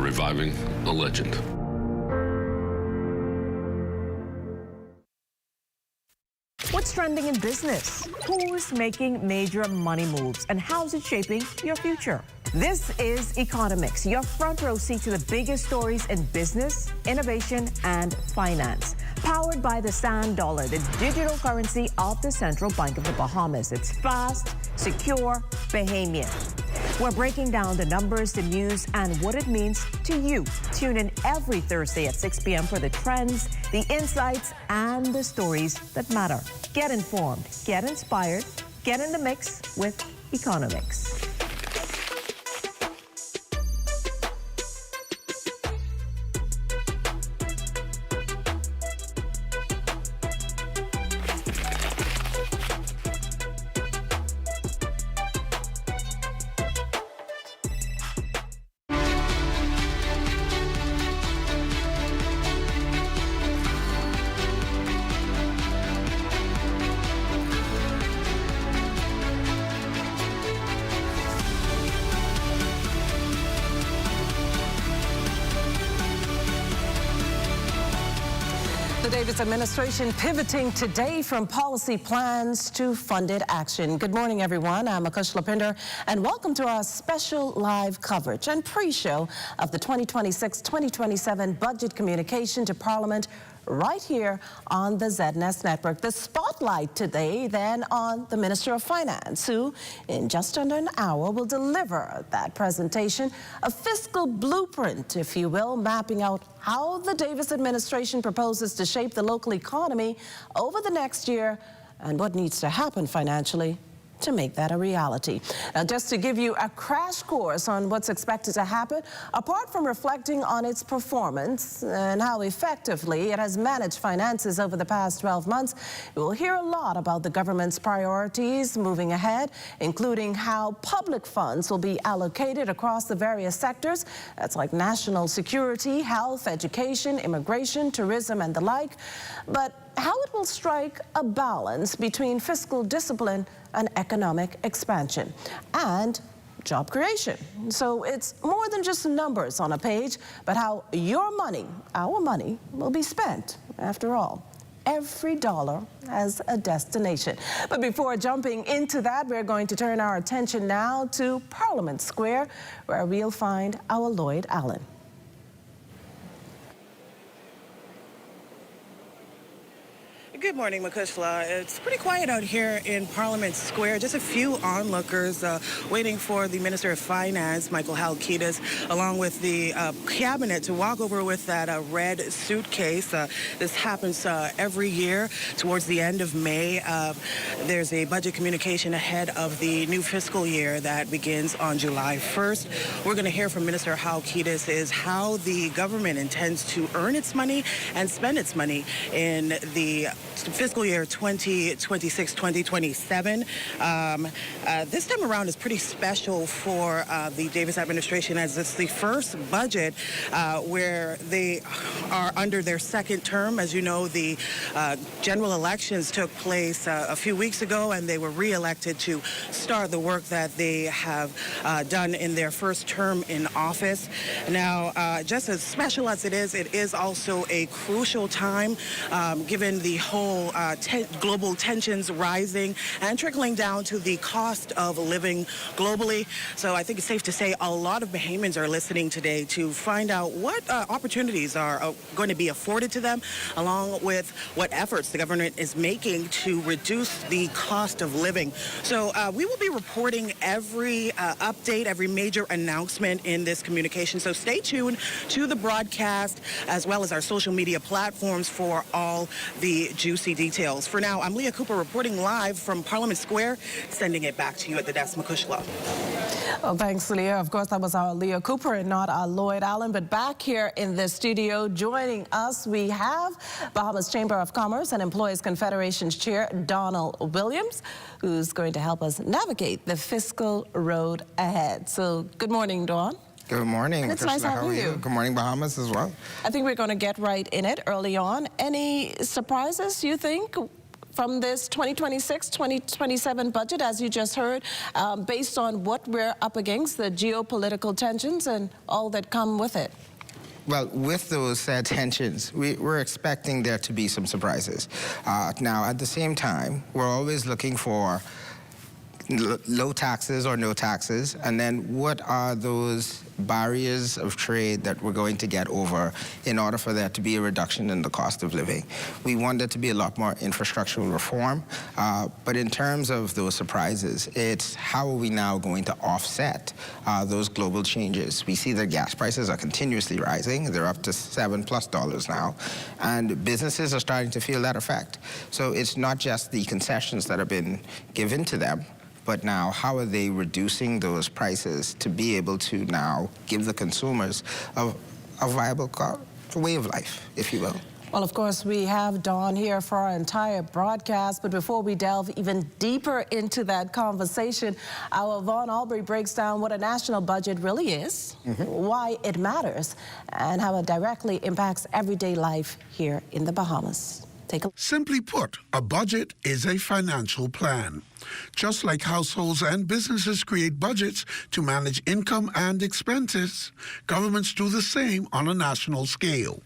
reviving a legend. What's trending in business? Who's making major money moves? And how's it shaping your future? This is Economics, your front row seat to the biggest stories in business, innovation, and finance. Powered by the Sand Dollar, the digital currency of the Central Bank of the Bahamas. It's fast, secure, Bahamian. We're breaking down the numbers, the news, and what it means to you. Tune in every Thursday at 6 p.m. for the trends, the insights, and the stories that matter. Get informed, get inspired, get in the mix with Economics. The Davis administration pivoting today from policy plans to funded action. Good morning, everyone. I'm Akush Lapinder, and welcome to our special live coverage and pre-show of the 2026-2027 budget communication to Parliament right here on the ZNS Network. The spotlight today then on the Minister of Finance, who in just under an hour will deliver that presentation, a fiscal blueprint, if you will, mapping out how the Davis administration proposes to shape the local economy over the next year and what needs to happen financially to make that a reality. Now, just to give you a crash course on what's expected to happen, apart from reflecting on its performance and how effectively it has managed finances over the past 12 months, you will hear a lot about the government's priorities moving ahead, including how public funds will be allocated across the various sectors. That's like national security, health, education, immigration, tourism, and the like. But how it will strike a balance between fiscal discipline and economic expansion and job creation. So it's more than just numbers on a page, but how your money, our money, will be spent. After all, every dollar has a destination. But before jumping into that, we're going to turn our attention now to Parliament Square, where we'll find our Lloyd Allen. Good morning, Makushla. It's pretty quiet out here in Parliament Square. Just a few onlookers waiting for the Minister of Finance, Michael Halkitis, along with the cabinet to walk over with that red suitcase. This happens every year towards the end of May. There's a budget communication ahead of the new fiscal year that begins on July 1st. We're going to hear from Minister Halkitis is how the government intends to earn its money and spend its money in the fiscal year 2026-2027. This time around is pretty special for the Davis administration, as it's the first budget where they are under their second term. As you know, the general elections took place a few weeks ago, and they were re-elected to start the work that they have done in their first term in office. Now, just as special as it is also a crucial time given the whole global tensions rising and trickling down to the cost of living globally. So I think it's safe to say a lot of Bahamians are listening today to find out what opportunities are going to be afforded to them, along with what efforts the government is making to reduce the cost of living. So we will be reporting every update, every major announcement in this communication. So stay tuned to the broadcast as well as our social media platforms for all the juicy details. For now, I'm Leah Cooper reporting live from Parliament Square, sending it back to you at the desk, Makushla. Well, thanks, Leah. Of course, that was our Leah Cooper and not our Lloyd Allen. But back here in the studio, joining us, we have Bahamas Chamber of Commerce and Employees Confederation's Chair, Donald Williams, who's going to help us navigate the fiscal road ahead. So good morning, Dawn. Good morning. And it's nice having you. Good morning, Bahamas, as well. I think we're going to get right in it early on. Any surprises, you think, from this 2026-2027 budget, as you just heard, based on what we're up against, the geopolitical tensions and all that come with it? Well, with those tensions, we're expecting there to be some surprises. Now, at the same time, we're always looking for low taxes or no taxes, and then what are those barriers of trade that we're going to get over in order for there to be a reduction in the cost of living. We want there to be a lot more infrastructural reform, but in terms of those surprises, it's how are we now going to offset those global changes? We see that gas prices are continuously rising. They're up to $7+ now, and businesses are starting to feel that effect. So it's not just the concessions that have been given to them, but now how are they reducing those prices to be able to now give the consumers a viable way of life, if you will? Well, of course, we have Dawn here for our entire broadcast, but before we delve even deeper into that conversation, our Vaughn Aubrey breaks down what a national budget really is, why it matters, and how it directly impacts everyday life here in the Bahamas. Simply put, a budget is a financial plan. Just like households and businesses create budgets to manage income and expenses, governments do the same on a national scale.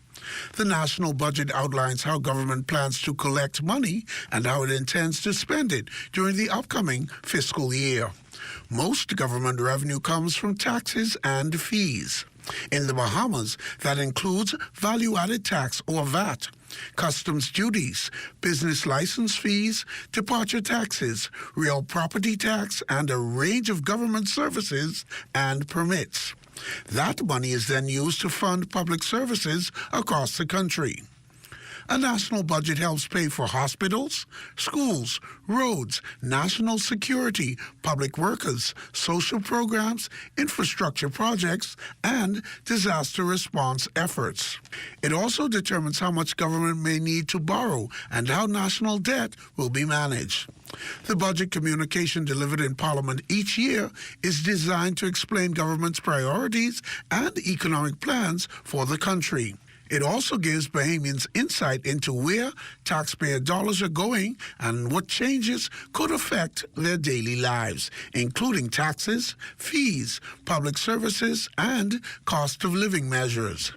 The national budget outlines how government plans to collect money and how it intends to spend it during the upcoming fiscal year. Most government revenue comes from taxes and fees. In the Bahamas, that includes value-added tax or VAT, customs duties, business license fees, departure taxes, real property tax, and a range of government services and permits. That money is then used to fund public services across the country. A national budget helps pay for hospitals, schools, roads, national security, public workers, social programs, infrastructure projects, and disaster response efforts. It also determines how much government may need to borrow and how national debt will be managed. The budget communication delivered in Parliament each year is designed to explain government's priorities and economic plans for the country. It also gives Bahamians insight into where taxpayer dollars are going and what changes could affect their daily lives, including taxes, fees, public services, and cost of living measures.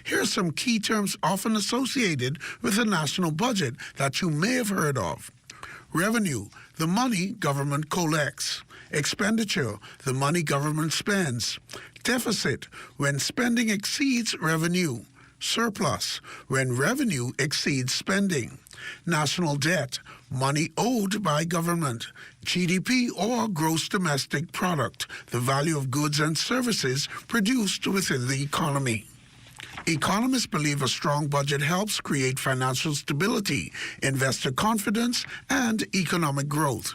Here are some key terms often associated with a national budget that you may have heard of. Revenue, the money government collects. Expenditure, the money government spends. Deficit, when spending exceeds revenue. Surplus, when revenue exceeds spending. National debt, money owed by government. GDP, or gross domestic product, the value of goods and services produced within the economy. Economists believe a strong budget helps create financial stability, investor confidence, and economic growth.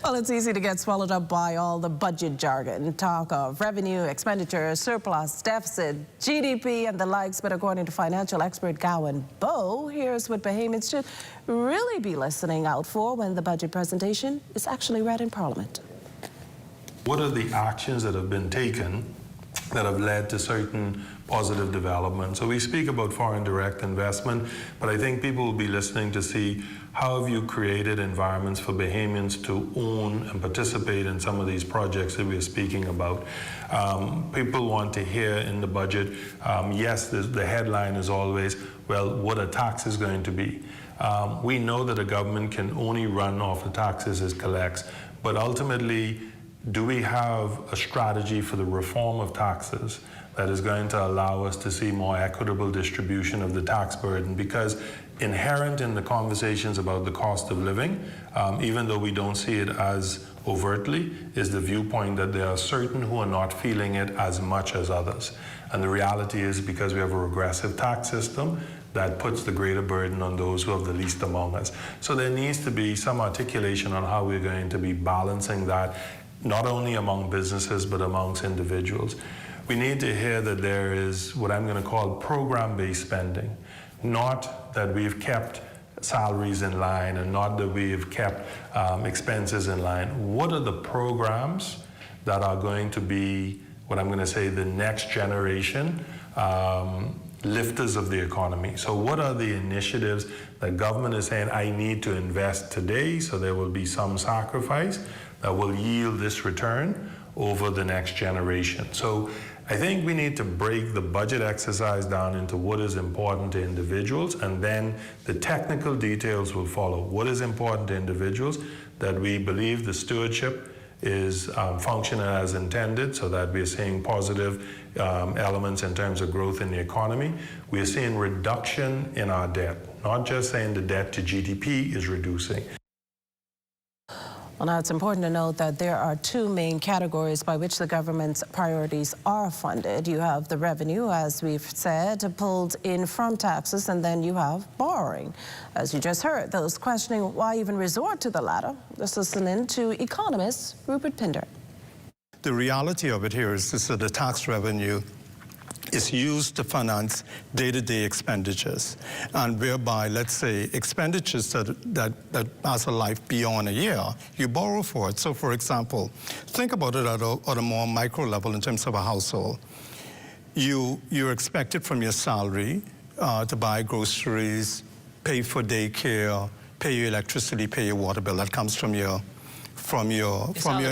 Well, it's easy to get swallowed up by all the budget jargon, talk of revenue, expenditure, surplus, deficit, GDP, and the likes. But according to financial expert Gowan Bowe, here's what Bahamians should really be listening out for when the budget presentation is actually read in Parliament. What are the actions that have been taken that have led to certain positive developments? So we speak about foreign direct investment, but I think people will be listening to see how have you created environments for Bahamians to own and participate in some of these projects that we're speaking about. People want to hear in the budget, yes, the headline is always, well, what a tax is going to be. We know that a government can only run off the taxes it collects, but ultimately, do we have a strategy for the reform of taxes that is going to allow us to see more equitable distribution of the tax burden? Because inherent in the conversations about the cost of living, even though we don't see it as overtly, is the viewpoint that there are certain who are not feeling it as much as others. And the reality is because we have a regressive tax system, that puts the greater burden on those who have the least among us. So there needs to be some articulation on how we're going to be balancing that, not only among businesses, but amongst individuals. We need to hear that there is what I'm going to call program-based spending, not that we've kept salaries in line and not that we've kept expenses in line. What are the programs that are going to be, what I'm going to say, the next generation lifters of the economy. So what are the initiatives that government is saying, I need to invest today, so there will be some sacrifice that will yield this return over the next generation. So I think we need to break the budget exercise down into what is important to individuals, and then the technical details will follow. What is important to individuals? That we believe the stewardship is functioning as intended, so that we're seeing positive elements in terms of growth in the economy. We're seeing reduction in our debt, not just saying the debt to GDP is reducing. Well, now it's important to note that there are two main categories by which the government's priorities are funded. You have the revenue, as we've said, pulled in from taxes, and then you have borrowing. As you just heard, those questioning why even resort to the latter. Let's listen in to economist Rupert Pinder. The reality of it here is that the tax revenue is used to finance day-to-day expenditures, and whereby, let's say, expenditures that has a life beyond a year, you borrow for it. So, for example, think about it at a more micro level in terms of a household. You're expected from your salary to buy groceries, pay for daycare, pay your electricity, pay your water bill. That comes from your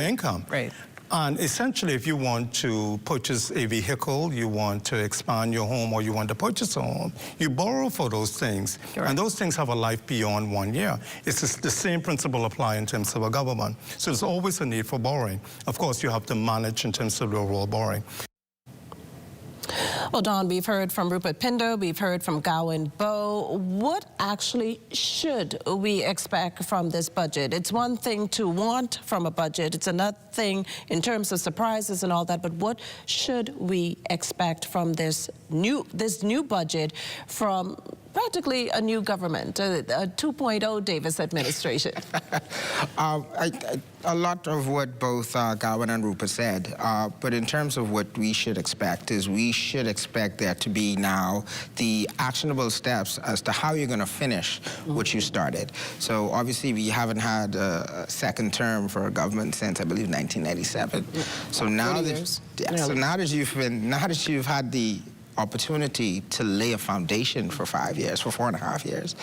income. Right. And essentially, if you want to purchase a vehicle, you want to expand your home, or you want to purchase a home, you borrow for those things. Correct. And those things have a life beyond 1 year. It's just the same principle apply in terms of a government. So there's always a need for borrowing. Of course, you have to manage in terms of the overall borrowing. Well, Don, we've heard from Rupert Pinder, we've heard from Gowan Bowe. What actually should we expect from this budget? It's one thing to want from a budget, it's another thing in terms of surprises and all that, but what should we expect from this new budget from practically a new government, a 2.0 Davis administration? A lot of what both Gowan and Rupert said, but in terms of what we should expect is we should expect there to be now the actionable steps as to how you're going to finish what you started. So obviously we haven't had a second term for a government since, I believe, 1997. So now that you've had the opportunity to lay a foundation for 5 years, for 4.5 years,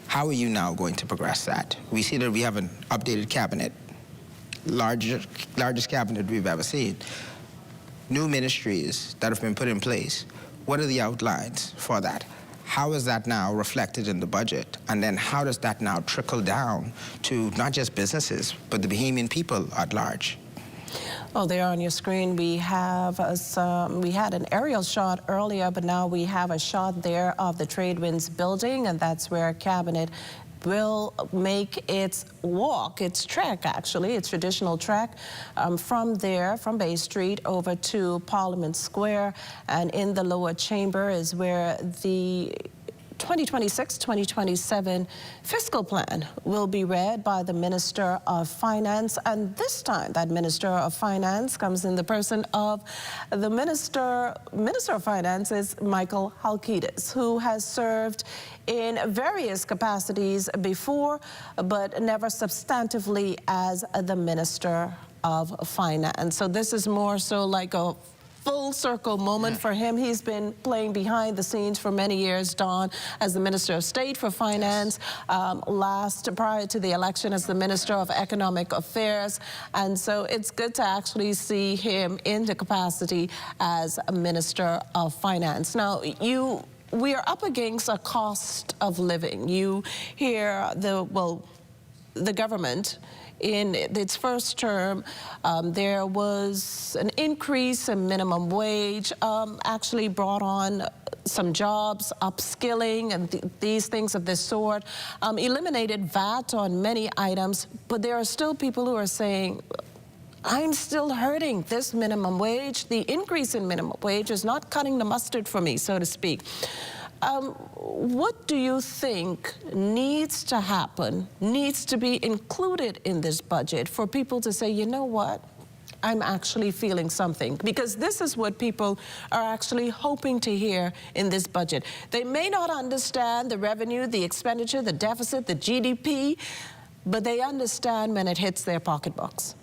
how are you now going to progress that? We see that we have an updated cabinet, largest cabinet we've ever seen. New ministries that have been put in place. What are the outlines for that? How is that now reflected in the budget? And then how does that now trickle down to not just businesses, but the Bahamian people at large? Oh, there on your screen we have we had an aerial shot earlier, but now we have a shot there of the Trade Winds building, and that's where Cabinet will make its walk, its trek actually, its traditional trek from there, from Bay Street over to Parliament Square, and in the lower chamber is where the 2026-2027 fiscal plan will be read by the Minister of Finance, and this time that Minister of Finance comes in the person of the Minister of Finance is Michael Halkitis, who has served in various capacities before, but never substantively as the Minister of Finance. So this is more so like a full circle moment for him. He's been playing behind the scenes for many years, Don, as the Minister of State for Finance, prior to the election as the Minister of Economic Affairs. And so it's good to actually see him in the capacity as a Minister of Finance. Now, we are up against a cost of living. You hear the government in its first term, there was an increase in minimum wage, actually brought on some jobs, upskilling, and these things of this sort, eliminated VAT on many items, but there are still people who are saying, I'm still hurting this minimum wage. The increase in minimum wage is not cutting the mustard for me, so to speak. What do you think needs to happen, needs to be included in this budget for people to say, you know what, I'm actually feeling something? Because this is what people are actually hoping to hear in this budget. They may not understand the revenue, the expenditure, the deficit, the GDP, but they understand when it hits their pocketbooks.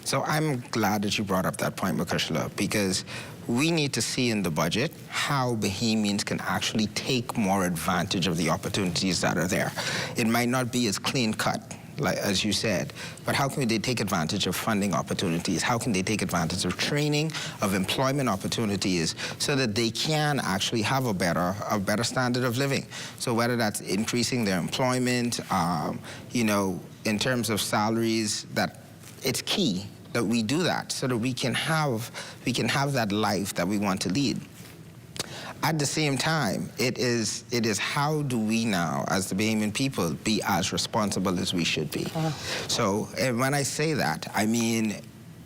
So I'm glad that you brought up that point, Makushla, because we need to see in the budget how Bahamians can actually take more advantage of the opportunities that are there. It might not be as clean cut, like as you said, but how can they take advantage of funding opportunities? How can they take advantage of training, of employment opportunities, so that they can actually have a better standard of living? So whether that's increasing their employment, in terms of salaries, that it's key that we do that so that we can have that life that we want to lead. At the same time, it is how do we now, as the Bahamian people, be as responsible as we should be. So when I say that, I mean,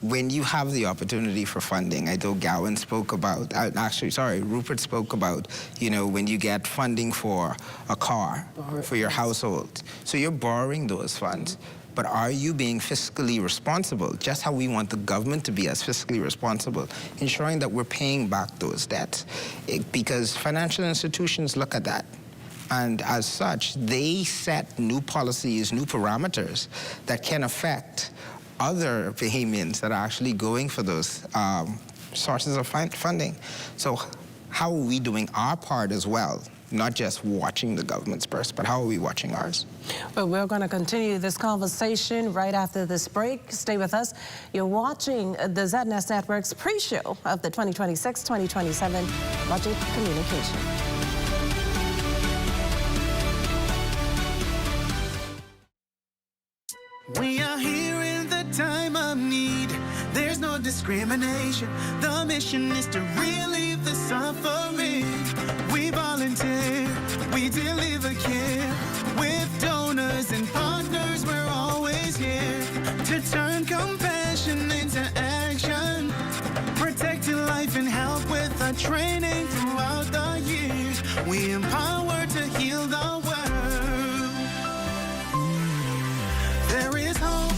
when you have the opportunity for funding, I know Gowan spoke about, Rupert spoke about, when you get funding for a car, for your household. So you're borrowing those funds. But are you being fiscally responsible, just how we want the government to be as fiscally responsible, ensuring that we're paying back those debts? Because financial institutions look at that. And as such, they set new policies, new parameters that can affect other Bahamians that are actually going for those sources of funding. So how are we doing our part as well? Not just watching the government's purse, but how are we watching ours? Well, we're going to continue this conversation right after this break. Stay with us. You're watching the ZNS Network's pre-show of the 2026-2027 Budget Communication. We are here in the time of need. There's no discrimination. The mission is to relieve the suffering. We volunteer, we deliver care. With donors and partners, we're always here to turn compassion into action. Protecting life and health with our training throughout the years. We empower to heal the world. There is hope,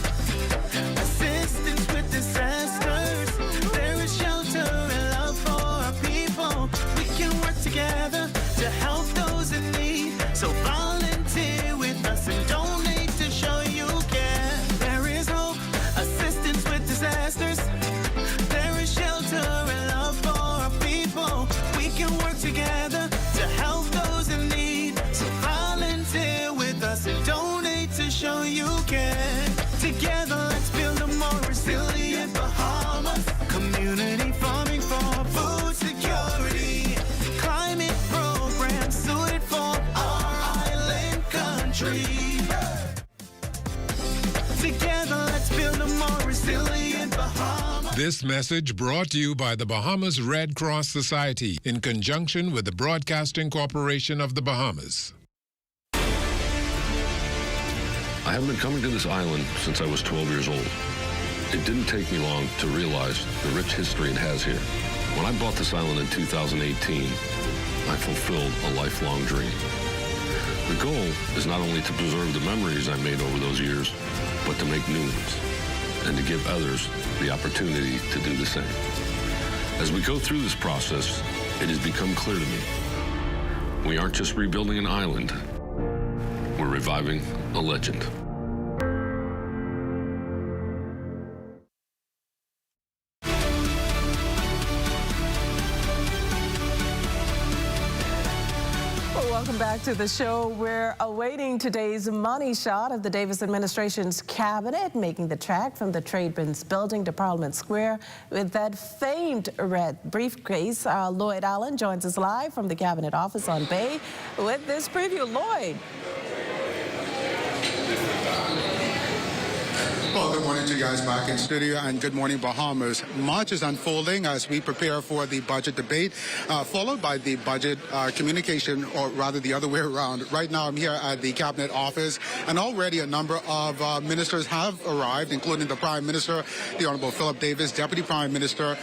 assistance with disasters. There is shelter and love for our people. We can work together to help those in need. So volunteer with us and donate to show you care. There is hope, assistance with disasters. There is shelter and love for our people. We can work together to help those in need. So volunteer with us and donate to show you care. Together, let's build a more resilient Bahamas. Community farming for food security. Climate programs suited for our island country. Together, let's build a more resilient Bahamas. This message brought to you by the Bahamas Red Cross Society in conjunction with the Broadcasting Corporation of the Bahamas. I have been coming to this island since I was 12 years old. It didn't take me long to realize the rich history it has here. When I bought this island in 2018, I fulfilled a lifelong dream. The goal is not only to preserve the memories I made over those years, but to make new ones and to give others the opportunity to do the same. As we go through this process, it has become clear to me, we aren't just rebuilding an island, we're reviving a legend. Welcome back to the show. We're awaiting today's money shot of the Davis administration's cabinet, making the trek from the Tradebins building to Parliament Square with that famed red briefcase. Lloyd Allen joins us live from the Cabinet Office on Bay with this preview. Lloyd. Well, good morning to you guys back in studio, and good morning, Bahamas. Much is unfolding as we prepare for the budget debate, followed by the budget communication, or rather the other way around. Right now, I'm here at the Cabinet Office, and already a number of ministers have arrived, including the Prime Minister, the Honorable Philip Davis, Deputy Prime Minister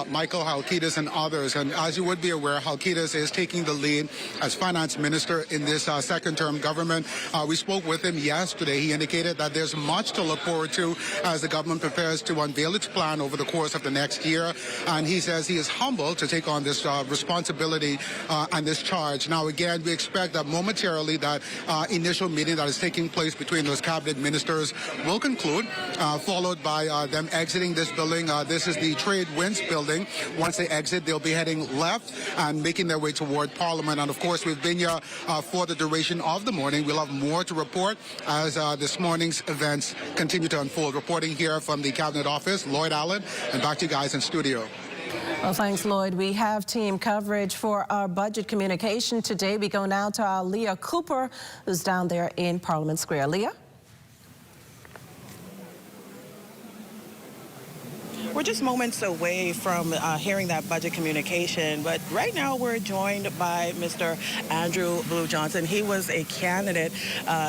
Michael Halkitis, and others. And as you would be aware, Halkitis is taking the lead as Finance Minister in this second-term government. We spoke with him yesterday. He indicated that there's much to look forward to as as the government prepares to unveil its plan over the course of the next year. And he says he is humbled to take on this responsibility and this charge. Now, again, we expect that momentarily that initial meeting that is taking place between those cabinet ministers will conclude, followed by them exiting this building. This is the Trade Winds building. Once they exit, they'll be heading left and making their way toward Parliament. And of course, we've been here for the duration of the morning. We'll have more to report as this morning's events continue to unfold. Reporting here from the Cabinet Office, Lloyd Allen, and back to you guys in studio. Well, thanks, Lloyd. We have team coverage for our budget communication today. We go now to our Leah Cooper, who's down there in Parliament Square. Leah? We're just moments away from hearing that budget communication, but right now we're joined by Mr. Andrew Blue Johnson. He was a candidate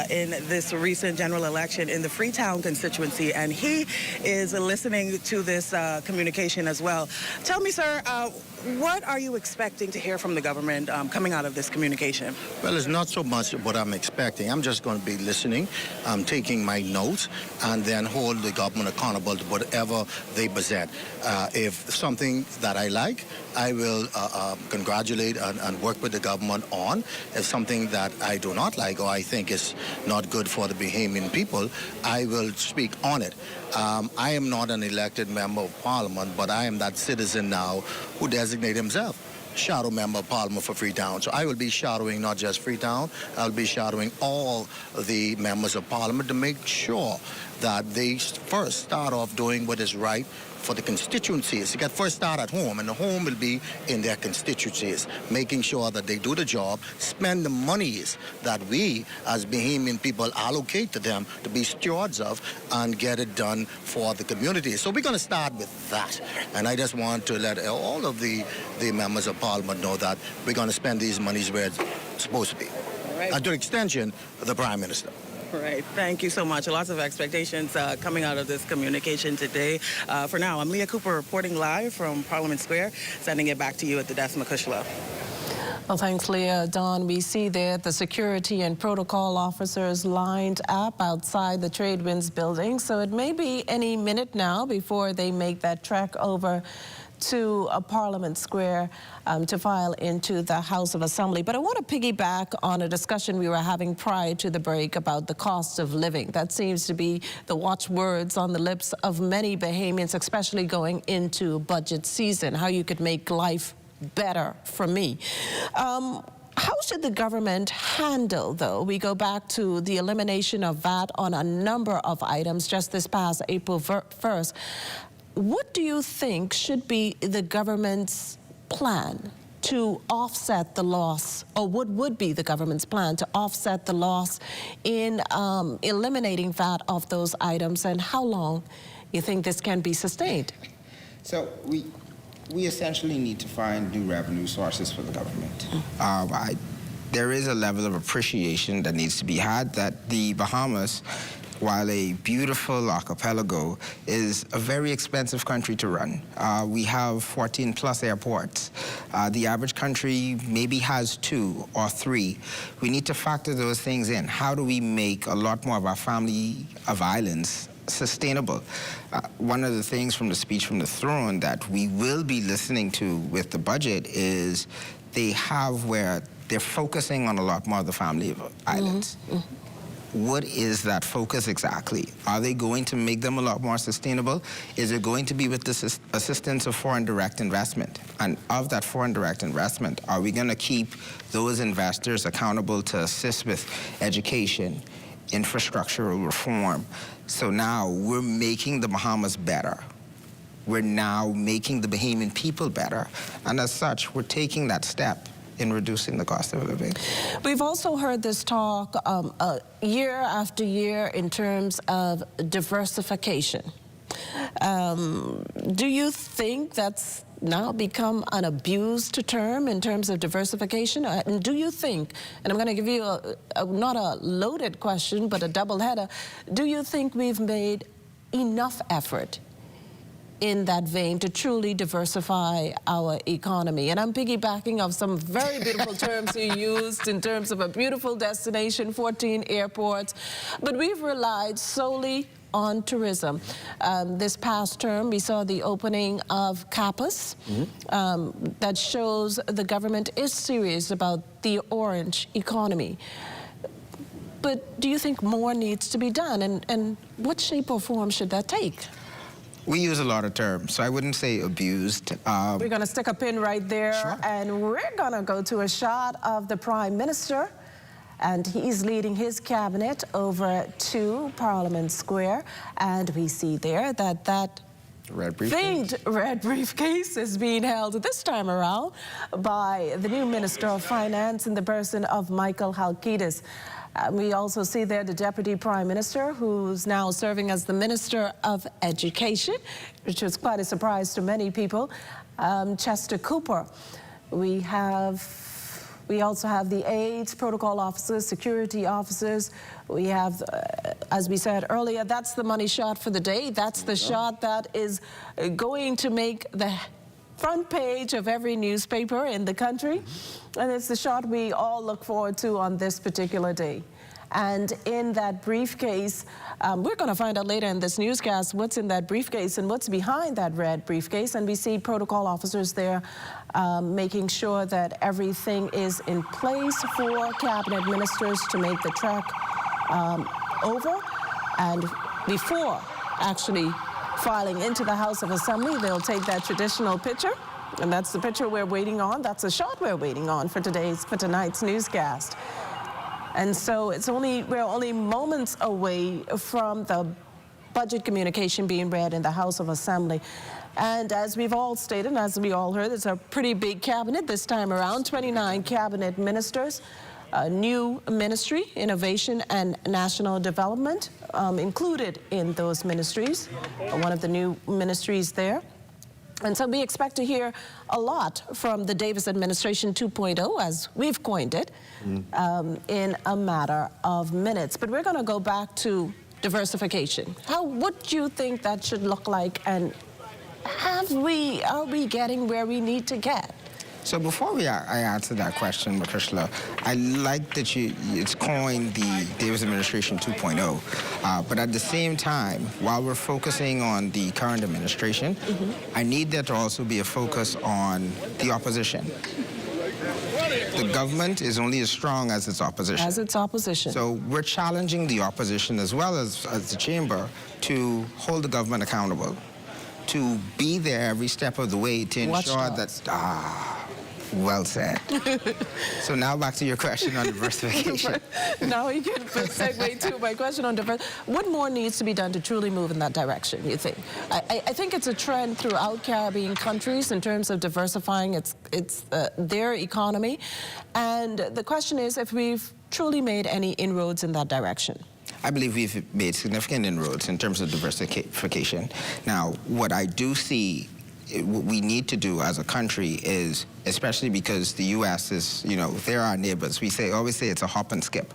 in this recent general election in the Freetown constituency, and he is listening to this communication as well. Tell me, sir, what are you expecting to hear from the government coming out of this communication? Well, it's not so much what I'm expecting. I'm just going to be listening, taking my notes, and then hold the government accountable to whatever they present. If something that I like, I will congratulate and work with the government on. If something that I do not like or I think is not good for the Bahamian people, I will speak on it. I am not an elected member of Parliament, but I am that citizen now who designates himself shadow member of Parliament for Freetown. So I will be shadowing not just Freetown, I'll be shadowing all the members of Parliament to make sure that they first start off doing what is right for the constituencies. You got first start at home, and the home will be in their constituencies, making sure that they do the job, spend the monies that we as Bahamian people allocate to them to be stewards of, and get it done for the community. So we're going to start with that. And I just want to let all of the members of Parliament know that we're going to spend these monies where it's supposed to be. Right. And to extension, the Prime Minister. Right. Thank you so much. Lots of expectations coming out of this communication today. For now, I'm Leah Cooper reporting live from Parliament Square, sending it back to you at the desk, Makushla. Well, thanks, Leah. Don, we see there the security and protocol officers lined up outside the Trade Winds building. So it may be any minute now before they make that trek over to Parliament Square to file into the House of Assembly. But I want to piggyback on a discussion we were having prior to the break about the cost of living. That seems to be the watchwords on the lips of many Bahamians, especially going into budget season, how you could make life better for me. How should the government handle, though? We go back to the elimination of VAT on a number of items just this past April 1st. What do you think should be the government's plan to offset the loss, or what would be the government's plan to offset the loss in eliminating VAT off those items, and how long you think this can be sustained? So we essentially need to find new revenue sources for the government. There is a level of appreciation that needs to be had that the Bahamas, while a beautiful archipelago, is a very expensive country to run. We have 14 plus airports. The average country maybe has 2 or 3. We need to factor those things in. How do we make a lot more of our family of islands sustainable? One of the things from the speech from the throne that we will be listening to with the budget is they have where they're focusing on a lot more of the family of islands. Mm-hmm. What is that focus exactly? Are they going to make them a lot more sustainable? Is it going to be with the assistance of foreign direct investment? And of that foreign direct investment, are we going to keep those investors accountable to assist with education, infrastructural reform? So now we're making the Bahamas better. We're now making the Bahamian people better. And as such, we're taking that step in reducing the cost of living. We've also heard this talk year after year in terms of diversification. Do you think that's now become an abused term in terms of diversification? And do you think, and I'm going to give you not a loaded question, but a double header, do you think we've made enough effort in that vein to truly diversify our economy? And I'm piggybacking off some very beautiful terms you used in terms of a beautiful destination, 14 airports, but we've relied solely on tourism. This past term, we saw the opening of CAPAS that shows the government is serious about the orange economy. But do you think more needs to be done? And what shape or form should that take? We use a lot of terms, so I wouldn't say abused. We're going to stick a pin right there, Sure. and we're going to go to a shot of the Prime Minister, and he's leading his cabinet over to Parliament Square, and we see there that Red briefcase. famed red briefcase is being held this time around by the new Minister of Finance in the person of Michael Halkitis. We also see there the Deputy Prime Minister, who's now serving as the Minister of Education, which was quite a surprise to many people, Chester Cooper. We also have the aides, protocol officers, security officers. We have, as we said earlier, that's the money shot for the day. That's the shot that is going to make the front page of every newspaper in the country. And it's the shot we all look forward to on this particular day. And in that briefcase, we're going to find out later in this newscast what's in that briefcase and what's behind that red briefcase. And we see protocol officers there making sure that everything is in place for cabinet ministers to make the trek over. And before actually filing into the House of Assembly, they'll take that traditional picture. And that's the picture we're waiting on. That's the shot we're waiting on for tonight's newscast. And so we're only moments away from the budget communication being read in the House of Assembly. And as we've all stated, and as we all heard, it's a pretty big cabinet this time around, 29 cabinet ministers, a new ministry, Innovation and National Development, included in those ministries, one of the new ministries there. And so we expect to hear a lot from the Davis administration 2.0, as we've coined it, in a matter of minutes. But we're going to go back to diversification. What do you think that should look like, and are we getting where we need to get? So before I answer that question, Makushla, I like that it's coined the Davis administration 2.0. But at the same time, while we're focusing on the current administration, I need there to also be a focus on the opposition. The government is only as strong as its opposition. As its opposition. So we're challenging the opposition as well as the chamber to hold the government accountable, to be there every step of the way to ensure that... Well said. So now back to your question on diversification. Now you can segue to my question on diversification. What more needs to be done to truly move in that direction, you think? I think it's a trend throughout Caribbean countries in terms of diversifying their economy. And the question is if we've truly made any inroads in that direction. I believe we've made significant inroads in terms of diversification. Now, what I do see what we need to do as a country is, especially because the U.S. is, they're our neighbors. We always say it's a hop and skip.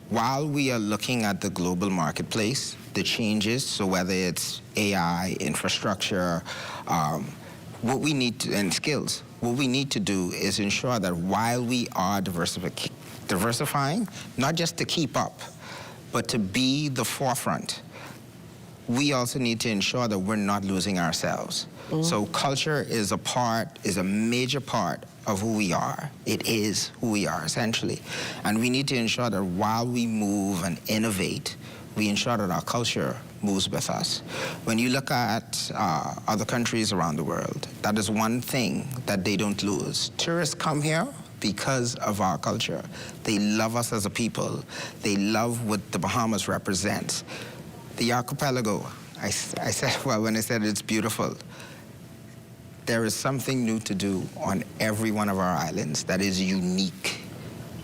While we are looking at the global marketplace, the changes, so whether it's AI, infrastructure, what we need to, and skills, what we need to do is ensure that while we are diversifying, not just to keep up, but to be the forefront, we also need to ensure that we're not losing ourselves. So culture is a major part of who we are. It is who we are, essentially. And we need to ensure that while we move and innovate, we ensure that our culture moves with us. When you look at other countries around the world, that is one thing that they don't lose. Tourists come here because of our culture. They love us as a people. They love what the Bahamas represents. The archipelago, I said, well, when I said it's beautiful, there is something new to do on every one of our islands that is unique,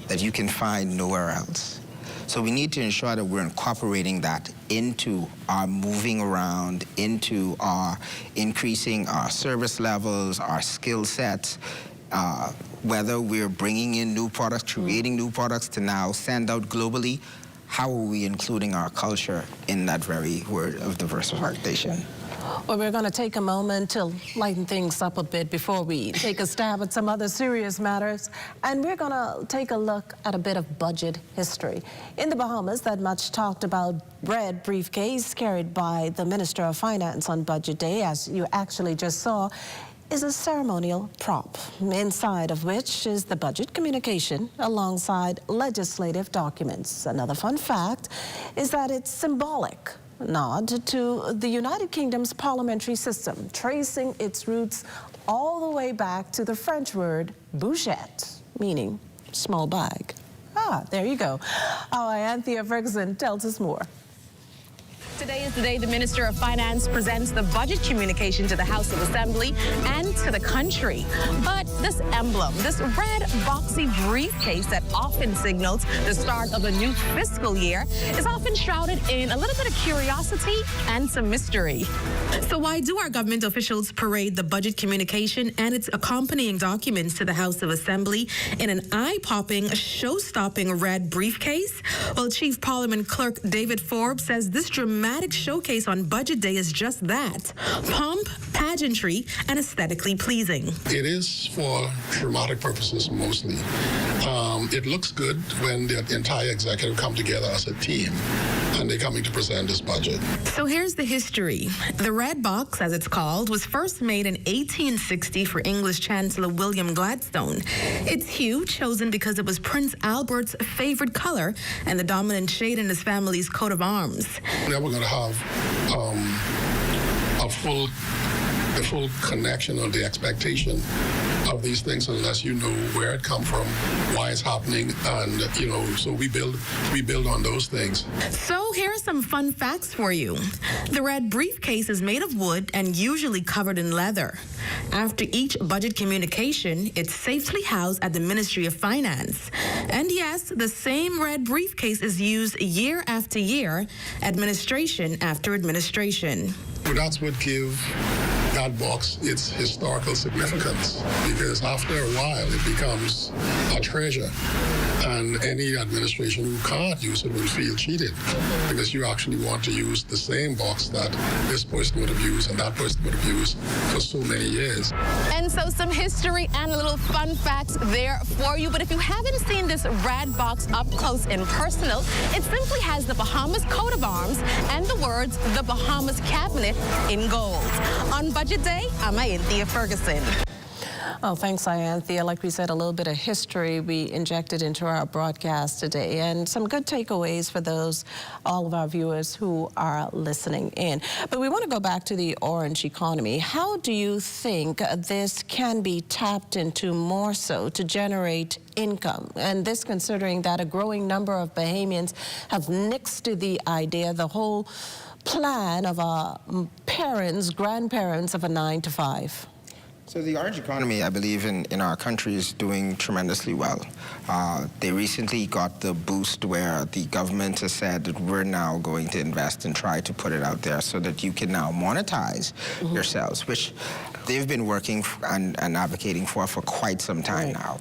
that you can find nowhere else. So we need to ensure that we're incorporating that into our moving around, into our increasing our service levels, our skill sets, whether we're bringing in new products, creating new products to now send out globally. How are we including our culture in that very word of diversification? Well, we're going to take a moment to lighten things up a bit before we take a stab at some other serious matters. And we're going to take a look at a bit of budget history. In the Bahamas, that much talked about red briefcase carried by the Minister of Finance on Budget Day, as you actually just saw, is a ceremonial prop, inside of which is the budget communication alongside legislative documents. Another fun fact is that it's symbolic nod to the United Kingdom's parliamentary system, tracing its roots all the way back to the French word bouchette, meaning small bag. Ah, there you go. Our Anthea Ferguson tells us more. Today is the day the Minister of Finance presents the budget communication to the House of Assembly and to the country. But this emblem, this red boxy briefcase that often signals the start of a new fiscal year, is often shrouded in a little bit of curiosity and some mystery. So why do our government officials parade the budget communication and its accompanying documents to the House of Assembly in an eye-popping, show-stopping red briefcase? Well, Chief Parliament Clerk David Forbes says this dramatic showcase on Budget Day is just that: pomp, pageantry, and aesthetically pleasing. It is for dramatic purposes mostly. It looks good when the entire executive come together as a team and they're coming to present this budget. So here's the history. The red box, as it's called, was first made in 1860 for English Chancellor William Gladstone. Its hue chosen because it was Prince Albert's favorite color and the dominant shade in his family's coat of arms. Now we're going to have the full connection or the expectation of these things unless you know where it come from, why it's happening, and so we build on those things. So here are some fun facts for you. The red briefcase is made of wood and usually covered in leather. After each budget communication, it's safely housed at the Ministry of Finance. And yes, the same red briefcase is used year after year, administration after administration. But that's what gives that box its historical significance, because after a while it becomes a treasure, and any administration who can't use it will feel cheated, because you actually want to use the same box that this person would have used and that person would have used for so many years. And so some history and a little fun facts there for you. But if you haven't seen this red box up close and personal, it simply has the Bahamas coat of arms and the words "The Bahamas Cabinet" in gold. On Budget Day, I'm Anthea Ferguson. Oh, thanks, Anthea. Like we said, a little bit of history we injected into our broadcast today, and some good takeaways for all of our viewers who are listening in. But we want to go back to the orange economy. How do you think this can be tapped into more so to generate income? And this considering that a growing number of Bahamians have nixed to the idea, the whole plan of our parents, grandparents of a 9-to-5. So the orange economy, I believe, in our country is doing tremendously well. They recently got the boost where the government has said that we're now going to invest and try to put it out there so that you can now monetize yourselves, which they've been working and advocating for quite some time now.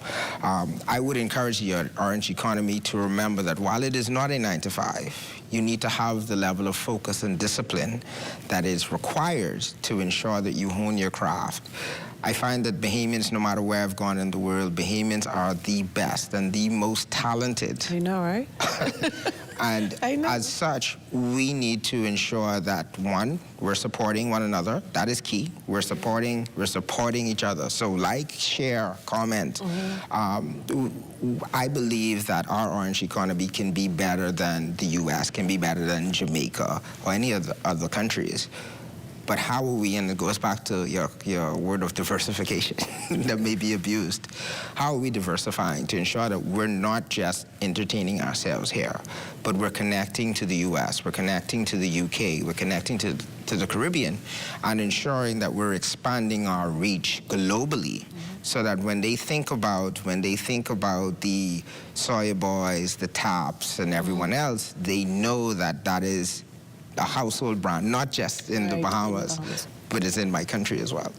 I would encourage the orange economy to remember that while it is not a 9-to-5, you need to have the level of focus and discipline that is required to ensure that you hone your craft. I find that Bahamians, no matter where I've gone in the world, Bahamians are the best and the most talented. I know, right? And as such, we need to ensure that, one, we're supporting one another. That is key. We're supporting each other. So like, share, comment. I believe that our orange economy can be better than the U.S., can be better than Jamaica or any of the other countries. But how are we, and it goes back to your word of diversification that may be abused, how are we diversifying to ensure that we're not just entertaining ourselves here, but we're connecting to the U.S., we're connecting to the U.K., we're connecting to the Caribbean, and ensuring that we're expanding our reach globally, so that when they think about the Soya Boys, the Taps, and everyone else, they know that that is a household brand, not just in the Bahamas, but it's in my country as well.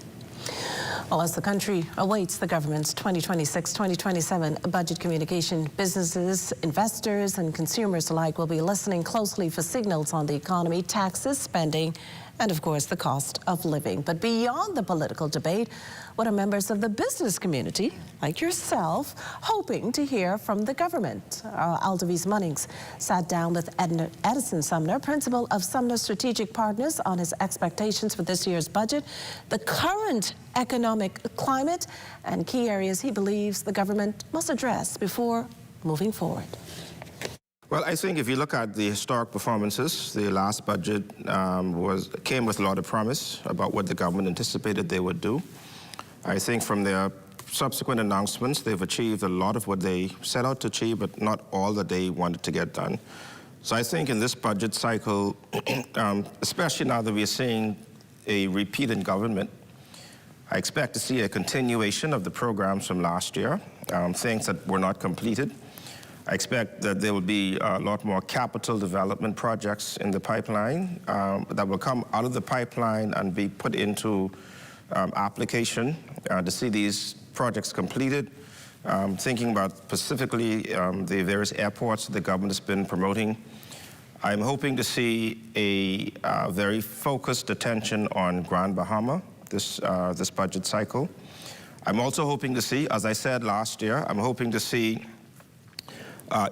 Well, as the country awaits the government's 2026-2027 budget communication, businesses, investors, and consumers alike will be listening closely for signals on the economy, taxes, spending, and of course the cost of living. But beyond the political debate, what are members of the business community, like yourself, hoping to hear from the government? Aldavis Munnings sat down with Edison Sumner, principal of Sumner Strategic Partners, on his expectations for this year's budget, the current economic climate, and key areas he believes the government must address before moving forward. Well, I think if you look at the historic performances, the last budget came with a lot of promise about what the government anticipated they would do. I think from their subsequent announcements, they've achieved a lot of what they set out to achieve, but not all that they wanted to get done. So I think in this budget cycle, especially now that we're seeing a repeat in government, I expect to see a continuation of the programs from last year, things that were not completed. I expect that there will be a lot more capital development projects in the pipeline that will come out of the pipeline and be put into application to see these projects completed. Thinking about specifically the various airports that the government has been promoting. I'm hoping to see a very focused attention on Grand Bahama this budget cycle. I'm also hoping to see, as I said last year, I'm hoping to see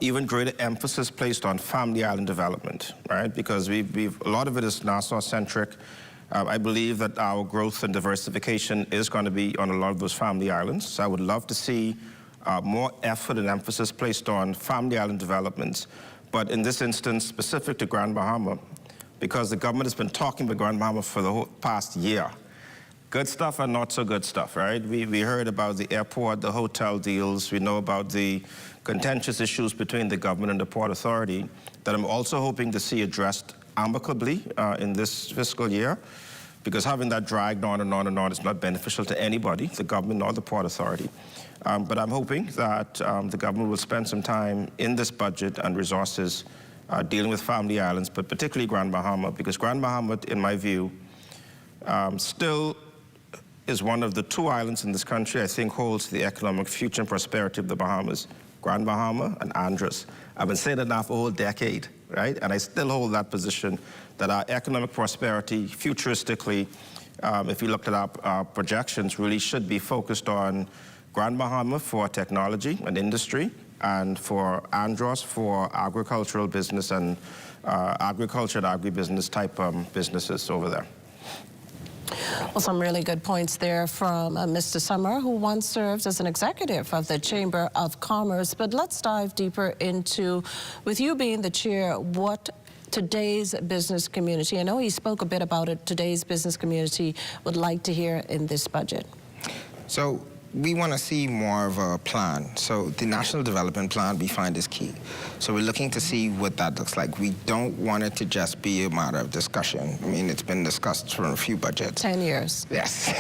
even greater emphasis placed on family island development, right? Because a lot of it is Nassau-centric. I believe that our growth and diversification is going to be on a lot of those family islands. So I would love to see more effort and emphasis placed on family island developments. But in this instance, specific to Grand Bahama, because the government has been talking about Grand Bahama for the whole past year. Good stuff and not so good stuff, right? We heard about the airport, the hotel deals. We know about the contentious issues between the government and the Port Authority that I'm also hoping to see addressed amicably in this fiscal year, because having that dragged on and on and on is not beneficial to anybody, the government or the Port Authority. But I'm hoping that the government will spend some time in this budget and resources dealing with family islands, but particularly Grand Bahama, because Grand Bahama, in my view, still is one of the two islands in this country I think holds the economic future and prosperity of the Bahamas. Grand Bahama and Andros. I've been saying that now for a whole decade, right? And I still hold that position that our economic prosperity, futuristically, if you looked at our projections, really should be focused on Grand Bahama for technology and industry, and for Andros for agricultural business and agriculture and agribusiness type businesses over there. Well, some really good points there from Mr. Sumner, who once served as an executive of the Chamber of Commerce. But let's dive deeper into, with you being the chair, what today's business community, I know he spoke a bit about it, today's business community would like to hear in this budget. So we want to see more of a plan. So the National Development Plan we find is key. So we're looking to see what that looks like. We don't want it to just be a matter of discussion. I mean, it's been discussed for a few budgets. 10 years. Yes.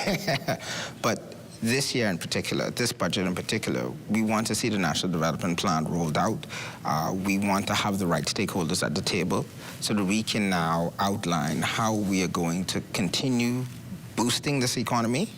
But this year in particular, this budget in particular, we want to see the National Development Plan rolled out. We want to have the right stakeholders at the table so that we can now outline how we are going to continue boosting this economy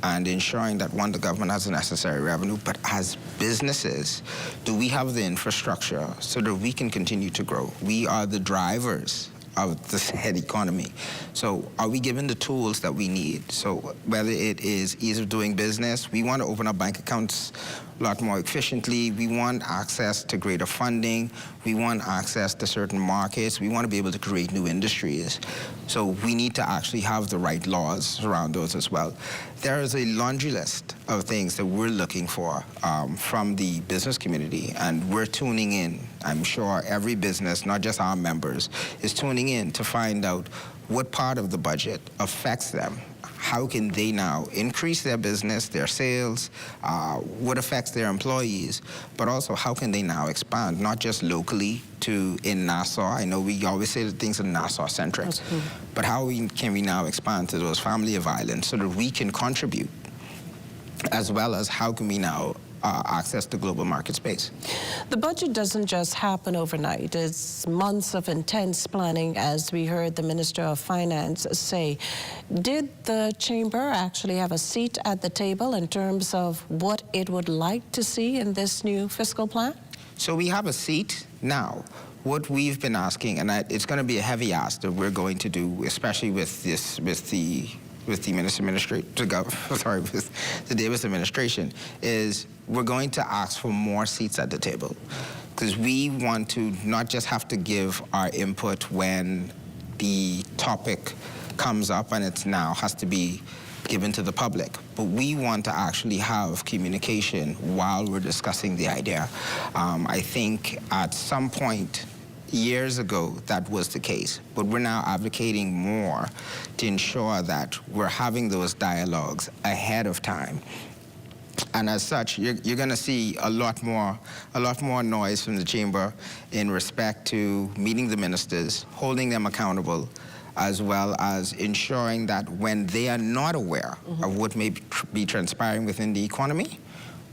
and ensuring that, one, the government has the necessary revenue, but as businesses, do we have the infrastructure so that we can continue to grow? We are the drivers of the said economy. So are we given the tools that we need? So whether it is ease of doing business, we want to open up bank accounts a lot more efficiently. We want access to greater funding. We want access to certain markets. We want to be able to create new industries. So we need to actually have the right laws around those as well. There is a laundry list of things that we're looking for from the business community, and we're tuning in. I'm sure every business, not just our members, is tuning in to find out what part of the budget affects them. How can they now increase their business, their sales, what affects their employees, but also how can they now expand, not just locally in Nassau. I know we always say that things are Nassau-centric, but how can we now expand to those family of islands so that we can contribute, as well as how can we now access the global market space. The budget doesn't just happen overnight. It's months of intense planning, as we heard the Minister of Finance say. Did the Chamber actually have a seat at the table in terms of what it would like to see in this new fiscal plan? So we have a seat now. what we've been asking, and it's going to be a heavy ask that we're going to do, especially with the Davis administration, is we're going to ask for more seats at the table, because we want to not just have to give our input when the topic comes up and it now has to be given to the public, but we want to actually have communication while we're discussing the idea. I think at some point years ago that was the case, but we're now advocating more to ensure that we're having those dialogues ahead of time. And as such, you're going to see a lot more noise from the chamber in respect to meeting the ministers, holding them accountable, as well as ensuring that when they are not aware of what may be transpiring within the economy,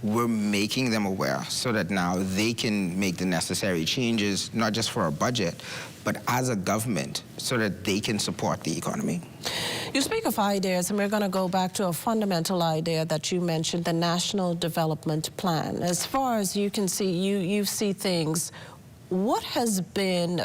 we're making them aware so that now they can make the necessary changes, not just for our budget, but as a government, so that they can support the economy. You speak of ideas, and we're going to go back to a fundamental idea that you mentioned, the National Development Plan. As far as you can see, you see things. What has been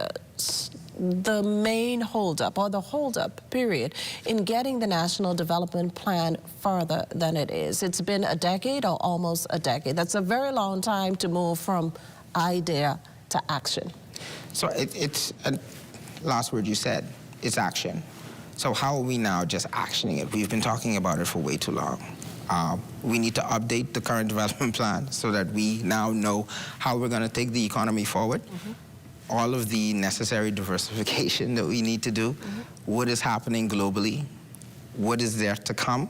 the main holdup, or the holdup period, in getting the National Development Plan further than it is? It's been a decade, or almost a decade. That's a very long time to move from idea to action. So it's last word you said, it's action. So how are we now just actioning it? We've been talking about it for way too long. We need to update the current development plan so that we now know how we're going to take the economy forward. All of the necessary diversification that we need to do, what is happening globally, what is there to come,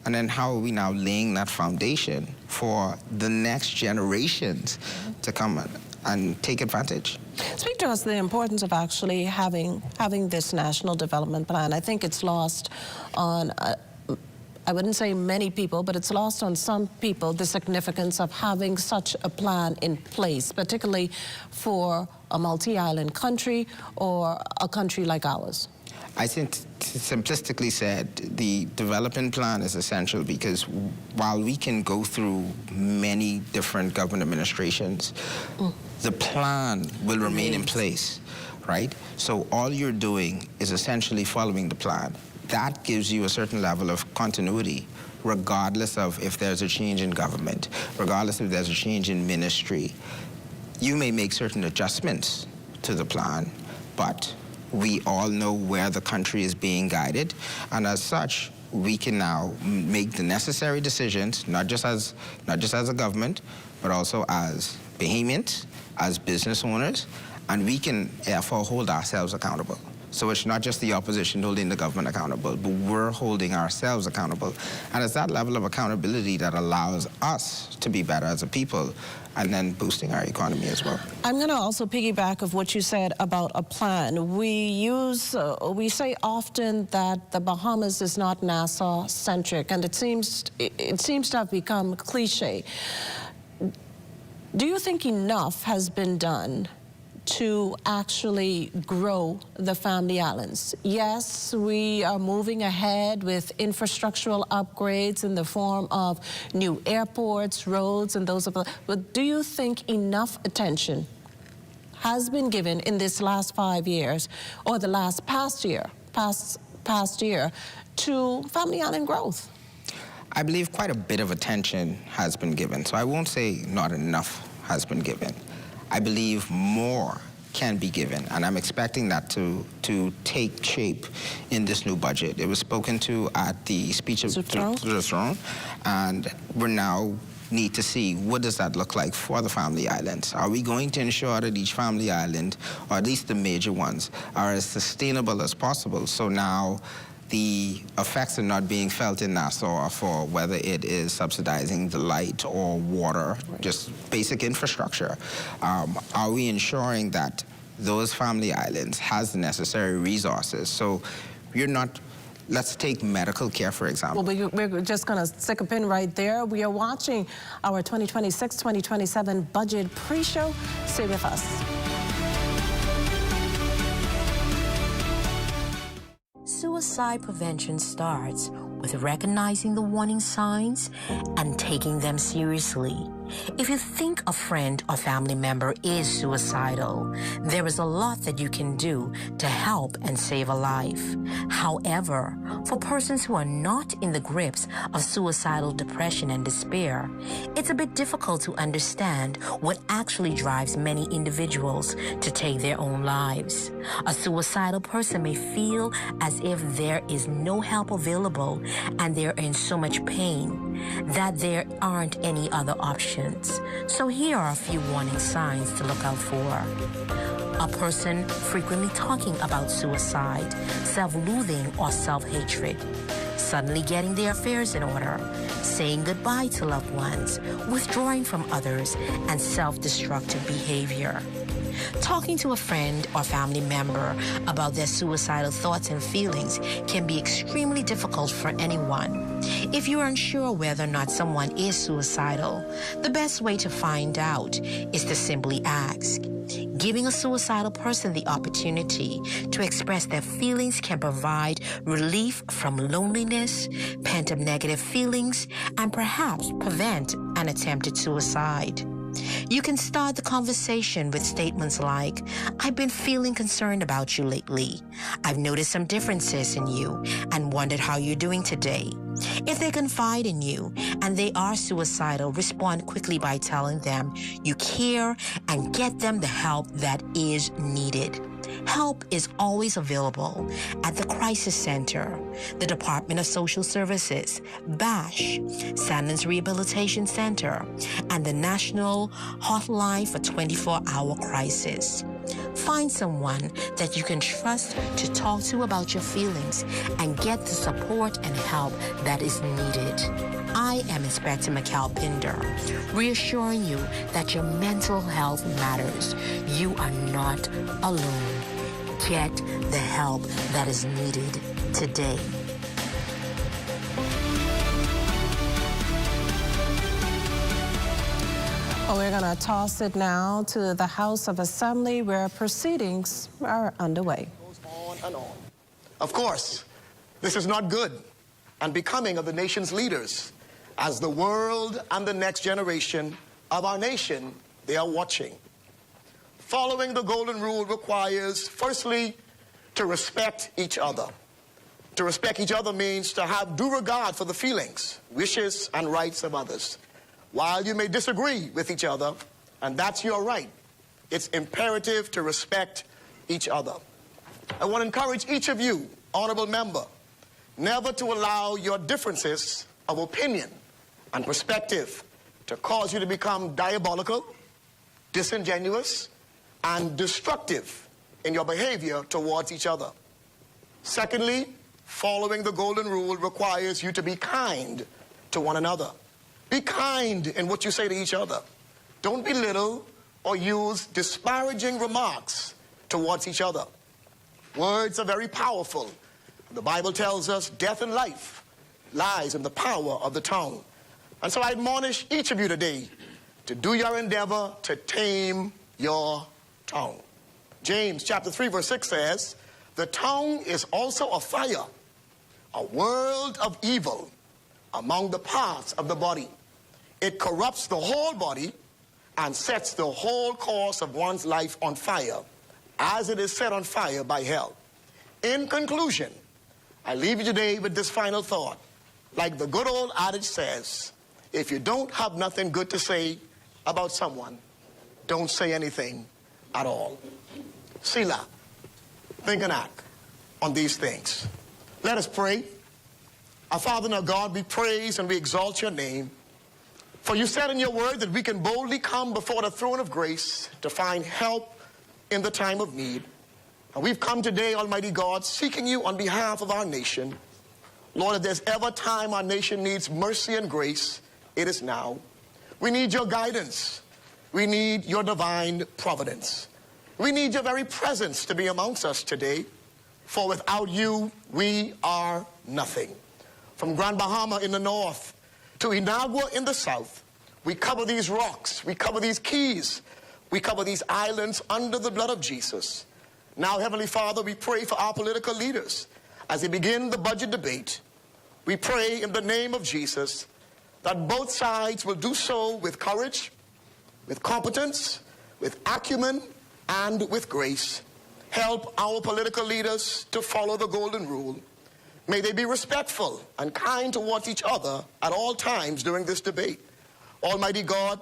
and then how are we now laying that foundation for the next generations to come and take advantage. Speak to us the importance of actually having this National Development Plan. I think it's lost on, I wouldn't say many people, but it's lost on some people, the significance of having such a plan in place, particularly for a multi-island country or a country like ours. I think, simplistically said, the development plan is essential because while we can go through many different government administrations, the plan will remain in place, right? So all you're doing is essentially following the plan. That gives you a certain level of continuity, regardless of if there's a change in government, regardless if there's a change in ministry. You may make certain adjustments to the plan, but we all know where the country is being guided, and as such, we can now make the necessary decisions, not just as a government, but also as Bahamians, as business owners, and we can therefore hold ourselves accountable. So it's not just the opposition holding the government accountable, but we're holding ourselves accountable. And it's that level of accountability that allows us to be better as a people, and then boosting our economy as well. I'm going to also piggyback of what you said about a plan. We say often that the Bahamas is not Nassau-centric, and it seems to have become cliche. Do you think enough has been done to actually grow the Family Islands? Yes, we are moving ahead with infrastructural upgrades in the form of new airports, roads, and those of the, but do you think enough attention has been given in this last 5 years, or the past year, to Family Island growth? I believe quite a bit of attention has been given, so I won't say not enough has been given. I believe more can be given, and I'm expecting that to take shape in this new budget. It was spoken to at the speech of the throne, and we now need to see what does that look like for the Family Islands. Are we going to ensure that each Family Island, or at least the major ones, are as sustainable as possible? So now the effects are not being felt in Nassau for whether it is subsidizing the light or water, just basic infrastructure. Are we ensuring that those Family Islands has the necessary resources? So you're not, let's take medical care, for example. Well, we're just going to stick a pin right there. We are watching our 2026-2027 budget pre-show. Stay with us. Suicide prevention starts with recognizing the warning signs and taking them seriously. If you think a friend or family member is suicidal, there is a lot that you can do to help and save a life. However, for persons who are not in the grips of suicidal depression and despair, it's a bit difficult to understand what actually drives many individuals to take their own lives. A suicidal person may feel as if there is no help available and they're in so much pain that there aren't any other options. So here are a few warning signs to look out for. A person frequently talking about suicide, self-loathing or self-hatred, suddenly getting their affairs in order, saying goodbye to loved ones, withdrawing from others, and self-destructive behavior. Talking to a friend or family member about their suicidal thoughts and feelings can be extremely difficult for anyone. If you are unsure whether or not someone is suicidal, the best way to find out is to simply ask. Giving a suicidal person the opportunity to express their feelings can provide relief from loneliness, pent-up negative feelings, and perhaps prevent an attempted suicide. You can start the conversation with statements like, "I've been feeling concerned about you lately. I've noticed some differences in you and wondered how you're doing today." If they confide in you and they are suicidal, respond quickly by telling them you care and get them the help that is needed. Help is always available at the Crisis Center, the Department of Social Services, BASH, Sandlands Rehabilitation Center, and the National Hotline for 24-Hour Crisis. Find someone that you can trust to talk to about your feelings and get the support and help that is needed. I am Inspector Mikal Pinder, reassuring you that your mental health matters. You are not alone. Get the help that is needed today. Well, we're going to toss it now to the House of Assembly where proceedings are underway. On and on. Of course, this is not good and becoming of the nation's leaders, as the world and the next generation of our nation, they are watching. Following the golden rule requires, firstly, to respect each other. To respect each other means to have due regard for the feelings, wishes, and rights of others. While you may disagree with each other, and that's your right, it's imperative to respect each other. I want to encourage each of you, honorable member, never to allow your differences of opinion and perspective to cause you to become diabolical, disingenuous, and destructive in your behavior towards each other. Secondly, following the golden rule requires you to be kind to one another. Be kind in what you say to each other. Don't belittle or use disparaging remarks towards each other. Words are very powerful. The Bible tells us death and life lies in the power of the tongue. And so I admonish each of you today to do your endeavor to tame your tongue. James chapter 3 verse 6 says, "The tongue is also a fire, a world of evil among the parts of the body. It corrupts the whole body and sets the whole course of one's life on fire, as it is set on fire by hell." In conclusion, I leave you today with this final thought. Like the good old adage says, if you don't have nothing good to say about someone, don't say anything at all. Selah, think and act on these things. Let us pray. Our Father and our God, we praise and we exalt your name. For you said in your word that we can boldly come before the throne of grace to find help in the time of need. And we've come today, Almighty God, seeking you on behalf of our nation. Lord, if there's ever time our nation needs mercy and grace, it is now. We need your guidance. We need your divine providence. We need your very presence to be amongst us today. For without you, we are nothing. From Grand Bahama in the north to Inagua in the south, we cover these rocks, we cover these keys, we cover these islands under the blood of Jesus. Now, Heavenly Father, we pray for our political leaders as they begin the budget debate. We pray in the name of Jesus that both sides will do so with courage, with competence, with acumen, and with grace. Help our political leaders to follow the golden rule. May they be respectful and kind towards each other at all times during this debate. Almighty God,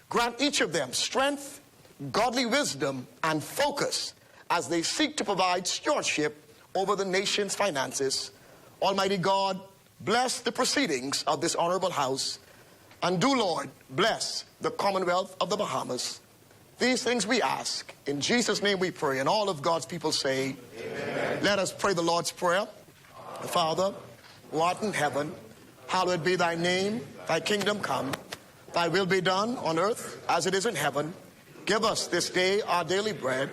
grant each of them strength, godly wisdom, and focus as they seek to provide stewardship over the nation's finances. Almighty God, bless the proceedings of this honorable House, and do, Lord, bless the Commonwealth of the Bahamas. These things we ask. In Jesus' name we pray, and all of God's people say, amen. Let us pray the Lord's Prayer. Father, who art in heaven, hallowed be thy name. Thy kingdom come. Thy will be done on earth as it is in heaven. Give us this day our daily bread,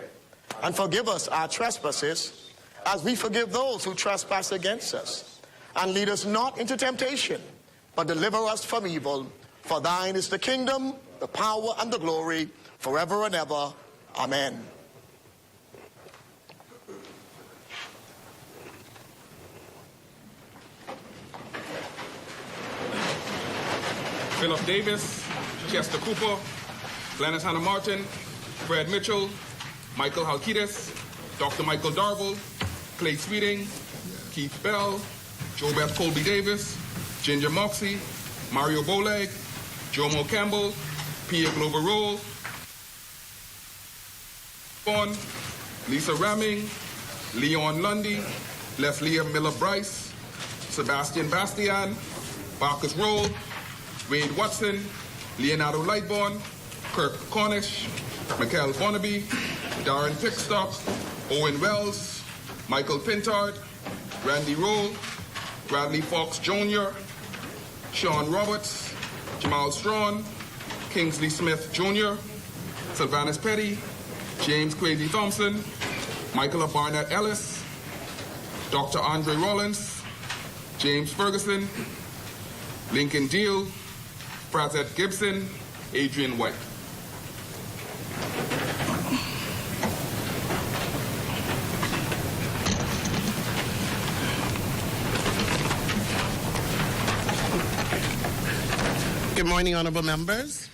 and forgive us our trespasses, as we forgive those who trespass against us. And lead us not into temptation, but deliver us from evil. For thine is the kingdom, the power, and the glory, forever and ever. Amen. Philip Davis, Chester Cooper, Glennis Hannah Martin, Fred Mitchell, Michael Halkitis, Dr. Michael Darville, Clay Sweeting, Keith Bell, JoBeth Colby Davis, Ginger Moxie, Mario Boleg, Jomo Campbell, Pia Glover Roll, Lisa Ramming, Leon Lundy, Leslie Miller Bryce, Sebastian Bastian, Marcus Roll, Wade Watson, Leonardo Lightborn, Kirk Cornish, Michael Bonnaby, Darren Pickstock, Owen Wells, Michael Pintard, Randy Roll, Bradley Fox Jr., Sean Roberts, Jamal Strawn, Kingsley Smith Jr., Sylvanus Petty, James Crazy Thompson, Michael Barnett Ellis, Dr. Andre Rollins, James Ferguson, Lincoln Deal, Frazette Gibson, Adrian White. Good morning, honorable members.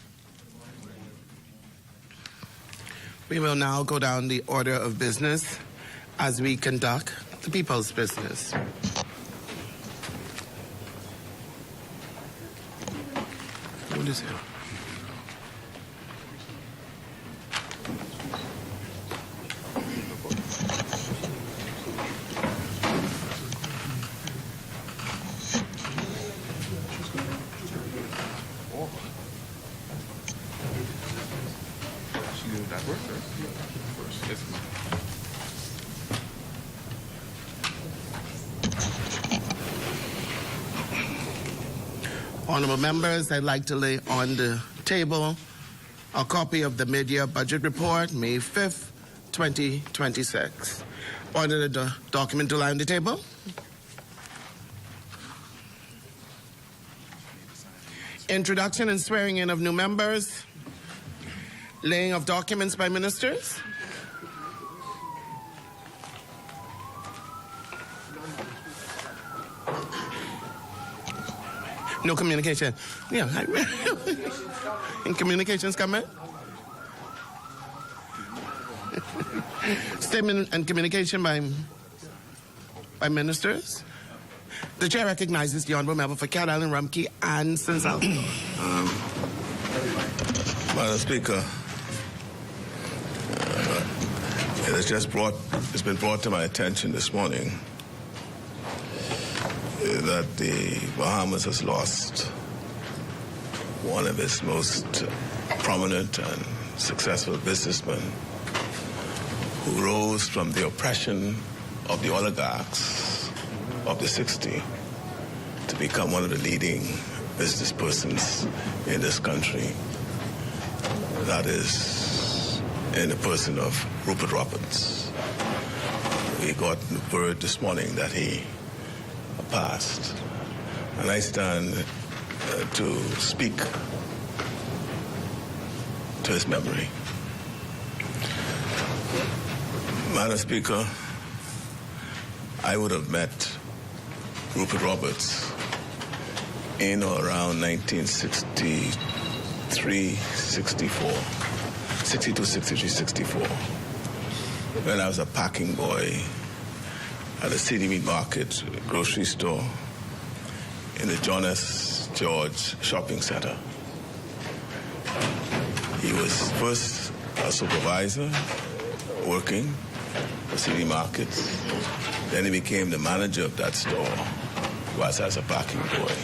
We will now go down the order of business as we conduct the people's business. What is it? Honorable members, I'd like to lay on the table a copy of the mid-year budget report, May 5th, 2026. Order the document to lie on the table. Introduction and swearing in of new members. Laying of documents by ministers. No communication. Yeah. And communications coming? Statement and communication by ministers. The chair recognizes the honorable member for Cat Island, Rumkey, and St. Salvador. Madam Speaker, it's been brought to my attention this morning that the Bahamas has lost one of its most prominent and successful businessmen who rose from the oppression of the oligarchs of the 60s to become one of the leading business persons in this country. That is in the person of Rupert Roberts. We got word this morning that he passed, and I stand to speak to his memory. Madam Speaker, I would have met Rupert Roberts in or around 1963, 64, 62, 63, 64, when I was a packing boy at a city meat market grocery store in the John S. George Shopping Center. He was first a supervisor working for city markets. Then he became the manager of that store whilst I was a packing boy.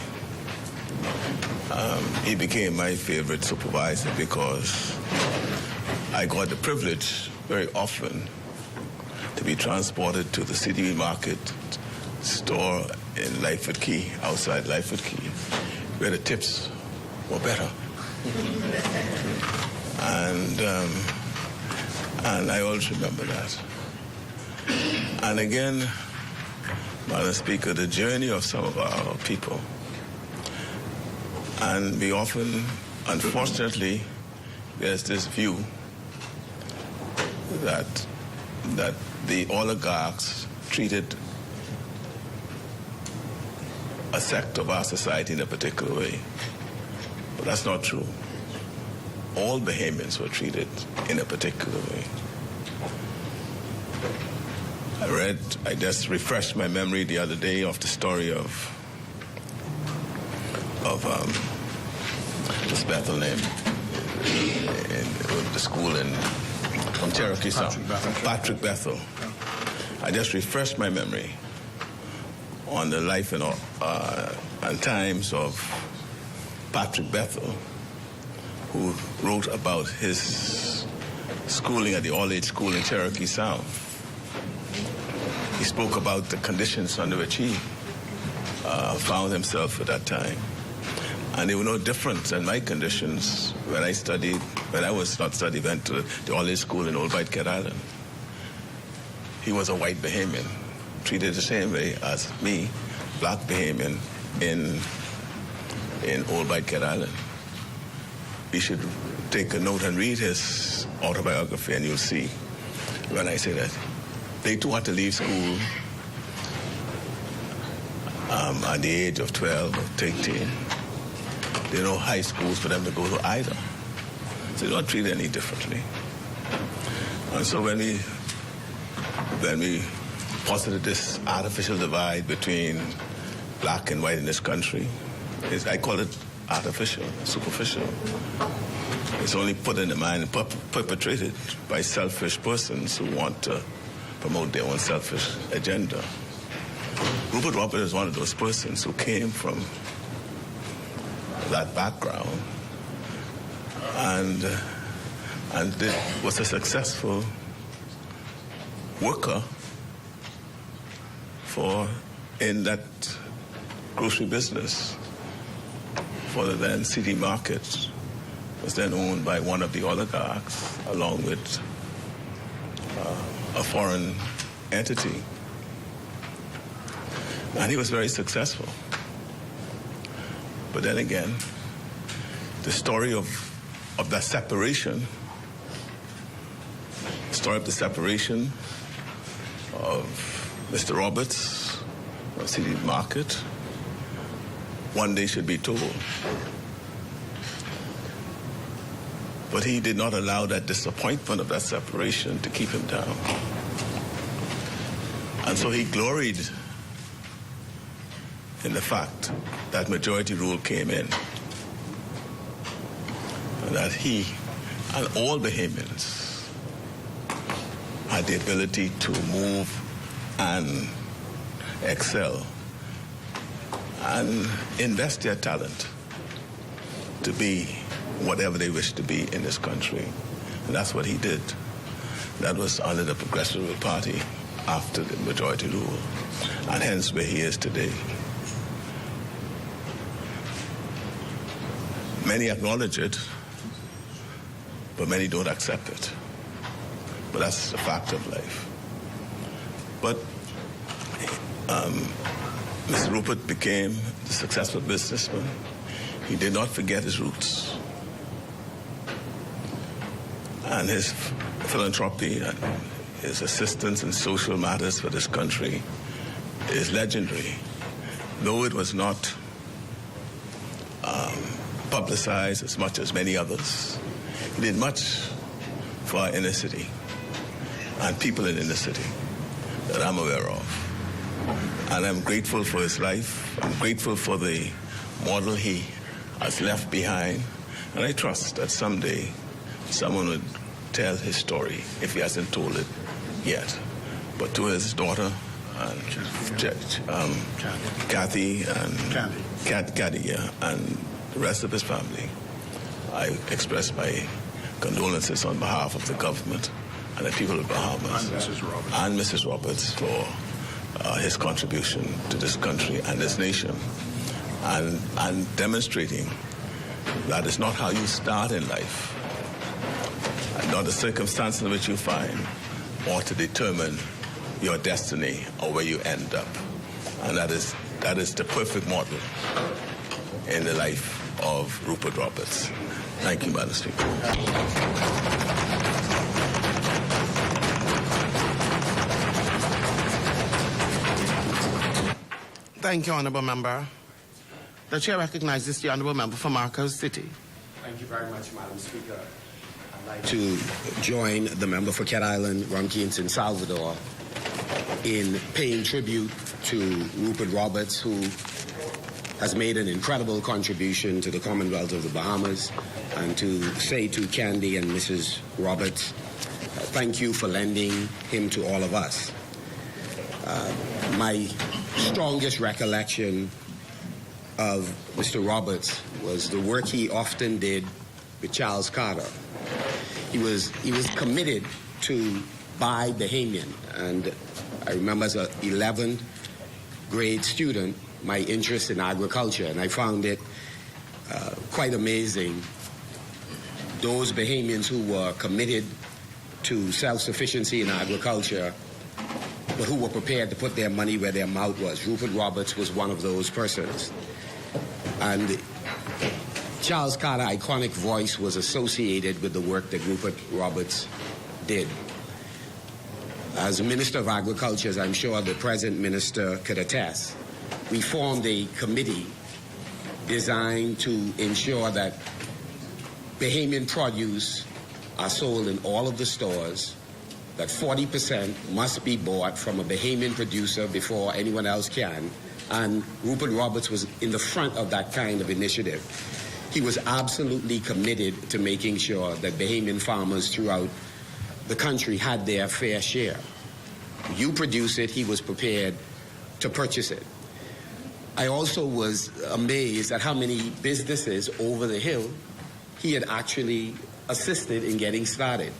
He became my favorite supervisor because I got the privilege very often to be transported to the city market store in Lightfoot Key, outside Lightfoot Key, where the tips were better. And I always remember that. And again, Madam Speaker, the journey of some of our people. And we often, unfortunately, there's this view that the oligarchs treated a sect of our society in a particular way. But that's not true. All Bahamians were treated in a particular way. I just refreshed my memory the other day of the story of this Bethel name in the school from Cherokee Sound. Patrick Bethel. I just refreshed my memory on the life and times of Patrick Bethel, who wrote about his schooling at the all-age school in Cherokee Sound. He spoke about the conditions under which he found himself at that time. And they were no different than my conditions when I was not studying, went to the all-age school in Old White Cat Island. He was a white Bahamian, treated the same way as me, black Bahamian, in Old White Cat Island. You should take a note and read his autobiography, and you'll see when I say that. They too had to leave school at the age of 12 or 13. There are no high schools for them to go to either. So they're not treated any differently. And so when we posited this artificial divide between black and white in this country, I call it artificial, superficial. It's only put in the mind and perpetrated by selfish persons who want to promote their own selfish agenda. Rupert Roberts is one of those persons who came from that background and was a successful worker in that grocery business for the then city market. Was then owned by one of the oligarchs along with a foreign entity. And he was very successful. But then again, the story of that separation, the story of the separation of Mr. Roberts of City Market, one day should be told. But he did not allow that disappointment of that separation to keep him down. And so he gloried in the fact that majority rule came in, and that he and all Bahamians had the ability to move and excel and invest their talent to be whatever they wish to be in this country. And that's what he did. That was under the Progressive Party after the majority rule, and hence where he is today. Many acknowledge it, but many don't accept it. But that's the fact of life. But Mr. Rupert became a successful businessman. He did not forget his roots. And his philanthropy and his assistance in social matters for this country is legendary. Though it was not publicized as much as many others. He did much for our inner city and people in the inner city that I'm aware of. And I'm grateful for his life. I'm grateful for the model he has left behind. And I trust that someday someone would tell his story if he hasn't told it yet. But to his daughter, and Kathy, and Caddy, yeah, and the rest of his family, I express my condolences on behalf of the government and the people of Bahamas and Mrs. Roberts for his contribution to this country and this nation, and demonstrating that it's not how you start in life and not the circumstances in which you find ought to determine your destiny or where you end up. And that is the perfect model in the life of Rupert Roberts. Thank you, Madam Speaker. Thank you, Honourable Member. The Chair recognizes the Honourable Member for Marcos City. Thank you very much, Madam Speaker. I'd like to join the member for Cat Island, Ron Keynes in Salvador, in paying tribute to Rupert Roberts, who has made an incredible contribution to the Commonwealth of the Bahamas, and to say to Candy and Mrs. Roberts, thank you for lending him to all of us. My strongest recollection of Mr. Roberts was the work he often did with Charles Carter. He was committed to buy Bahamian, and I remember as an 11th grade student, my interest in agriculture, and I found it quite amazing. Those Bahamians who were committed to self-sufficiency in agriculture, but who were prepared to put their money where their mouth was. Rupert Roberts was one of those persons. And Charles Carter's iconic voice was associated with the work that Rupert Roberts did. As Minister of Agriculture, as I'm sure the present minister could attest, we formed a committee designed to ensure that Bahamian produce are sold in all of the stores, that 40% must be bought from a Bahamian producer before anyone else can. And Rupert Roberts was in the front of that kind of initiative. He was absolutely committed to making sure that Bahamian farmers throughout the country had their fair share. You produce it, he was prepared to purchase it. I also was amazed at how many businesses over the hill he had actually assisted in getting started.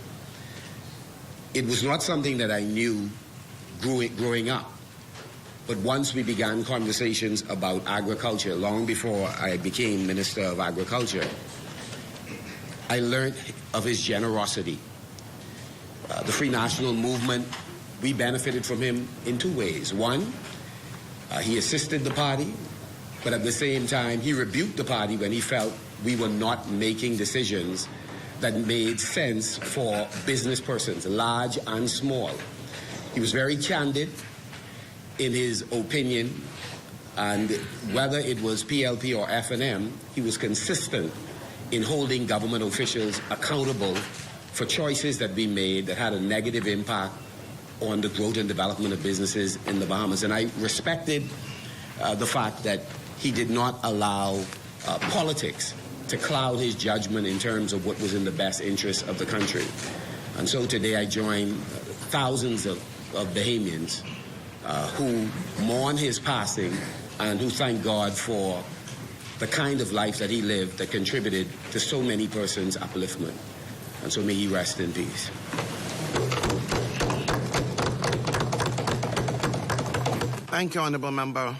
It was not something that I knew growing up. But once we began conversations about agriculture, long before I became Minister of Agriculture, I learned of his generosity. The Free National Movement, we benefited from him in two ways. One, he assisted the party, but at the same time, he rebuked the party when he felt we were not making decisions that made sense for business persons, large and small. He was very candid in his opinion, and whether it was PLP or F&M, he was consistent in holding government officials accountable for choices that we made that had a negative impact on the growth and development of businesses in the Bahamas. And I respected the fact that he did not allow politics to cloud his judgment in terms of what was in the best interest of the country. And so today I join thousands of Bahamians who mourn his passing and who thank God for the kind of life that he lived that contributed to so many persons' upliftment. And so may he rest in peace. Thank you, Honourable Member.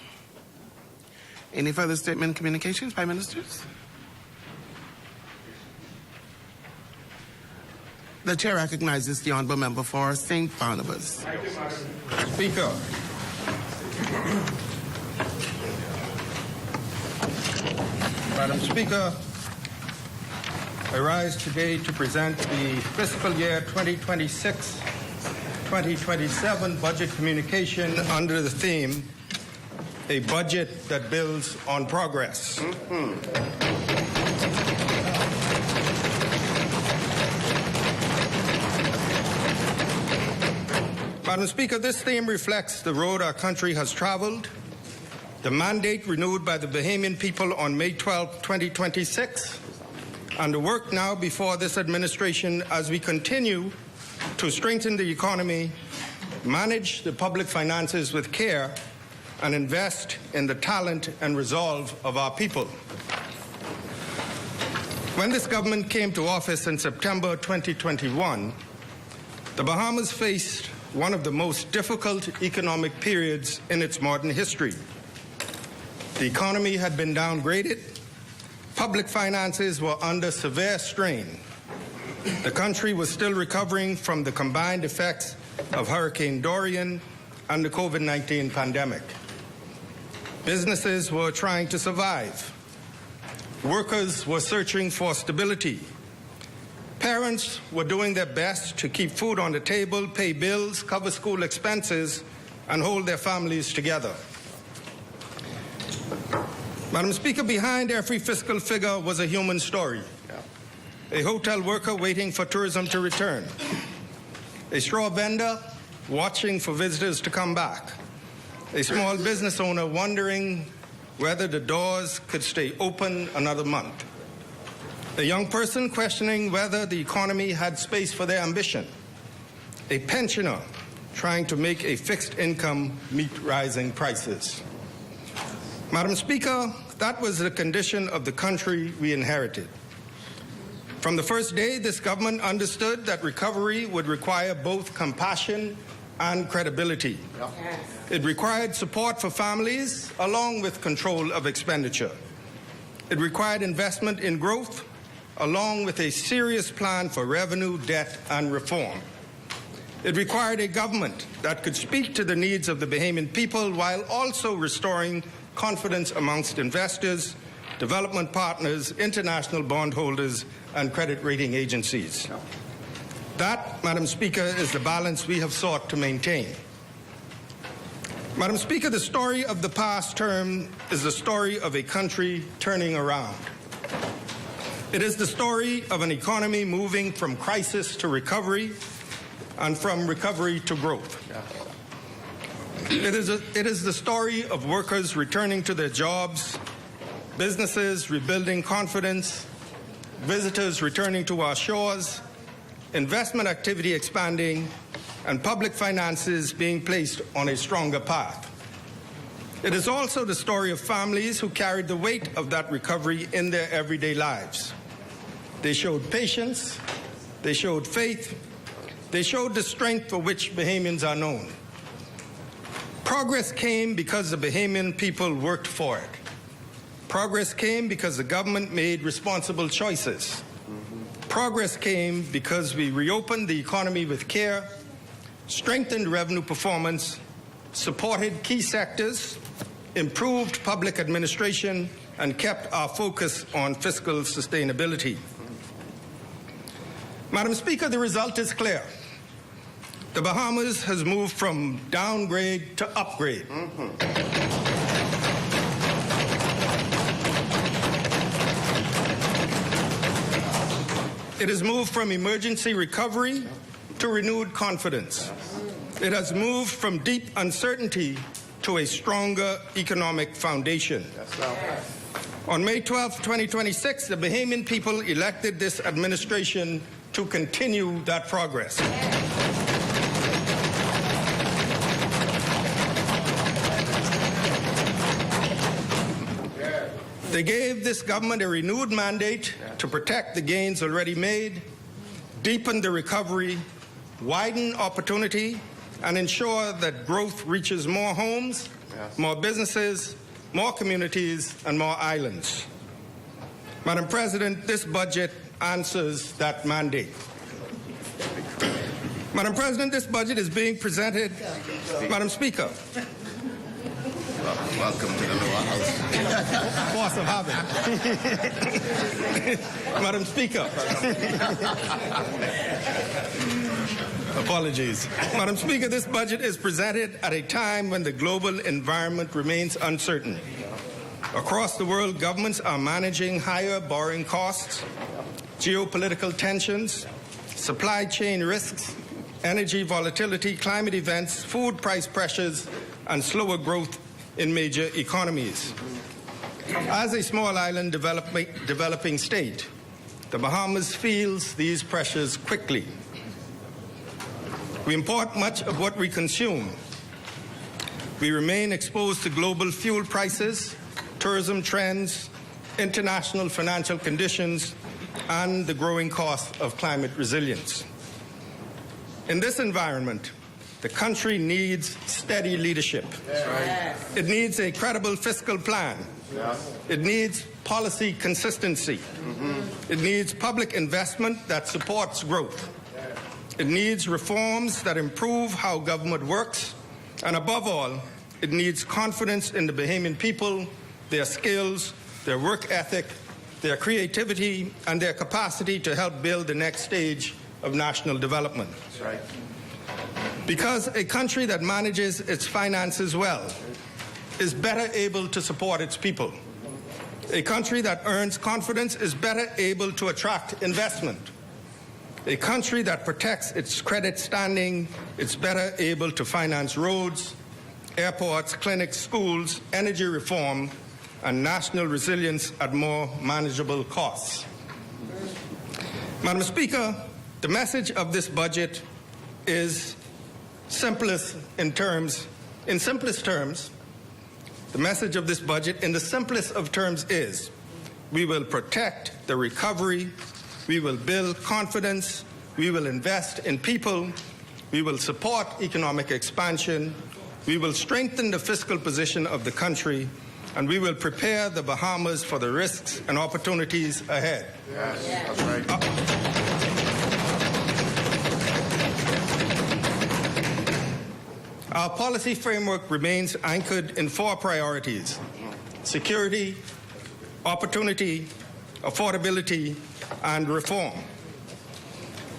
Any further statement, communications by ministers? The Chair recognizes the Honourable Member for St. Barnabas. Thank you, Madam Speaker. Madam Speaker, I rise today to present the fiscal year 2026-2027 budget communication under the theme, A Budget That Builds on Progress. Madam Speaker, this theme reflects the road our country has traveled, the mandate renewed by the Bahamian people on May 12, 2026, and the work now before this administration as we continue to strengthen the economy, manage the public finances with care, and invest in the talent and resolve of our people. When this government came to office in September 2021, the Bahamas faced one of the most difficult economic periods in its modern history. The economy had been downgraded. Public finances were under severe strain. The country was still recovering from the combined effects of Hurricane Dorian and the COVID-19 pandemic. Businesses were trying to survive. Workers were searching for stability. Parents were doing their best to keep food on the table, pay bills, cover school expenses, and hold their families together. Madam Speaker, behind every fiscal figure was a human story. A hotel worker waiting for tourism to return. A straw vendor watching for visitors to come back. A small business owner wondering whether the doors could stay open another month. A young person questioning whether the economy had space for their ambition. A pensioner trying to make a fixed income meet rising prices. Madam Speaker, that was the condition of the country we inherited. From the first day, this government understood that recovery would require both compassion and credibility. It required support for families along with control of expenditure. It required investment in growth along with a serious plan for revenue, debt, and reform. It required a government that could speak to the needs of the Bahamian people while also restoring confidence amongst investors, development partners, international bondholders, and credit rating agencies. That, Madam Speaker, is the balance we have sought to maintain. Madam Speaker, the story of the past term is the story of a country turning around. It is the story of an economy moving from crisis to recovery and from recovery to growth. It is the story of workers returning to their jobs, businesses rebuilding confidence, visitors returning to our shores, investment activity expanding, and public finances being placed on a stronger path. It is also the story of families who carried the weight of that recovery in their everyday lives. They showed patience, they showed faith, they showed the strength for which Bahamians are known. Progress came because the Bahamian people worked for it. Progress came because the government made responsible choices. Progress came because we reopened the economy with care, strengthened revenue performance, supported key sectors, improved public administration, and kept our focus on fiscal sustainability. Madam Speaker, the result is clear. The Bahamas has moved from downgrade to upgrade. It has moved from emergency recovery to renewed confidence. It has moved from deep uncertainty to a stronger economic foundation. On May 12, 2026, the Bahamian people elected this administration to continue that progress. They gave this government a renewed mandate to protect the gains already made, deepen the recovery, widen opportunity, and ensure that growth reaches more homes, more businesses, more communities, and more islands. Madam President, this budget answers that mandate. Madam President, this budget is being presented. Madam Speaker. Welcome to the lower house. Force of habit. Madam Speaker. Apologies. Madam Speaker, this budget is presented at a time when the global environment remains uncertain. Across the world, governments are managing higher borrowing costs, geopolitical tensions, supply chain risks, energy volatility, climate events, food price pressures, and slower growth in major economies. As a small island developing state, the Bahamas feels these pressures quickly. We import much of what we consume. We remain exposed to global fuel prices, tourism trends, international financial conditions, and the growing cost of climate resilience. In this environment, the country needs steady leadership. Yes. It needs a credible fiscal plan. Yes. It needs policy consistency. Mm-hmm. It needs public investment that supports growth. Yes. It needs reforms that improve how government works. And above all, it needs confidence in the Bahamian people, their skills, their work ethic, their creativity, and their capacity to help build the next stage of national development. That's right. Because a country that manages its finances well is better able to support its people. A country that earns confidence is better able to attract investment. A country that protects its credit standing is better able to finance roads, airports, clinics, schools, energy reform, and national resilience at more manageable costs. Madam Speaker, the message of this budget is in simplest terms, the message of this budget in the simplest of terms is we will protect the recovery, we will build confidence, we will invest in people, we will support economic expansion, we will strengthen the fiscal position of the country, and we will prepare the Bahamas for the risks and opportunities ahead. Yes, that's right. Our policy framework remains anchored in 4 priorities: security, opportunity, affordability, and reform.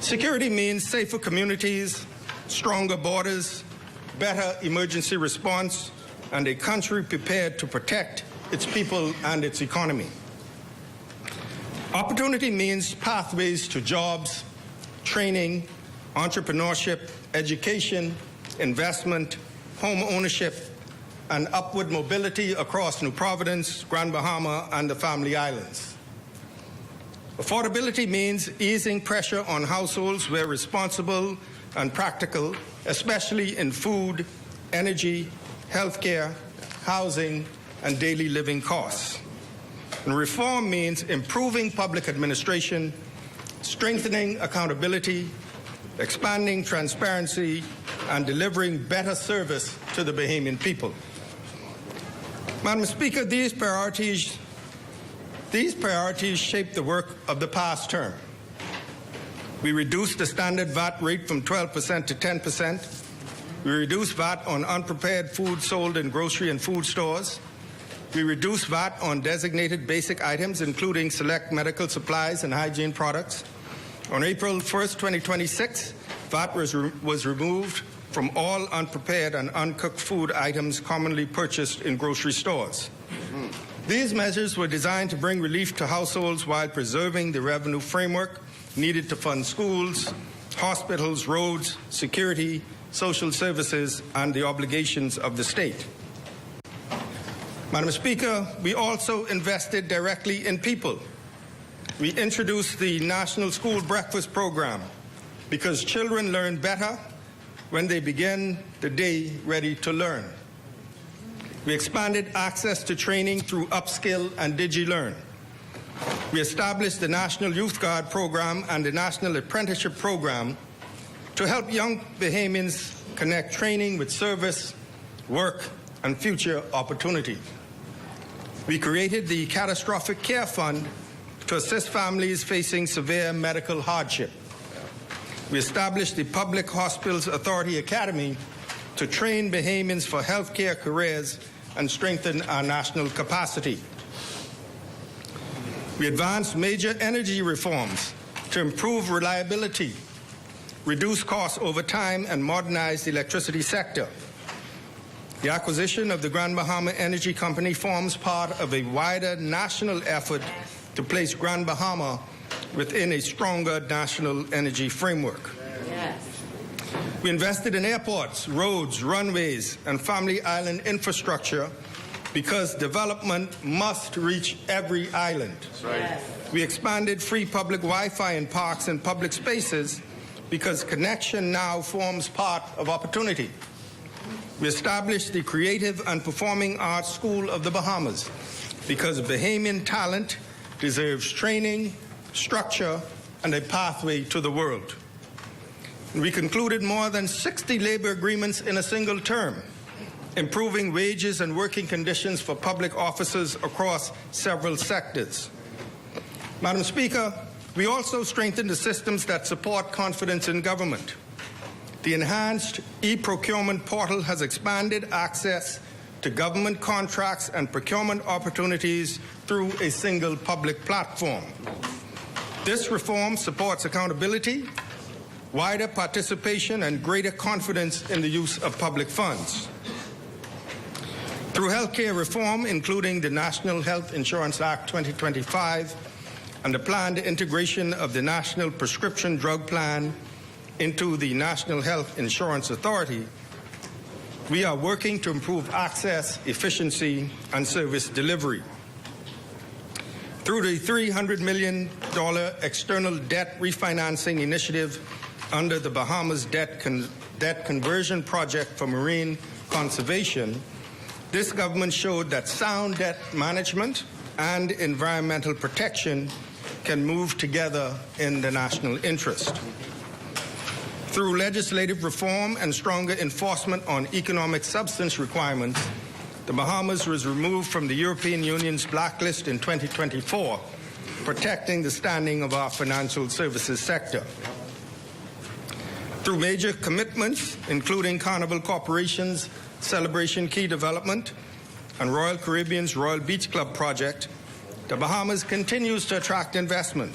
Security means safer communities, stronger borders, better emergency response, and a country prepared to protect its people and its economy. Opportunity means pathways to jobs, training, entrepreneurship, education, investment, home ownership, and upward mobility across New Providence, Grand Bahama, and the Family Islands. Affordability means easing pressure on households where responsible and practical, especially in food, energy, healthcare, housing, and daily living costs. And reform means improving public administration, strengthening accountability, expanding transparency, and delivering better service to the Bahamian people. Madam Speaker, these priorities shape the work of the past term. We reduced the standard VAT rate from 12% to 10%. We reduced VAT on unprepared food sold in grocery and food stores. We reduced VAT on designated basic items, including select medical supplies and hygiene products. On April 1st, 2026, VAT was removed from all unprepared and uncooked food items commonly purchased in grocery stores. These measures were designed to bring relief to households while preserving the revenue framework needed to fund schools, hospitals, roads, security, social services, and the obligations of the state. Madam Speaker, we also invested directly in people. We introduced the National School Breakfast Program because children learn better when they begin the day ready to learn. We expanded access to training through Upskill and DigiLearn. We established the National Youth Guard Program and the National Apprenticeship Program to help young Bahamians connect training with service, work, and future opportunity. We created the Catastrophic Care Fund to assist families facing severe medical hardship. We established the Public Hospitals Authority Academy to train Bahamians for healthcare careers and strengthen our national capacity. We advanced major energy reforms to improve reliability, reduce costs over time, and modernize the electricity sector. The acquisition of the Grand Bahama Energy Company forms part of a wider national effort to place Grand Bahama within a stronger national energy framework. Yes. We invested in airports, roads, runways, and family island infrastructure because development must reach every island. That's right. Yes. We expanded free public Wi-Fi in parks and public spaces because connection now forms part of opportunity. We established the Creative and Performing Arts School of the Bahamas because Bahamian talent deserves training, structure, and a pathway to the world. And we concluded more than 60 labor agreements in a single term, improving wages and working conditions for public officers across several sectors. Madam Speaker, we also strengthened the systems that support confidence in government. The enhanced e-procurement portal has expanded access to government contracts and procurement opportunities through a single public platform. This reform supports accountability, wider participation, and greater confidence in the use of public funds. Through healthcare reform, including the National Health Insurance Act 2025 and the planned integration of the National Prescription Drug Plan into the National Health Insurance Authority, we are working to improve access, efficiency, and service delivery. Through the $300 million external debt refinancing initiative under the Bahamas Debt Conversion Project for Marine Conservation, this government showed that sound debt management and environmental protection can move together in the national interest. Through legislative reform and stronger enforcement on economic substance requirements, the Bahamas was removed from the European Union's blacklist in 2024, protecting the standing of our financial services sector. Through major commitments, including Carnival Corporation's Celebration Key Development and Royal Caribbean's Royal Beach Club project, the Bahamas continues to attract investment,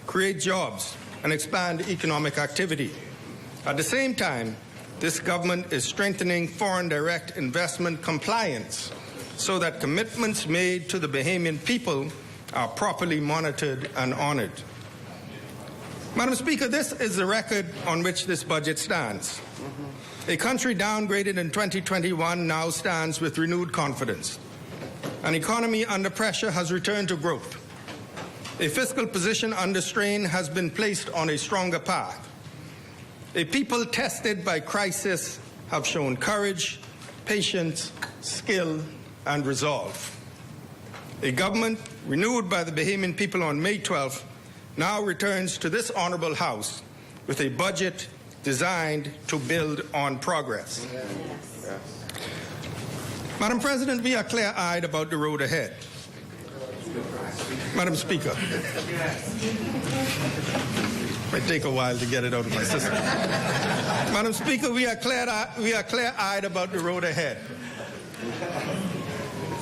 create jobs, and expand economic activity. At the same time, this government is strengthening foreign direct investment compliance so that commitments made to the Bahamian people are properly monitored and honored. Madam Speaker, this is the record on which this budget stands. A country downgraded in 2021 now stands with renewed confidence. An economy under pressure has returned to growth. A fiscal position under strain has been placed on a stronger path. A people tested by crisis have shown courage, patience, skill, and resolve. A government renewed by the Bahamian people on May 12th now returns to this honorable House with a budget designed to build on progress. Yes. Madam President, we are clear-eyed about the road ahead. Madam Speaker. It might take a while to get it out of my system. Madam Speaker, we are clear-eyed about the road ahead.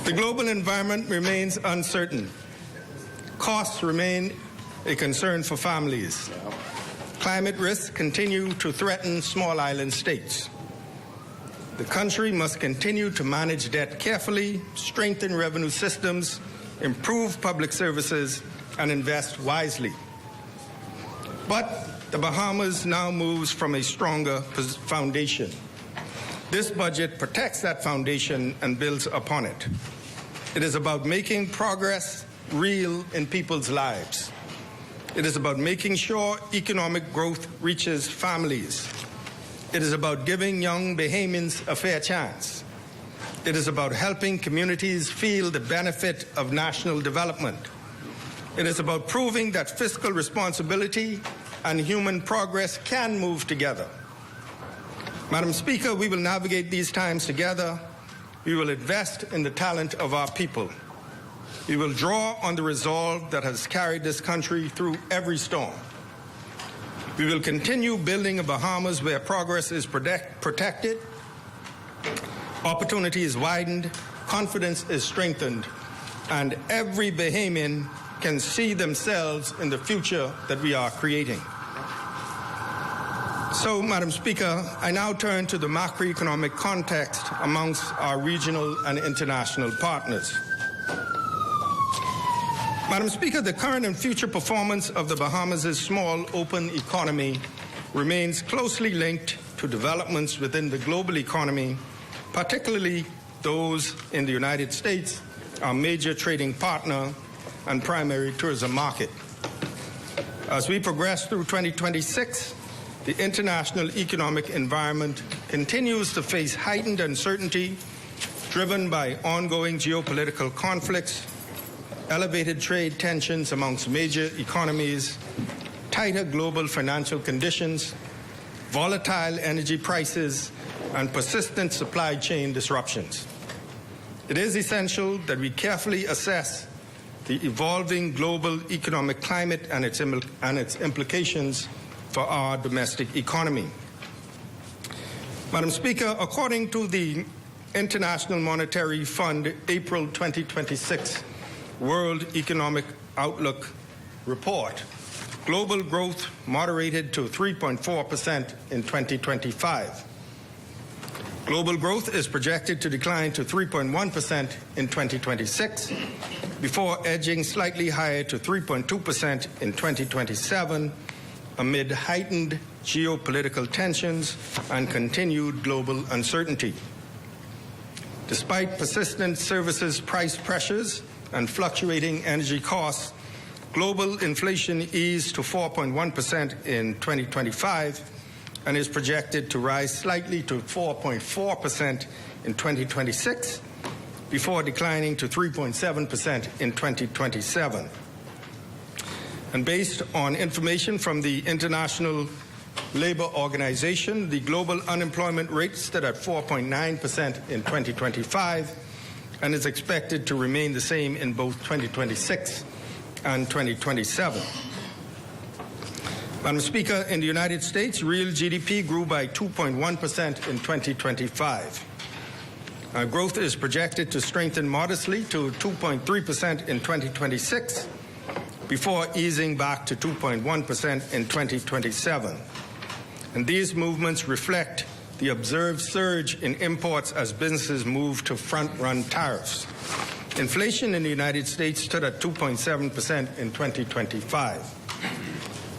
The global environment remains uncertain. Costs remain a concern for families. Climate risks continue to threaten small island states. The country must continue to manage debt carefully, strengthen revenue systems, improve public services, and invest wisely. But the Bahamas now moves from a stronger foundation. This budget protects that foundation and builds upon it. It is about making progress real in people's lives. It is about making sure economic growth reaches families. It is about giving young Bahamians a fair chance. It is about helping communities feel the benefit of national development. It is about proving that fiscal responsibility and human progress can move together. Madam Speaker, we will navigate these times together. We will invest in the talent of our people. We will draw on the resolve that has carried this country through every storm. We will continue building a Bahamas where progress is protected, opportunity is widened, confidence is strengthened, and every Bahamian can see themselves in the future that we are creating. So, Madam Speaker, I now turn to the macroeconomic context amongst our regional and international partners. Madam Speaker, the current and future performance of the Bahamas' small, open economy remains closely linked to to developments within the global economy, particularly those in the United States, our major trading partner and primary tourism market. As we progress through 2026, the international economic environment continues to face heightened uncertainty driven by ongoing geopolitical conflicts, elevated trade tensions amongst major economies, tighter global financial conditions, volatile energy prices, and persistent supply chain disruptions. It is essential that we carefully assess the evolving global economic climate and its implications for our domestic economy. Madam Speaker, according to the International Monetary Fund April 2026 World Economic Outlook report, global growth moderated to 3.4% in 2025. Global growth is projected to decline to 3.1% in 2026, before edging slightly higher to 3.2% in 2027, amid heightened geopolitical tensions and continued global uncertainty. Despite persistent services price pressures and fluctuating energy costs, global inflation eased to 4.1% in 2025 and is projected to rise slightly to 4.4% in 2026, before declining to 3.7% in 2027. And based on information from the International Labour Organization, the global unemployment rate stood at 4.9% in 2025 and is expected to remain the same in both 2026 and 2027. Madam Speaker, in the United States, real GDP grew by 2.1% in 2025. Growth is projected to strengthen modestly to 2.3% in 2026, before easing back to 2.1% in 2027. And these movements reflect the observed surge in imports as businesses move to front-run tariffs. Inflation in the United States stood at 2.7% in 2025.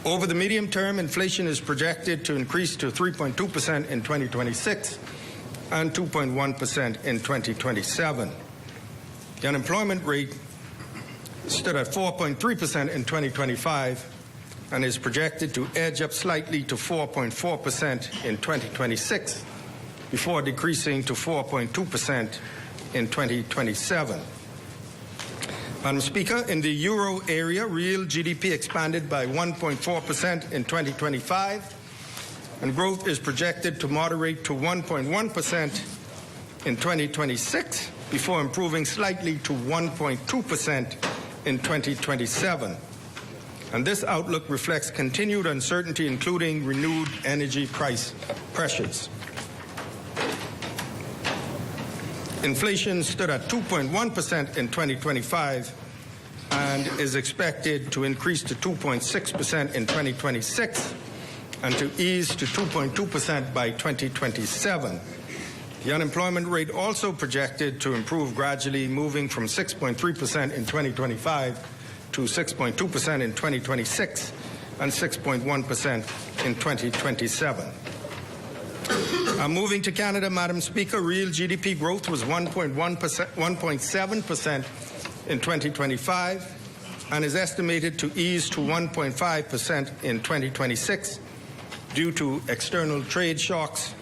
Over the medium term, inflation is projected to increase to 3.2% in 2026 and 2.1% in 2027. The unemployment rate stood at 4.3% in 2025 and is projected to edge up slightly to 4.4% in 2026, before decreasing to 4.2% in 2027. Madam Speaker, in the euro area, real GDP expanded by 1.4% in 2025, and growth is projected to moderate to 1.1% in 2026, before improving slightly to 1.2% in 2027. And this outlook reflects continued uncertainty, including renewed energy price pressures. Inflation stood at 2.1% in 2025 and is expected to increase to 2.6% in 2026 and to ease to 2.2% by 2027. The unemployment rate also projected to improve gradually, moving from 6.3% in 2025 to 6.2% in 2026 and 6.1% in 2027. Moving to Canada, Madam Speaker, real GDP growth was 1.7% in 2025 and is estimated to ease to 1.5% in 2026 due to external trade shocks,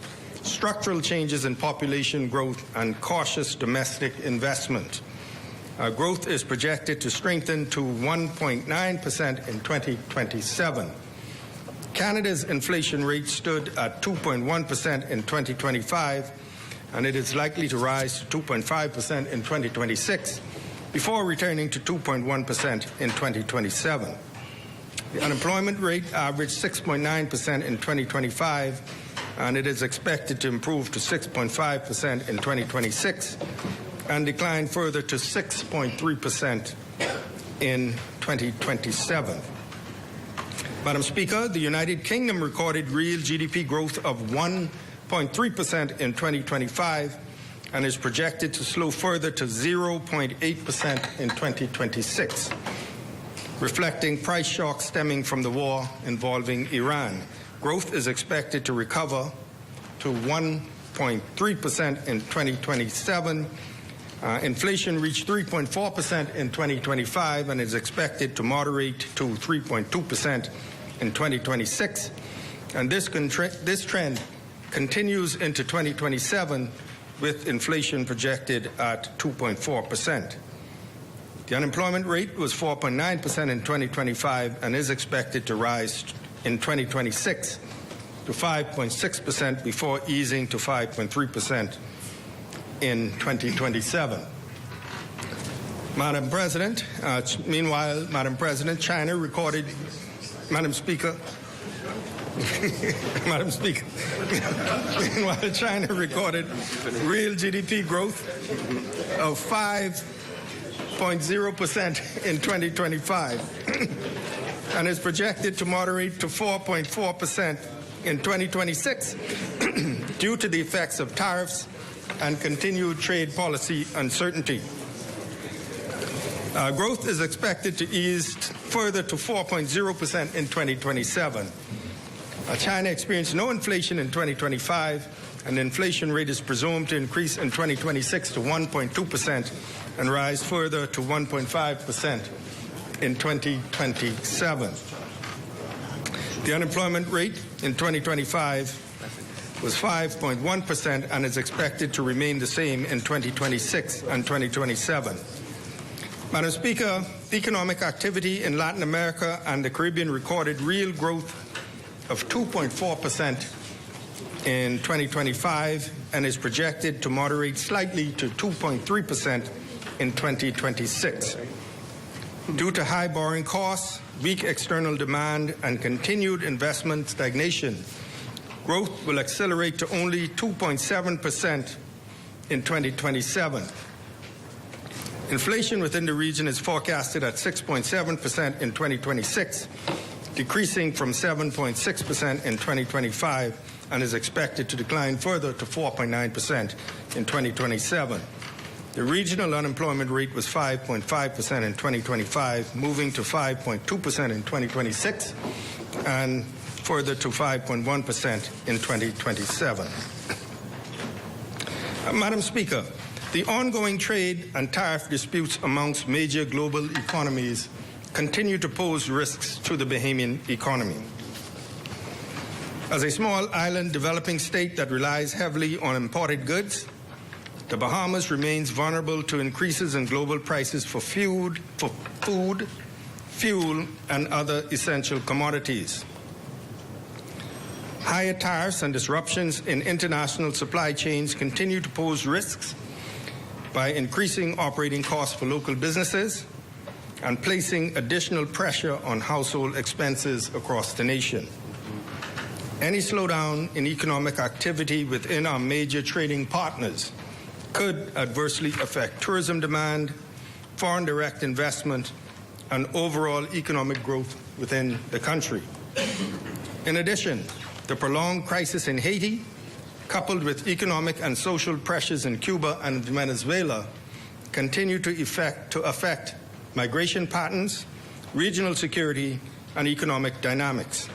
structural changes in population growth, and cautious domestic investment. Growth is projected to strengthen to 1.9% in 2027. Canada's inflation rate stood at 2.1% in 2025, and it is likely to rise to 2.5% in 2026, before returning to 2.1% in 2027. The unemployment rate averaged 6.9% in 2025, and it is expected to improve to 6.5% in 2026 and decline further to 6.3% in 2027. Madam Speaker, the United Kingdom recorded real GDP growth of 1.3% in 2025 and is projected to slow further to 0.8% in 2026, reflecting price shocks stemming from the war involving Iran. Growth is expected to recover to 1.3% in 2027. Inflation reached 3.4% in 2025 and is expected to moderate to 3.2% in 2026. And this trend continues into 2027 with inflation projected at 2.4%. The unemployment rate was 4.9% in 2025 and is expected to rise in 2026 to 5.6% before easing to 5.3% in 2027. Madam President, meanwhile, Madam President, China recorded, Madam Speaker, Madam Speaker, meanwhile, China recorded real GDP growth of 5.0% in 2025 and is projected to moderate to 4.4% in 2026 due to the effects of tariffs and continued trade policy uncertainty. Growth is expected to ease further to 4.0% in 2027. China experienced no inflation in 2025, and the inflation rate is presumed to increase in 2026 to 1.2% and rise further to 1.5% in 2027. The unemployment rate in 2025 was 5.1% and is expected to remain the same in 2026 and 2027. Madam Speaker, economic activity in Latin America and the Caribbean recorded real growth of 2.4% in 2025 and is projected to moderate slightly to 2.3% in 2026. Due to high borrowing costs, weak external demand, and continued investment stagnation, growth will accelerate to only 2.7% in 2027. Inflation within the region is forecasted at 6.7% in 2026, decreasing from 7.6% in 2025, and is expected to decline further to 4.9% in 2027. The regional unemployment rate was 5.5% in 2025, moving to 5.2% in 2026, and further to 5.1% in 2027. Madam Speaker, the ongoing trade and tariff disputes amongst major global economies continue to pose risks to the Bahamian economy. As a small island developing state that relies heavily on imported goods, the Bahamas remains vulnerable to increases in global prices for food, fuel, and other essential commodities. Higher tariffs and disruptions in international supply chains continue to pose risks by increasing operating costs for local businesses and placing additional pressure on household expenses across the nation. Any slowdown in economic activity within our major trading partners could adversely affect tourism demand, foreign direct investment, and overall economic growth within the country. In addition, the prolonged crisis in Haiti, coupled with economic and social pressures in Cuba and Venezuela, continue to affect migration patterns, regional security, and economic dynamics.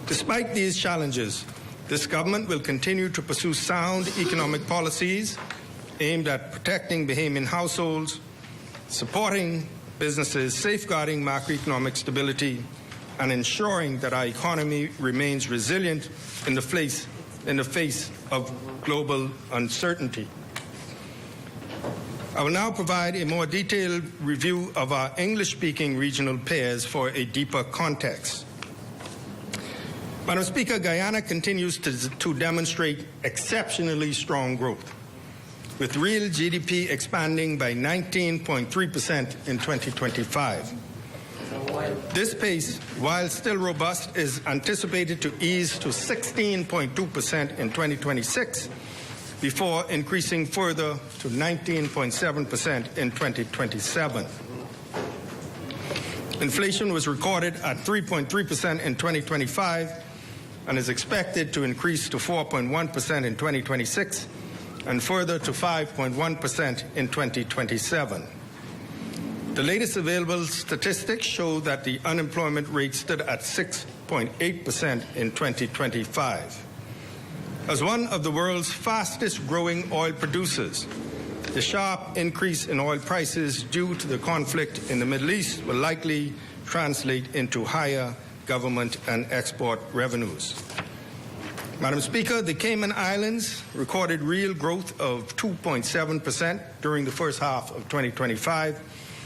Despite these challenges, this government will continue to pursue sound economic policies aimed at protecting Bahamian households, supporting businesses, safeguarding macroeconomic stability, and ensuring that our economy remains resilient in the face of global uncertainty. I will now provide a more detailed review of our English-speaking regional pairs for a deeper context. Madam Speaker, Guyana continues to demonstrate exceptionally strong growth, with real GDP expanding by 19.3% in 2025. This pace, while still robust, is anticipated to ease to 16.2% in 2026, before increasing further to 19.7% in 2027. Inflation was recorded at 3.3% in 2025 and is expected to increase to 4.1% in 2026 and further to 5.1% in 2027. The latest available statistics show that the unemployment rate stood at 6.8% in 2025. As one of the world's fastest growing oil producers, the sharp increase in oil prices due to the conflict in the Middle East will likely translate into higher government and export revenues. Madam Speaker, the Cayman Islands recorded real growth of 2.7% during the first half of 2025,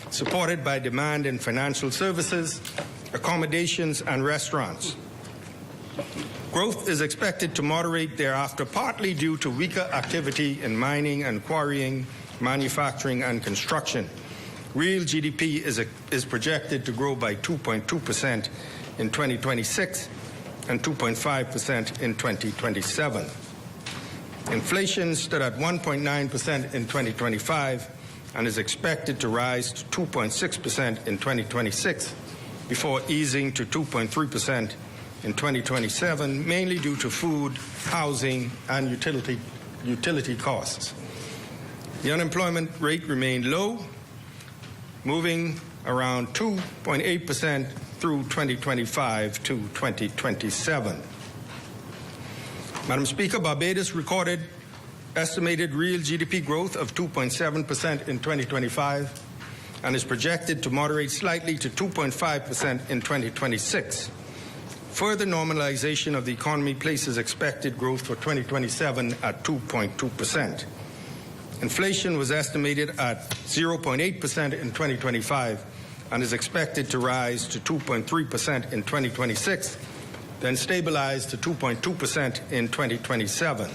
supported by demand in financial services, accommodations, and restaurants. Growth is expected to moderate thereafter, partly due to weaker activity in mining and quarrying, manufacturing, and construction. Real GDP is projected to grow by 2.2% in 2026 and 2.5% in 2027. Inflation stood at 1.9% in 2025 and is expected to rise to 2.6% in 2026 before easing to 2.3% in 2027, mainly due to food, housing, and utility costs. The unemployment rate remained low, moving around 2.8% through 2025 to 2027. Madam Speaker, Barbados recorded estimated real GDP growth of 2.7% in 2025 and is projected to moderate slightly to 2.5% in 2026. Further normalization of the economy places expected growth for 2027 at 2.2%. Inflation was estimated at 0.8% in 2025 and is expected to rise to 2.3% in 2026, then stabilize to 2.2% in 2027.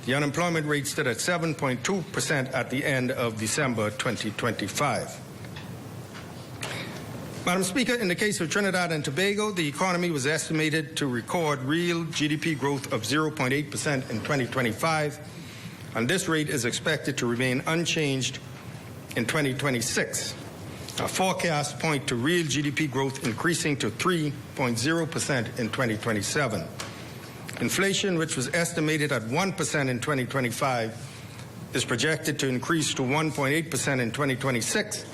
The unemployment rate stood at 7.2% at the end of December 2025. Madam Speaker, in the case of Trinidad and Tobago, the economy was estimated to record real GDP growth of 0.8% in 2025, and this rate is expected to remain unchanged in 2026. Our forecasts point to real GDP growth increasing to 3.0% in 2027. Inflation, which was estimated at 1% in 2025, is projected to increase to 1.8% in 2026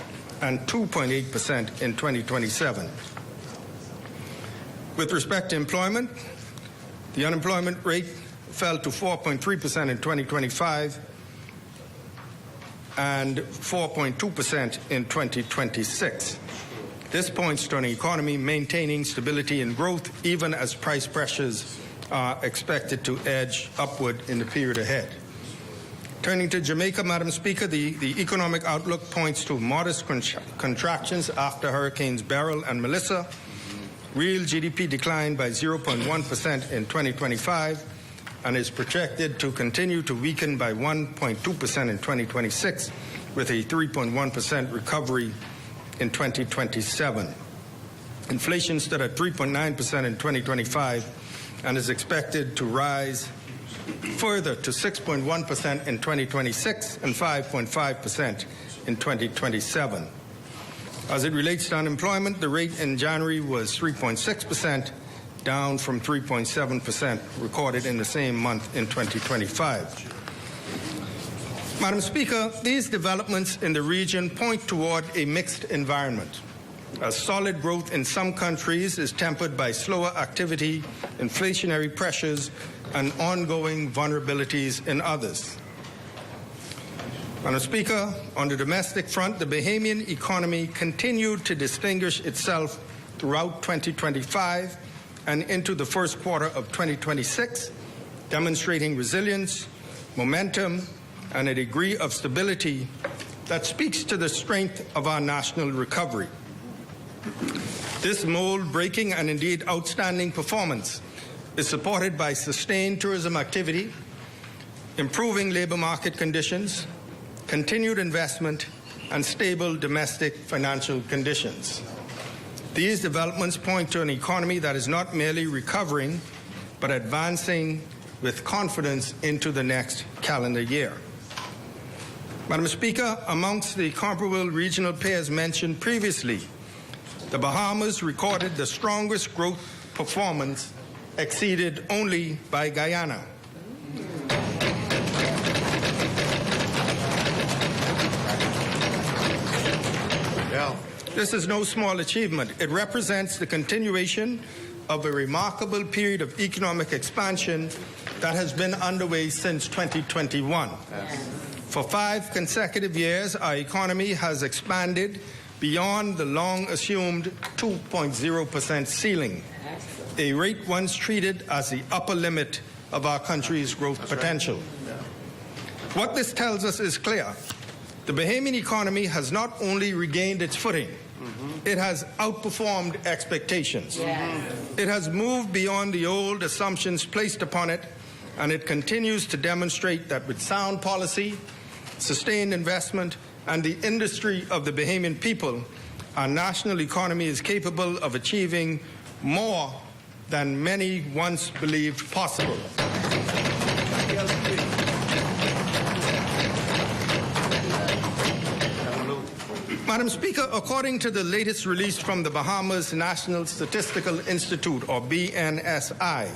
and 2.8% in 2027. With respect to employment, the unemployment rate fell to 4.3% in 2025 and 4.2% in 2026. This points to an economy maintaining stability and growth even as price pressures are expected to edge upward in the period ahead. Turning to Jamaica, Madam Speaker, the economic outlook points to modest contractions after Hurricanes Beryl and Melissa. Real GDP declined by 0.1% in 2025 and is projected to continue to weaken by 1.2% in 2026, with a 3.1% recovery in 2027. Inflation stood at 3.9% in 2025 and is expected to rise further to 6.1% in 2026 and 5.5% in 2027. As it relates to unemployment, the rate in January was 3.6%, down from 3.7% recorded in the same month in 2025. Madam Speaker, these developments in the region point toward a mixed environment. As solid growth in some countries is tempered by slower activity, inflationary pressures, and ongoing vulnerabilities in others. Madam Speaker, on the domestic front, the Bahamian economy continued to distinguish itself throughout 2025 and into the first quarter of 2026, demonstrating resilience, momentum, and a degree of stability that speaks to the strength of our national recovery. This mold-breaking and indeed outstanding performance is supported by sustained tourism activity, improving labor market conditions, continued investment, and stable domestic financial conditions. These developments point to an economy that is not merely recovering, but advancing with confidence into the next calendar year. Madam Speaker, amongst the comparable regional pairs mentioned previously, the Bahamas recorded the strongest growth performance, exceeded only by Guyana. This is no small achievement. It represents the continuation of a remarkable period of economic expansion that has been underway since 2021. For 5 consecutive years, our economy has expanded beyond the long-assumed 2.0% ceiling, a rate once treated as the upper limit of our country's growth potential. What this tells us is clear. The Bahamian economy has not only regained its footing, it has outperformed expectations. It has moved beyond the old assumptions placed upon it, and it continues to demonstrate that with sound policy, sustained investment, and the industry of the Bahamian people, our national economy is capable of achieving more than many once believed possible. Madam Speaker, according to the latest release from the Bahamas National Statistical Institute, or BNSI,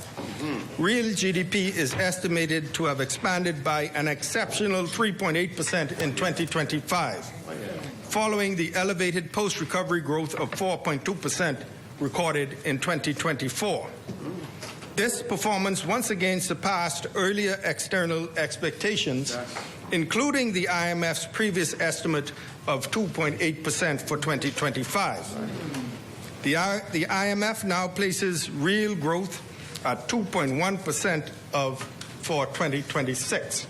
real GDP is estimated to have expanded by an exceptional 3.8% in 2025, following the elevated post-recovery growth of 4.2% recorded in 2024. This performance once again surpassed earlier external expectations, including the IMF's previous estimate of 2.8% for 2025. The IMF now places real growth at 2.1% for 2026.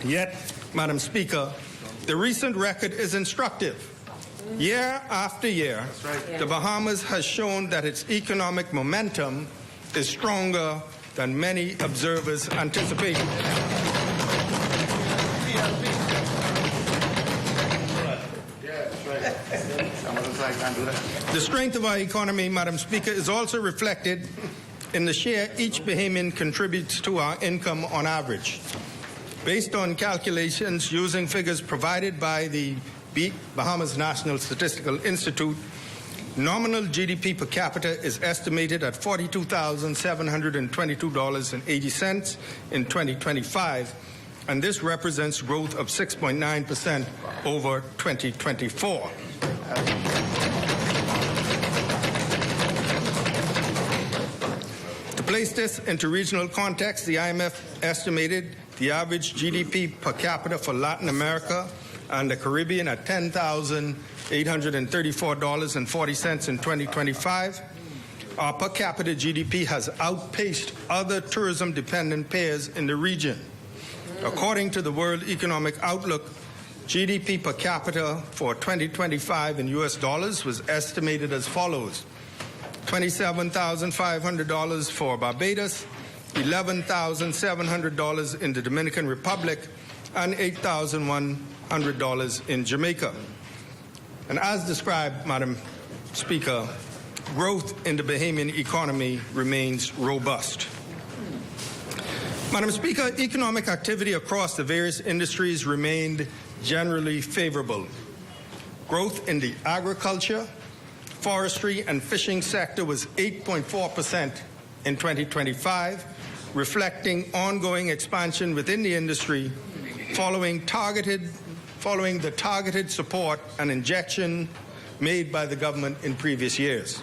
Yet, Madam Speaker, the recent record is instructive. Year after year, the Bahamas has shown that its economic momentum is stronger than many observers anticipated. The strength of our economy, Madam Speaker, is also reflected in the share each Bahamian contributes to our income on average. Based on calculations using figures provided by the Bahamas National Statistical Institute, nominal GDP per capita is estimated at $42,722.80 in 2025, and this represents growth of 6.9% over 2024. To place this into regional context, the IMF estimated the average GDP per capita for Latin America and the Caribbean at $10,834.40 in 2025. Our per capita GDP has outpaced other tourism-dependent pairs in the region. According to the World Economic Outlook, GDP per capita for 2025 in US dollars was estimated as follows: $27,500 for Barbados, $11,700 in the Dominican Republic, and $8,100 in Jamaica. And as described, Madam Speaker, growth in the Bahamian economy remains robust. Madam Speaker, economic activity across the various industries remained generally favorable. Growth in the agriculture, forestry, and fishing sector was 8.4% in 2025, reflecting ongoing expansion within the industry following the targeted support and injection made by the government in previous years.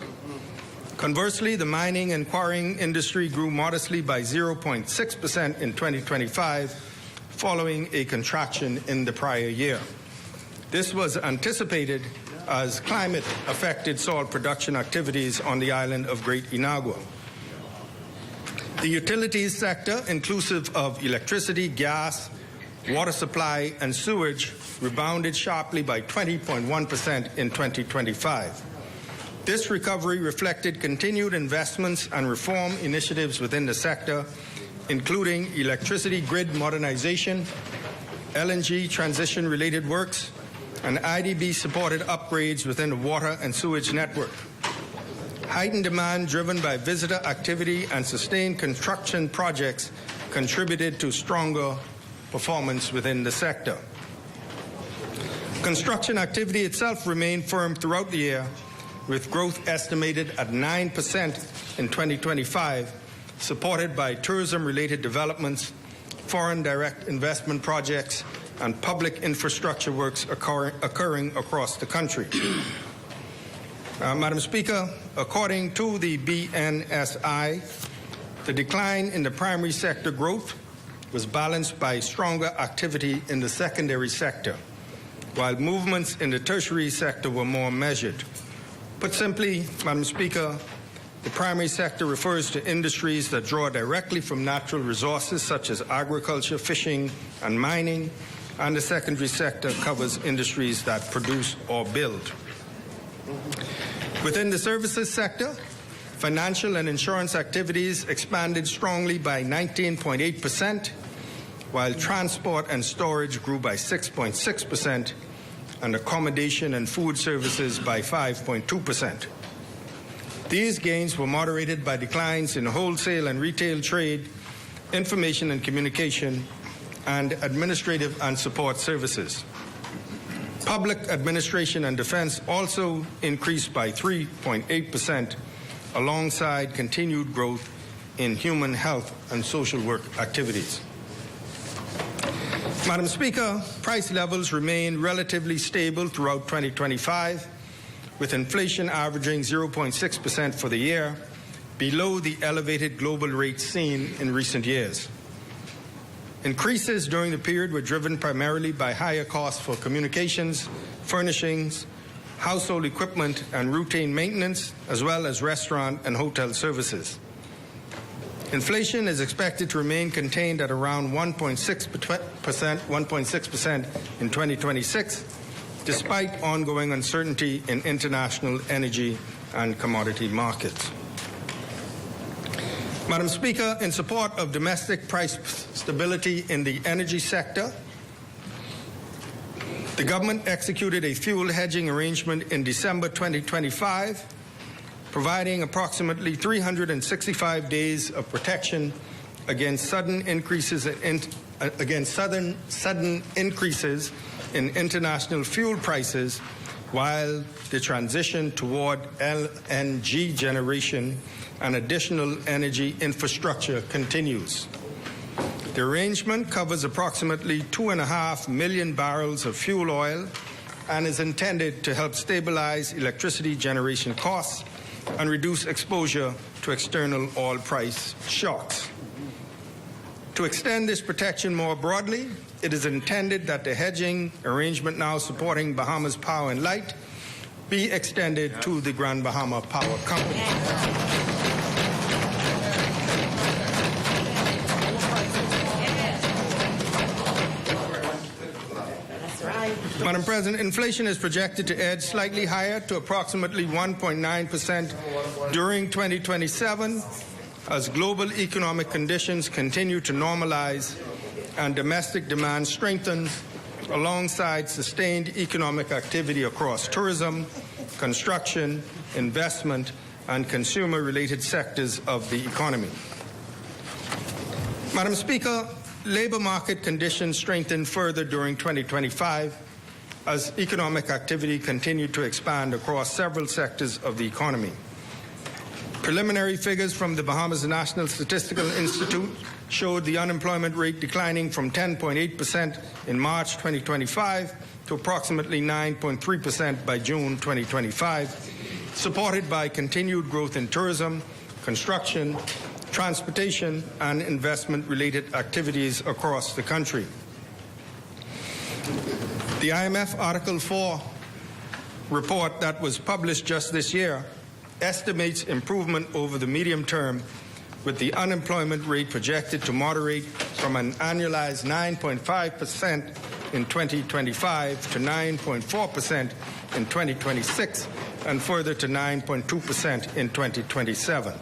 Conversely, the mining and quarrying industry grew modestly by 0.6% in 2025, following a contraction in the prior year. This was anticipated as climate affected salt production activities on the island of Great Inagua. The utilities sector, inclusive of electricity, gas, water supply, and sewage, rebounded sharply by 20.1% in 2025. This recovery reflected continued investments and reform initiatives within the sector, including electricity grid modernization, LNG transition-related works, and IDB-supported upgrades within the water and sewage network. Heightened demand driven by visitor activity and sustained construction projects contributed to stronger performance within the sector. Construction activity itself remained firm throughout the year, with growth estimated at 9% in 2025, supported by tourism-related developments, foreign direct investment projects, and public infrastructure works occurring across the country. Madam Speaker, according to the BNSI, The decline in the primary sector growth was balanced by stronger activity in the secondary sector, while movements in the tertiary sector were more measured. Put simply, Madam Speaker, the primary sector refers to industries that draw directly from natural resources such as agriculture, fishing, and mining, and the secondary sector covers industries that produce or build. Within the services sector, financial and insurance activities expanded strongly by 19.8%, while transport and storage grew by 6.6%, and accommodation and food services by 5.2%. These gains were moderated by declines in wholesale and retail trade, information and communication, and administrative and support services. Public administration and defense also increased by 3.8%, alongside continued growth in human health and social work activities. Madam Speaker, price levels remain relatively stable throughout 2025, with inflation averaging 0.6% for the year, below the elevated global rates seen in recent years. Increases during the period were driven primarily by higher costs for communications, furnishings, household equipment, and routine maintenance, as well as restaurant and hotel services. Inflation is expected to remain contained at around 1.6% in 2026, despite ongoing uncertainty in international energy and commodity markets. Madam Speaker, in support of domestic price stability in the energy sector, the government executed a fuel hedging arrangement in December 2025, providing approximately 365 days of protection against sudden increases in international fuel prices, while the transition toward LNG generation and additional energy infrastructure continues. The arrangement covers approximately 2.5 million barrels of fuel oil and is intended to help stabilize electricity generation costs and reduce exposure to external oil price shocks. To extend this protection more broadly, it is intended that the hedging arrangement now supporting Bahamas Power and Light be extended to the Grand Bahama Power Company. Madam President, inflation is projected to edge slightly higher to approximately 1.9% during 2027 as global economic conditions continue to normalize and domestic demand strengthens alongside sustained economic activity across tourism, construction, investment, and consumer-related sectors of the economy. Madam Speaker, labor market conditions strengthened further during 2025 as economic activity continued to expand across several sectors of the economy. Preliminary figures from the Bahamas National Statistical Institute showed the unemployment rate declining from 10.8% in March 2025 to approximately 9.3% by June 2025, supported by continued growth in tourism, construction, transportation, and investment-related activities across the country. The IMF Article 4 report that was published just this year estimates improvement over the medium term, with the unemployment rate projected to moderate from an annualized 9.5% in 2025 to 9.4% in 2026 and further to 9.2% in 2027.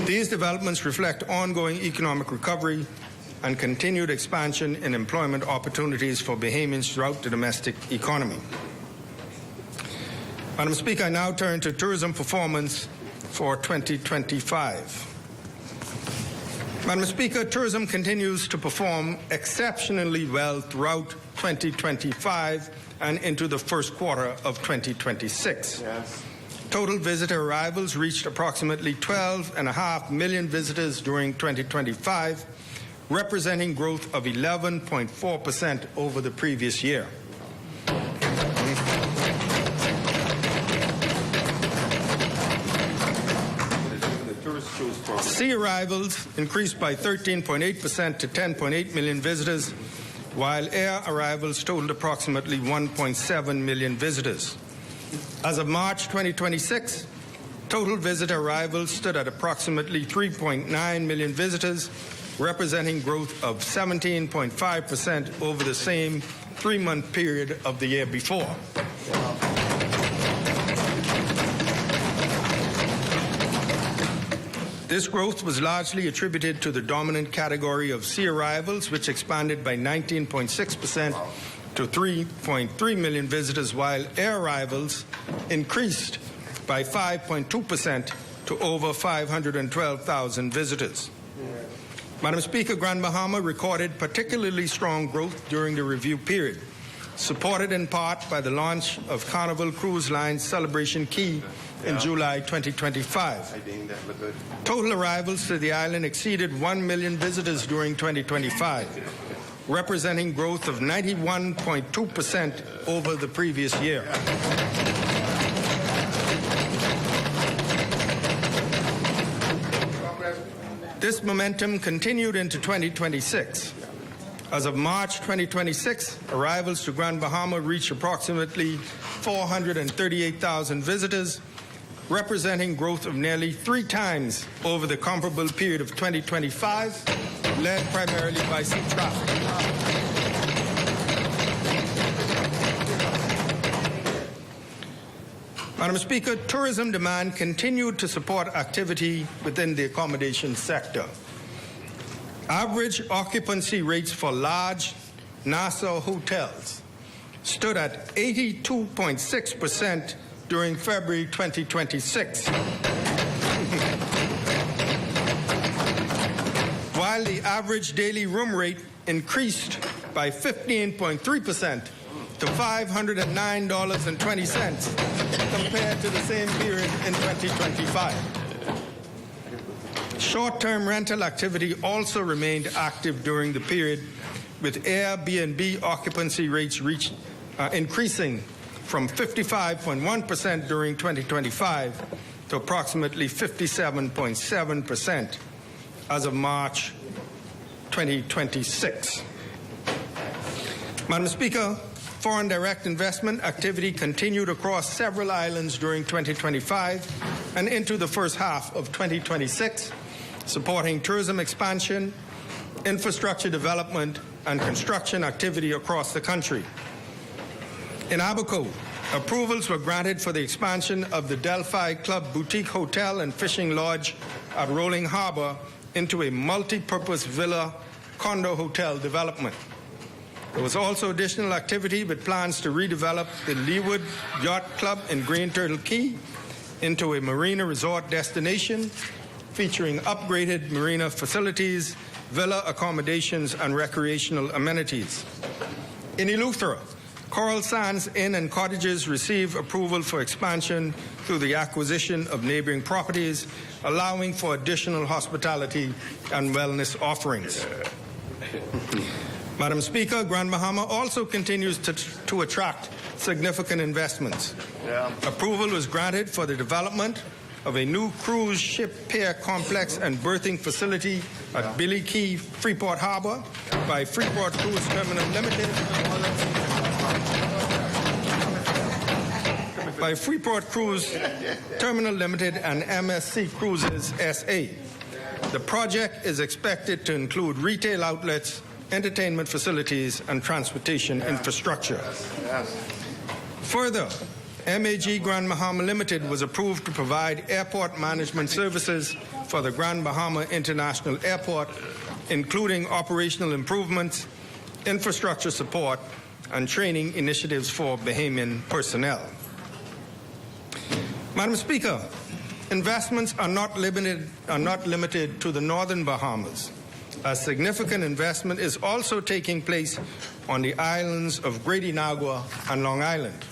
These developments reflect ongoing economic recovery and continued expansion in employment opportunities for Bahamians throughout the domestic economy. Madam Speaker, I now turn to tourism performance for 2025. Madam Speaker, tourism continues to perform exceptionally well throughout 2025 and into the first quarter of 2026. Yes. Total visitor arrivals reached approximately 12.5 million visitors during 2025, representing growth of 11.4% over the previous year. Sea arrivals increased by 13.8% to 10.8 million visitors, while air arrivals totaled approximately 1.7 million visitors. As of March 2026, total visitor arrivals stood at approximately 3.9 million visitors, representing growth of 17.5% over the same three-month period of the year before. This growth was largely attributed to the dominant category of sea arrivals, which expanded by 19.6% to 3.3 million visitors, while air arrivals increased by 5.2% to over 512,000 visitors. Madam Speaker, Grand Bahama recorded particularly strong growth during the review period, supported in part by the launch of Carnival Cruise Line's Celebration Key in July 2025. Total arrivals to the island exceeded 1 million visitors during 2025, representing growth of 91.2% over the previous year. This momentum continued into 2026. As of March 2026, arrivals to Grand Bahama reached approximately 438,000 visitors, representing growth of nearly 3 times over the comparable period of 2025, led primarily by sea traffic. Madam Speaker, tourism demand continued to support activity within the accommodation sector. Average occupancy rates for large Nassau hotels stood at 82.6% during February 2026, while the average daily room rate increased by 15.3% to $509.20 compared to the same period in 2025. Short-term rental activity also remained active during the period, with Airbnb occupancy rates increasing from 55.1% during 2025 to approximately 57.7% as of March 2026. Madam Speaker, foreign direct investment activity continued across several islands during 2025 and into the first half of 2026, supporting tourism expansion, infrastructure development, and construction activity across the country. In Abaco, approvals were granted for the expansion of the Delphi Club Boutique Hotel and Fishing Lodge at Rolling Harbor into a multi-purpose villa condo hotel development. There was also additional activity with plans to redevelop the Leeward Yacht Club in Green Turtle Key into a marina resort destination featuring upgraded marina facilities, villa accommodations, and recreational amenities. In Eleuthera, Coral Sands Inn and Cottages received approval for expansion through the acquisition of neighboring properties, allowing for additional hospitality and wellness offerings. Madam Speaker, Grand Bahama also continues to attract significant investments. Approval was granted for the development of a new cruise ship pier complex and berthing facility at Billy Key, Freeport Harbor by Freeport Cruise Terminal Limited. By Freeport Cruise Terminal Limited and MSC Cruises SA. The project is expected to include retail outlets, entertainment facilities, and transportation infrastructure. Further, MAG Grand Bahama Limited was approved to provide airport management services for the Grand Bahama International Airport, including operational improvements, infrastructure support, and training initiatives for Bahamian personnel. Madam Speaker, investments are not limited to the northern Bahamas. A significant investment is also taking place on the islands of Great Inagua and Long Island.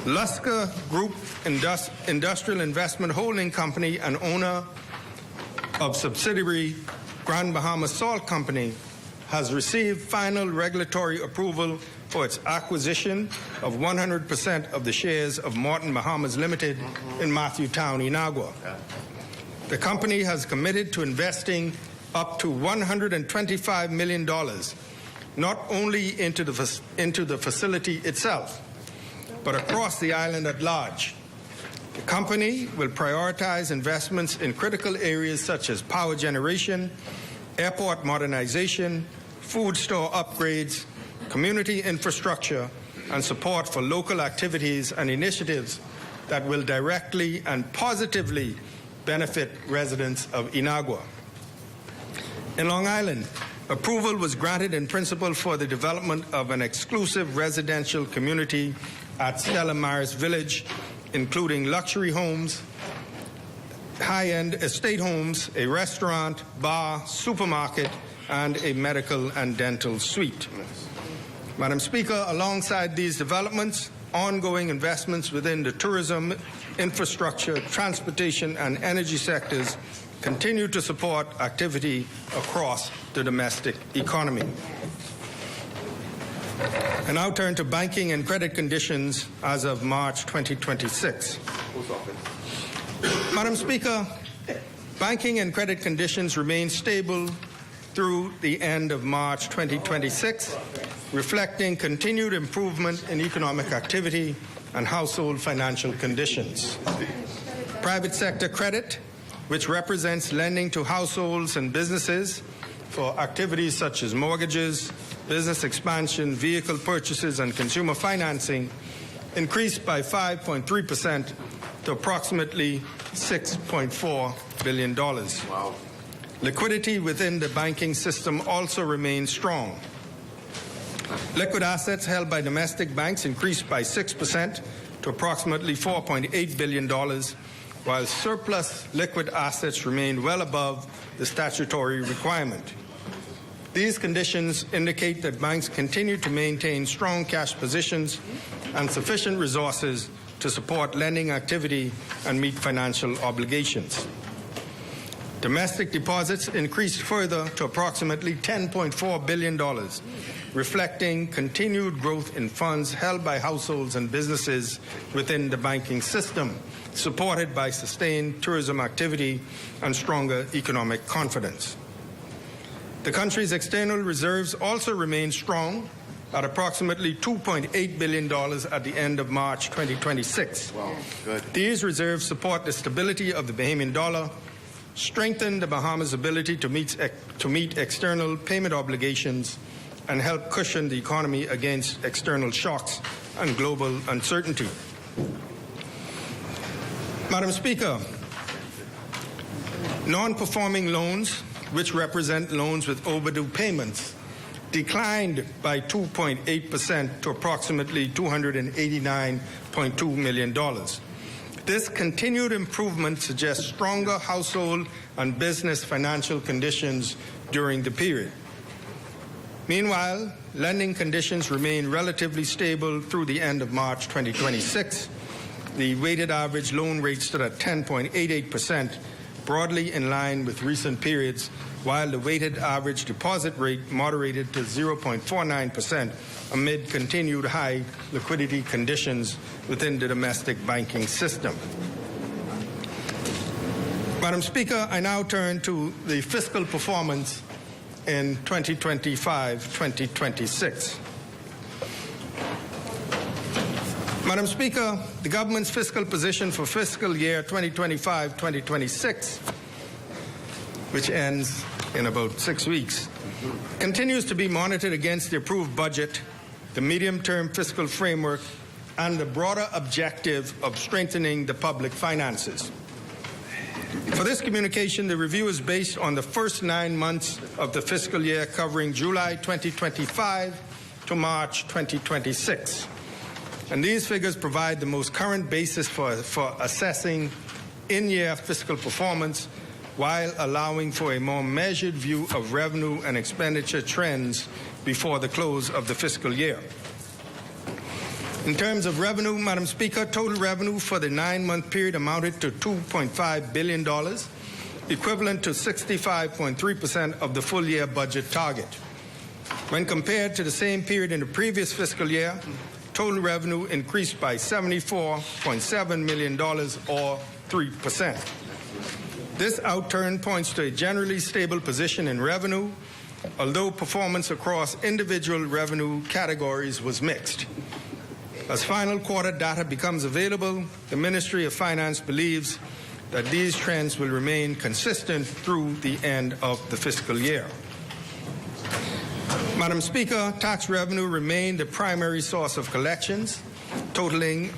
Lusker Group Industrial Investment Holding Company and owner of subsidiary Grand Bahama Salt Company has received final regulatory approval for its acquisition of 100% of the shares of Morton Bahamas Limited in Matthewtown, Inagua. The company has committed to investing up to $125 million, not only into the facility itself, but across the island at large. The company will prioritize investments in critical areas such as power generation, airport modernization, food store upgrades, community infrastructure, and support for local activities and initiatives that will directly and positively benefit residents of Inagua. In Long Island, approval was granted in principle for the development of an exclusive residential community at Stella Maris Village, including luxury homes, high-end estate homes, a restaurant, bar, supermarket, and a medical and dental suite. Madam Speaker, alongside these developments, ongoing investments within the tourism, infrastructure, transportation, and energy sectors continue to support activity across the domestic economy. I now turn to banking and credit conditions as of March 2026. Madam Speaker, banking and credit conditions remain stable through the end of March 2026, reflecting continued improvement in economic activity and household financial conditions. Private sector credit, which represents lending to households and businesses for activities such as mortgages, business expansion, vehicle purchases, and consumer financing, increased by 5.3% to approximately $6.4 billion. Wow. Liquidity within the banking system also remains strong. Liquid assets held by domestic banks increased by 6% to approximately $4.8 billion, while surplus liquid assets remain well above the statutory requirement. These conditions indicate that banks continue to maintain strong cash positions and sufficient resources to support lending activity and meet financial obligations. Domestic deposits increased further to approximately $10.4 billion, reflecting continued growth in funds held by households and businesses within the banking system, supported by sustained tourism activity and stronger economic confidence. The country's external reserves also remain strong at approximately $2.8 billion at the end of March 2026. Wow, good. These reserves support the stability of the Bahamian dollar, strengthen the Bahamas' ability to meet external payment obligations, and help cushion the economy against external shocks and global uncertainty. Madam Speaker, non-performing loans, which represent loans with overdue payments, declined by 2.8% to approximately $289.2 million. This continued improvement suggests stronger household and business financial conditions during the period. Meanwhile, lending conditions remain relatively stable through the end of March 2026. The weighted average loan rate stood at 10.88%, broadly in line with recent periods, while the weighted average deposit rate moderated to 0.49% amid continued high liquidity conditions within the domestic banking system. Madam Speaker, I now turn to the fiscal performance in 2025-2026. Madam Speaker, the government's fiscal position for fiscal year 2025-2026, which ends in about 6 weeks, continues to be monitored against the approved budget, the medium-term fiscal framework, and the broader objective of strengthening the public finances. For this communication, the review is based on the first 9 months of the fiscal year, covering July 2025 to March 2026. And these figures provide the most current basis for assessing in-year fiscal performance, while allowing for a more measured view of revenue and expenditure trends before the close of the fiscal year. In terms of revenue, Madam Speaker, total revenue for the 9-month period amounted to $2.5 billion, equivalent to 65.3% of the full-year budget target. When compared to the same period in the previous fiscal year, total revenue increased by $74.7 million, or 3%. This outturn points to a generally stable position in revenue, although performance across individual revenue categories was mixed. As final quarter data becomes available, the Ministry of Finance believes that these trends will remain consistent through the end of the fiscal year. Madam Speaker, tax revenue remained the primary source of collections, totaling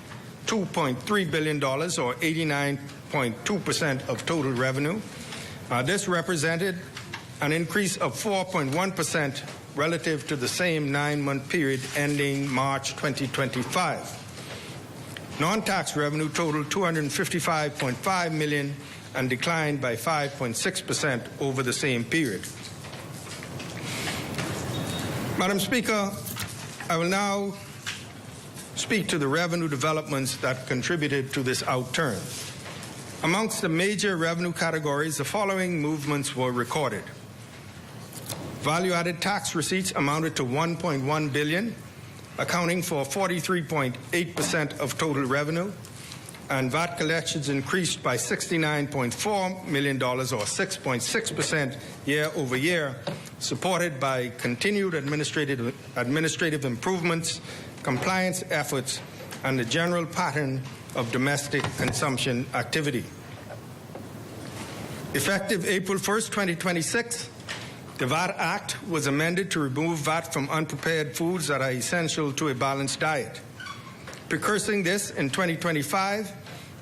$2.3 billion, or 89.2% of total revenue. This represented an increase of 4.1% relative to the same 9-month period ending March 2025. Non-tax revenue totaled $255.5 million and declined by 5.6% over the same period. Madam Speaker, I will now speak to the revenue developments that contributed to this outturn. Amongst the major revenue categories, the following movements were recorded. Value-added tax receipts amounted to $1.1 billion, accounting for 43.8% of total revenue, and VAT collections increased by $69.4 million, or 6.6% year over year, supported by continued administrative improvements, compliance efforts, and the general pattern of domestic consumption activity. Effective April 1st, 2026, the VAT Act was amended to remove VAT from unprepared foods that are essential to a balanced diet. Precursing this, in 2025,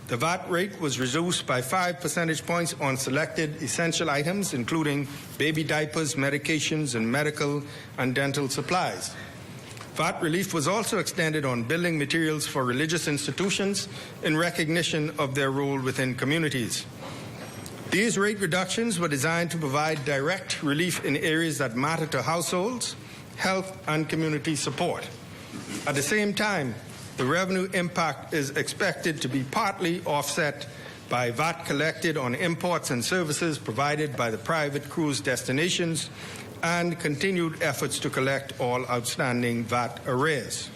the VAT rate was reduced by 5 percentage points on selected essential items, including baby diapers, medications, and medical and dental supplies. VAT relief was also extended on building materials for religious institutions in recognition of their role within communities. These rate reductions were designed to provide direct relief in areas that matter to households, health, and community support. At the same time, the revenue impact is expected to be partly offset by VAT collected on imports and services provided by the private cruise destinations and continued efforts to collect all outstanding VAT arrears.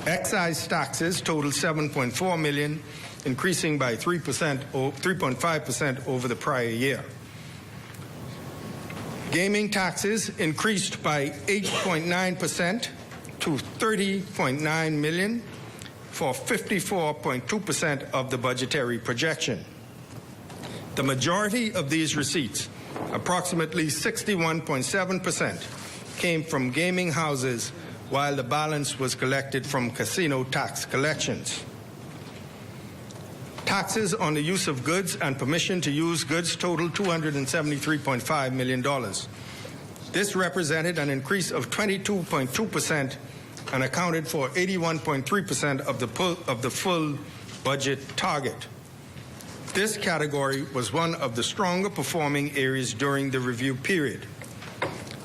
Excise taxes totaled $7.4 million, increasing by 3.5% over the prior year. Gaming taxes increased by 8.9% to $30.9 million, for 54.2% of the budgetary projection. The majority of these receipts, approximately 61.7%, came from gaming houses, while the balance was collected from casino tax collections. Taxes on the use of goods and permission to use goods totaled $273.5 million. This represented an increase of 22.2% and accounted for 81.3% of the full budget target. This category was one of the stronger performing areas during the review period.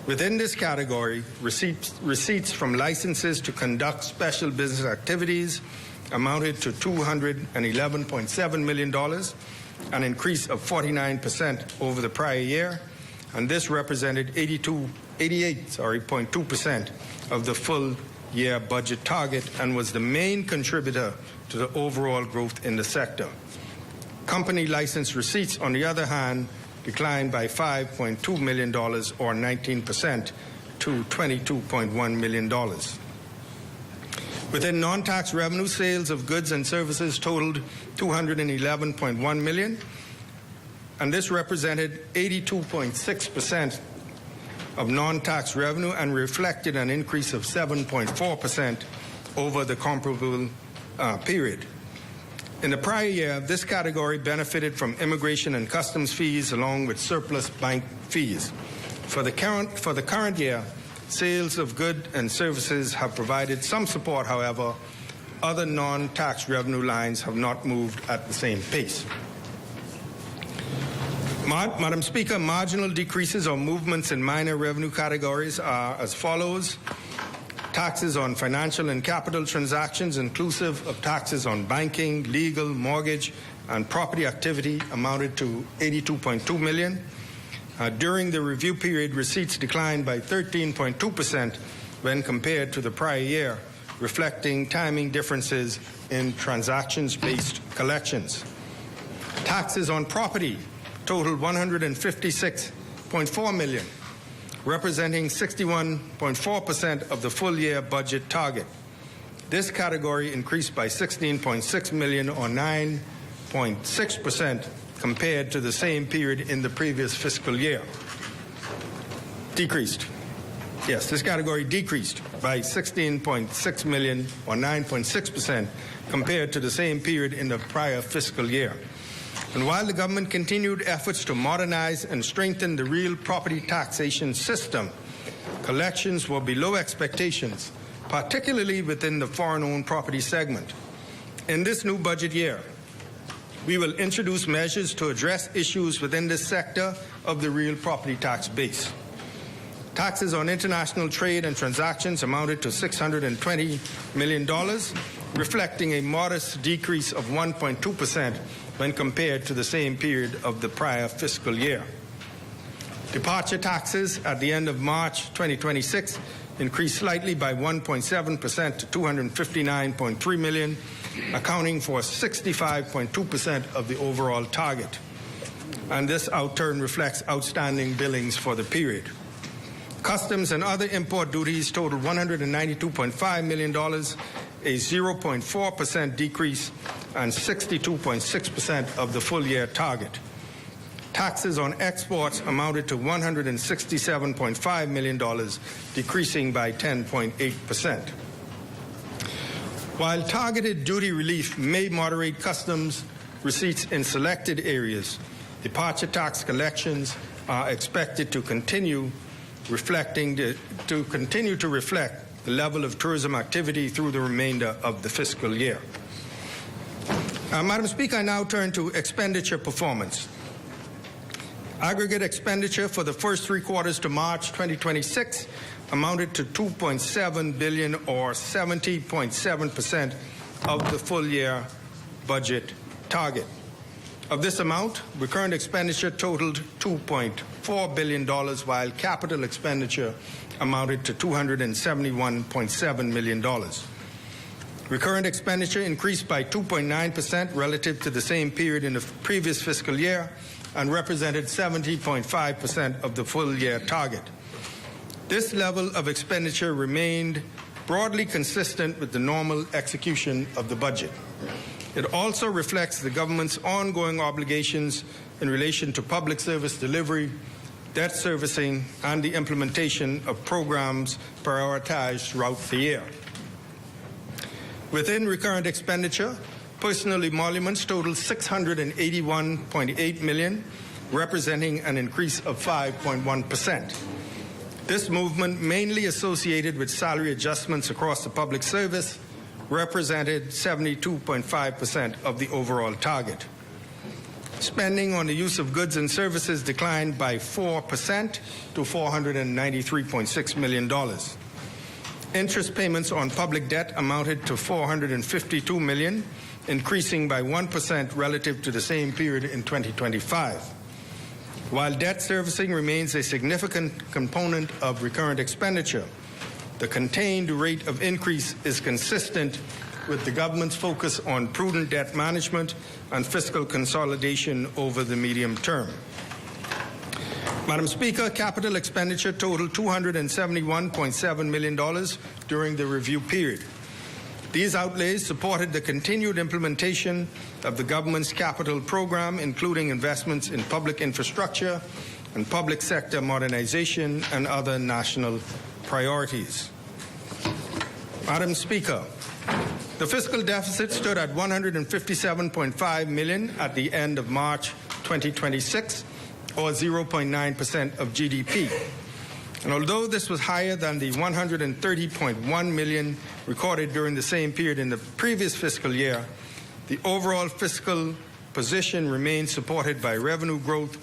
Within this category, receipts from licenses to conduct special business activities amounted to $211.7 million, an increase of 49% over the prior year, and this represented 88.2% of the full year budget target and was the main contributor to the overall growth in the sector. Company license receipts, on the other hand, declined by $5.2 million, or 19%, to $22.1 million. Within non-tax revenue, sales of goods and services totaled $211.1 million, and this represented 82.6% of non-tax revenue and reflected an increase of 7.4% over the comparable period. In the prior year, this category benefited from immigration and customs fees along with surplus bank fees. For the current year, sales of goods and services have provided some support. However, other non-tax revenue lines have not moved at the same pace. Madam Speaker, marginal decreases or movements in minor revenue categories are as follows. Taxes on financial and capital transactions, inclusive of taxes on banking, legal, mortgage, and property activity, amounted to $82.2 million. During the review period, receipts declined by 13.2% when compared to the prior year, reflecting timing differences in transactions-based collections. Taxes on property totaled $156.4 million, representing 61.4% of the full year budget target. This category increased by $16.6 million or 9.6% compared to the same period in the previous fiscal year. Decreased. Yes, this category decreased by $16.6 million or 9.6% compared to the same period in the prior fiscal year. And while the government continued efforts to modernize and strengthen the real property taxation system, collections were below expectations, particularly within the foreign-owned property segment. In this new budget year, we will introduce measures to address issues within this sector of the real property tax base. Taxes on international trade and transactions amounted to $620 million, reflecting a modest decrease of 1.2% when compared to the same period of the prior fiscal year. Departure taxes at the end of March 2026 increased slightly by 1.7% to $259.3 million, accounting for 65.2% of the overall target. And this outturn reflects outstanding billings for the period. Customs and other import duties totaled $192.5 million, a 0.4% decrease and 62.6% of the full year target. Taxes on exports amounted to $167.5 million, decreasing by 10.8%. While targeted duty relief may moderate customs receipts in selected areas, departure tax collections are expected to continue to reflect the level of tourism activity through the remainder of the fiscal year. Madam Speaker, I now turn to expenditure performance. Aggregate expenditure for the first 3 quarters to March 2026 amounted to $2.7 billion or 70.7% of the full year budget target. Of this amount, recurrent expenditure totaled $2.4 billion, while capital expenditure amounted to $271.7 million. Recurrent expenditure increased by 2.9% relative to the same period in the previous fiscal year and represented 70.5% of the full year target. This level of expenditure remained broadly consistent with the normal execution of the budget. It also reflects the government's ongoing obligations in relation to public service delivery, debt servicing, and the implementation of programs prioritized throughout the year. Within recurrent expenditure, personal emoluments totaled $681.8 million, representing an increase of 5.1%. This movement, mainly associated with salary adjustments across the public service, represented 72.5% of the overall target. Spending on the use of goods and services declined by 4% to $493.6 million. Interest payments on public debt amounted to $452 million, increasing by 1% relative to the same period in 2025. While debt servicing remains a significant component of recurrent expenditure, the contained rate of increase is consistent with the government's focus on prudent debt management and fiscal consolidation over the medium term. Madam Speaker, capital expenditure totaled $271.7 million during the review period. These outlays supported the continued implementation of the government's capital program, including investments in public infrastructure and public sector modernization and other national priorities. Madam Speaker, the fiscal deficit stood at $157.5 million at the end of March 2026, or 0.9% of GDP. And although this was higher than the $130.1 million recorded during the same period in the previous fiscal year, the overall fiscal position remains supported by revenue growth,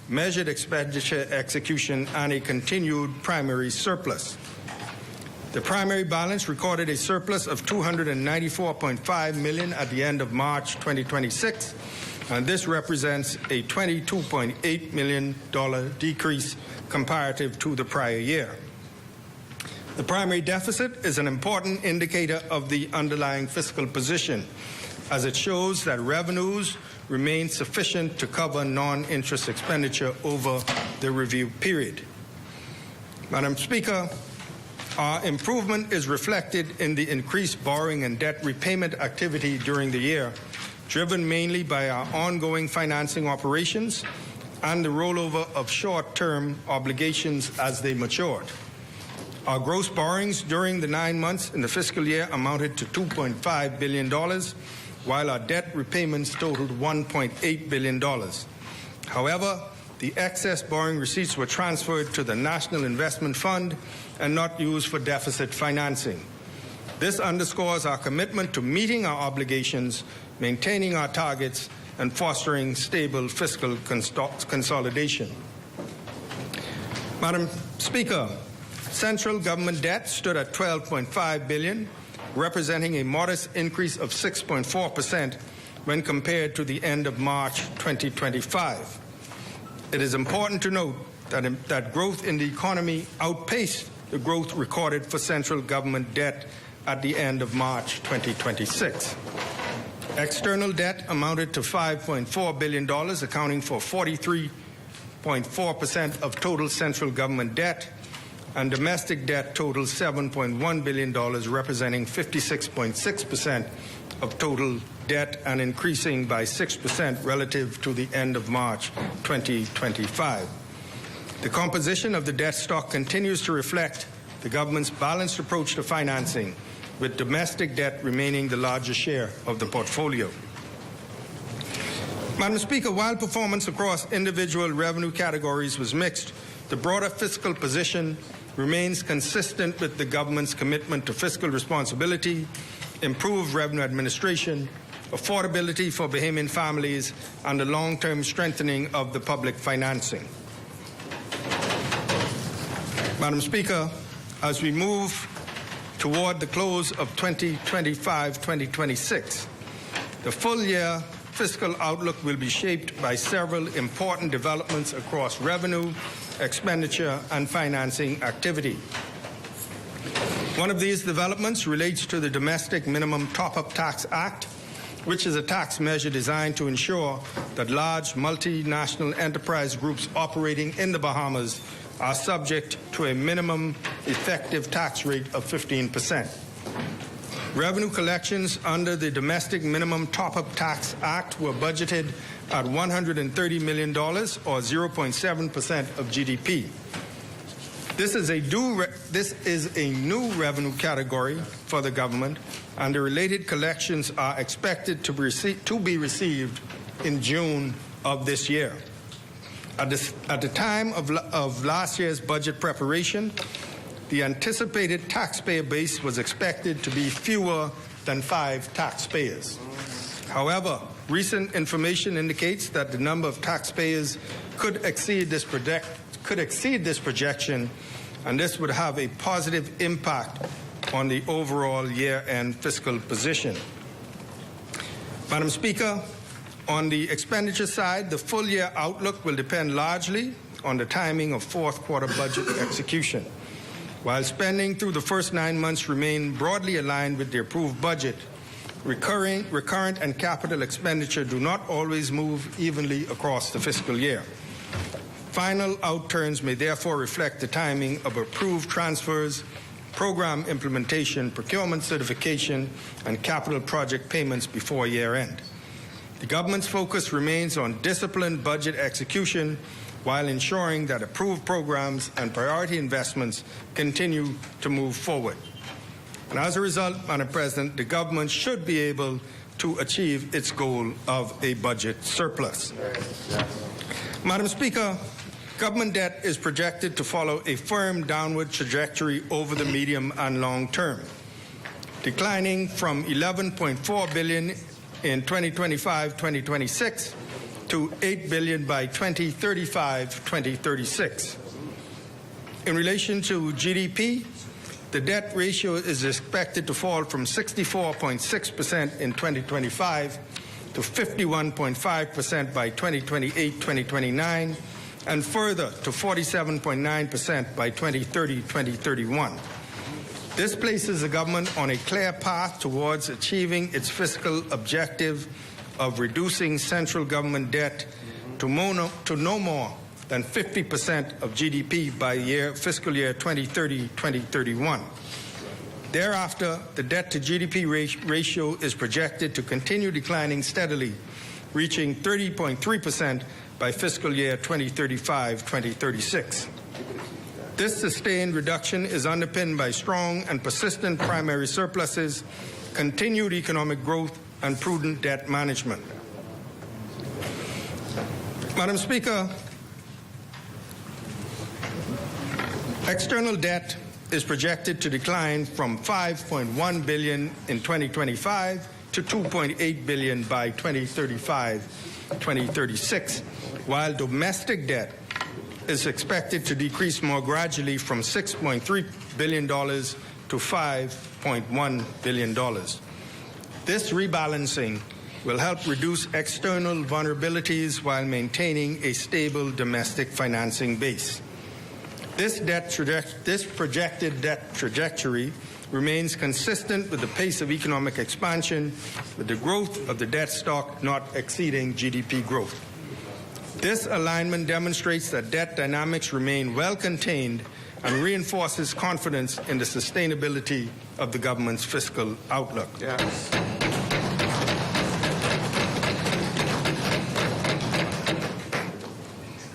measured expenditure execution, and a continued primary surplus. The primary balance recorded a surplus of $294.5 million at the end of March 2026, and this represents a $22.8 million decrease comparative to the prior year. The primary deficit is an important indicator of the underlying fiscal position, as it shows that revenues remains sufficient to cover non-interest expenditure over the review period. Madam Speaker, our improvement is reflected in the increased borrowing and debt repayment activity during the year, driven mainly by our ongoing financing operations and the rollover of short-term obligations as they matured. Our gross borrowings during the 9 months in the fiscal year amounted to $2.5 billion, while our debt repayments totaled $1.8 billion. However, the excess borrowing receipts were transferred to the National Investment Fund and not used for deficit financing. This underscores our commitment to meeting our obligations, maintaining our targets, and fostering stable fiscal consolidation. Madam Speaker, central government debt stood at $12.5 billion, representing a modest increase of 6.4% when compared to the end of March 2025. It is important to note that growth in the economy outpaced the growth recorded for central government debt at the end of March 2026. External debt amounted to $5.4 billion, accounting for 43.4% of total central government debt, and domestic debt totaled $7.1 billion, representing 56.6% of total debt and increasing by 6% relative to the end of March 2025. The composition of the debt stock continues to reflect the government's balanced approach to financing, with domestic debt remaining the largest share of the portfolio. Madam Speaker, while performance across individual revenue categories was mixed, the broader fiscal position remains consistent with the government's commitment to fiscal responsibility, improved revenue administration, affordability for Bahamian families, and the long-term strengthening of the public financing. Madam Speaker, as we move toward the close of 2025-2026, the full-year fiscal outlook will be shaped by several important developments across revenue, expenditure, and financing activity. One of these developments relates to the Domestic Minimum Top-Up Tax Act, which is a tax measure designed to ensure that large multinational enterprise groups operating in the Bahamas are subject to a minimum effective tax rate of 15%. Revenue collections under the Domestic Minimum Top-Up Tax Act were budgeted at $130 million, or 0.7% of GDP. This is a new revenue category for the government, and the related collections are expected to be received in June of this year. At the time of last year's budget preparation, the anticipated taxpayer base was expected to be fewer than 5 taxpayers. However, recent information indicates that the number of taxpayers could exceed this projection, and this would have a positive impact on the overall year-end fiscal position. Madam Speaker, on the expenditure side, the full-year outlook will depend largely on the timing of fourth-quarter budget execution. While spending through the first 9 months remain broadly aligned with the approved budget, recurrent and capital expenditure do not always move evenly across the fiscal year. Final outturns may therefore reflect the timing of approved transfers, program implementation, procurement certification, and capital project payments before year-end. The government's focus remains on disciplined budget execution while ensuring that approved programs and priority investments continue to move forward. And as a result, Madam President, the government should be able to achieve its goal of a budget surplus. Madam Speaker, government debt is projected to follow a firm downward trajectory over the medium and long term, declining from $11.4 billion in 2025-2026 to $8 billion by 2035-2036. In relation to GDP, the debt ratio is expected to fall from 64.6% in 2025 to 51.5% by 2028-2029, and further to 47.9% by 2030-2031. This places the government on a clear path towards achieving its fiscal objective of reducing central government debt to no more than 50% of GDP by fiscal year 2030-2031. Thereafter, the debt to GDP ratio is projected to continue declining steadily, reaching 30.3% by fiscal year 2035-2036. This sustained reduction is underpinned by strong and persistent primary surpluses, continued economic growth, and prudent debt management. Madam Speaker, external debt is projected to decline from $5.1 billion in 2025 to $2.8 billion by 2035-2036, while domestic debt is expected to decrease more gradually from $6.3 billion to $5.1 billion. This rebalancing will help reduce external vulnerabilities while maintaining a stable domestic financing base. This projected debt trajectory remains consistent with the pace of economic expansion, with the growth of the debt stock not exceeding GDP growth. This alignment demonstrates that debt dynamics remain well contained and reinforces confidence in the sustainability of the government's fiscal outlook. Yes.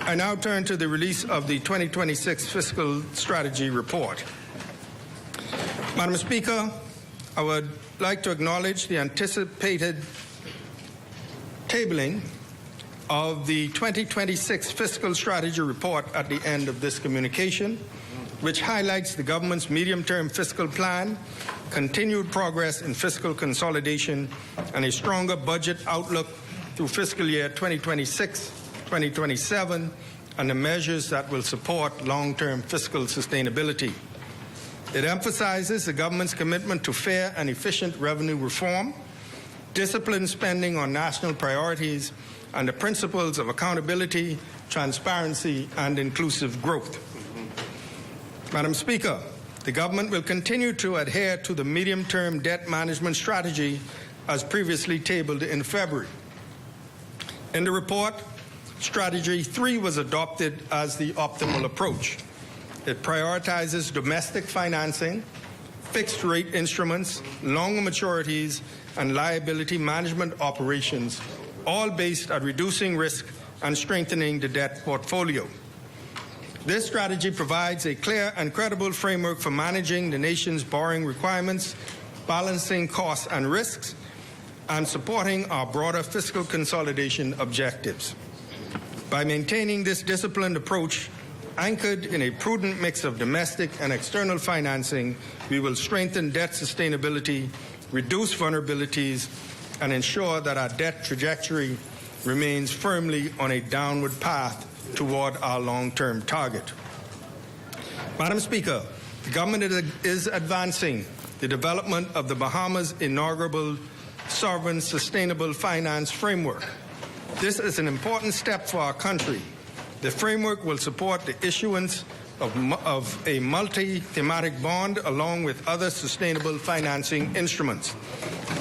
I now turn to the release of the 2026 Fiscal Strategy Report. Madam Speaker, I would like to acknowledge the anticipated tabling of the 2026 Fiscal Strategy Report at the end of this communication, which highlights the government's medium-term fiscal plan, continued progress in fiscal consolidation, and a stronger budget outlook through fiscal year 2026-2027, and the measures that will support long-term fiscal sustainability. It emphasizes the government's commitment to fair and efficient revenue reform, disciplined spending on national priorities, and the principles of accountability, transparency, and inclusive growth. Madam Speaker, the government will continue to adhere to the medium-term debt management strategy as previously tabled in February. In the report, Strategy 3 was adopted as the optimal approach. It prioritizes domestic financing, fixed-rate instruments, longer maturities, and liability management operations, all based on reducing risk and strengthening the debt portfolio. This strategy provides a clear and credible framework for managing the nation's borrowing requirements, balancing costs and risks, and supporting our broader fiscal consolidation objectives. By maintaining this disciplined approach, anchored in a prudent mix of domestic and external financing, we will strengthen debt sustainability, reduce vulnerabilities, and ensure that our debt trajectory remains firmly on a downward path toward our long-term target. Madam Speaker, the government is advancing the development of the Bahamas' inaugural Sovereign Sustainable Finance Framework. This is an important step for our country. The framework will support the issuance of a multi-thematic bond along with other sustainable financing instruments.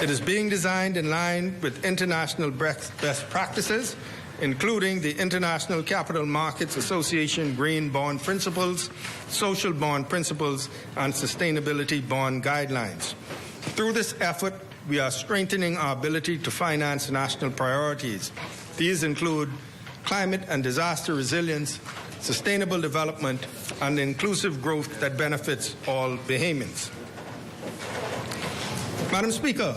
It is being designed in line with international best practices, including the International Capital Markets Association Green Bond Principles, Social Bond Principles, and Sustainability Bond Guidelines. Through this effort, we are strengthening our ability to finance national priorities. These include climate and disaster resilience, sustainable development, and inclusive growth that benefits all Bahamians. Madam Speaker,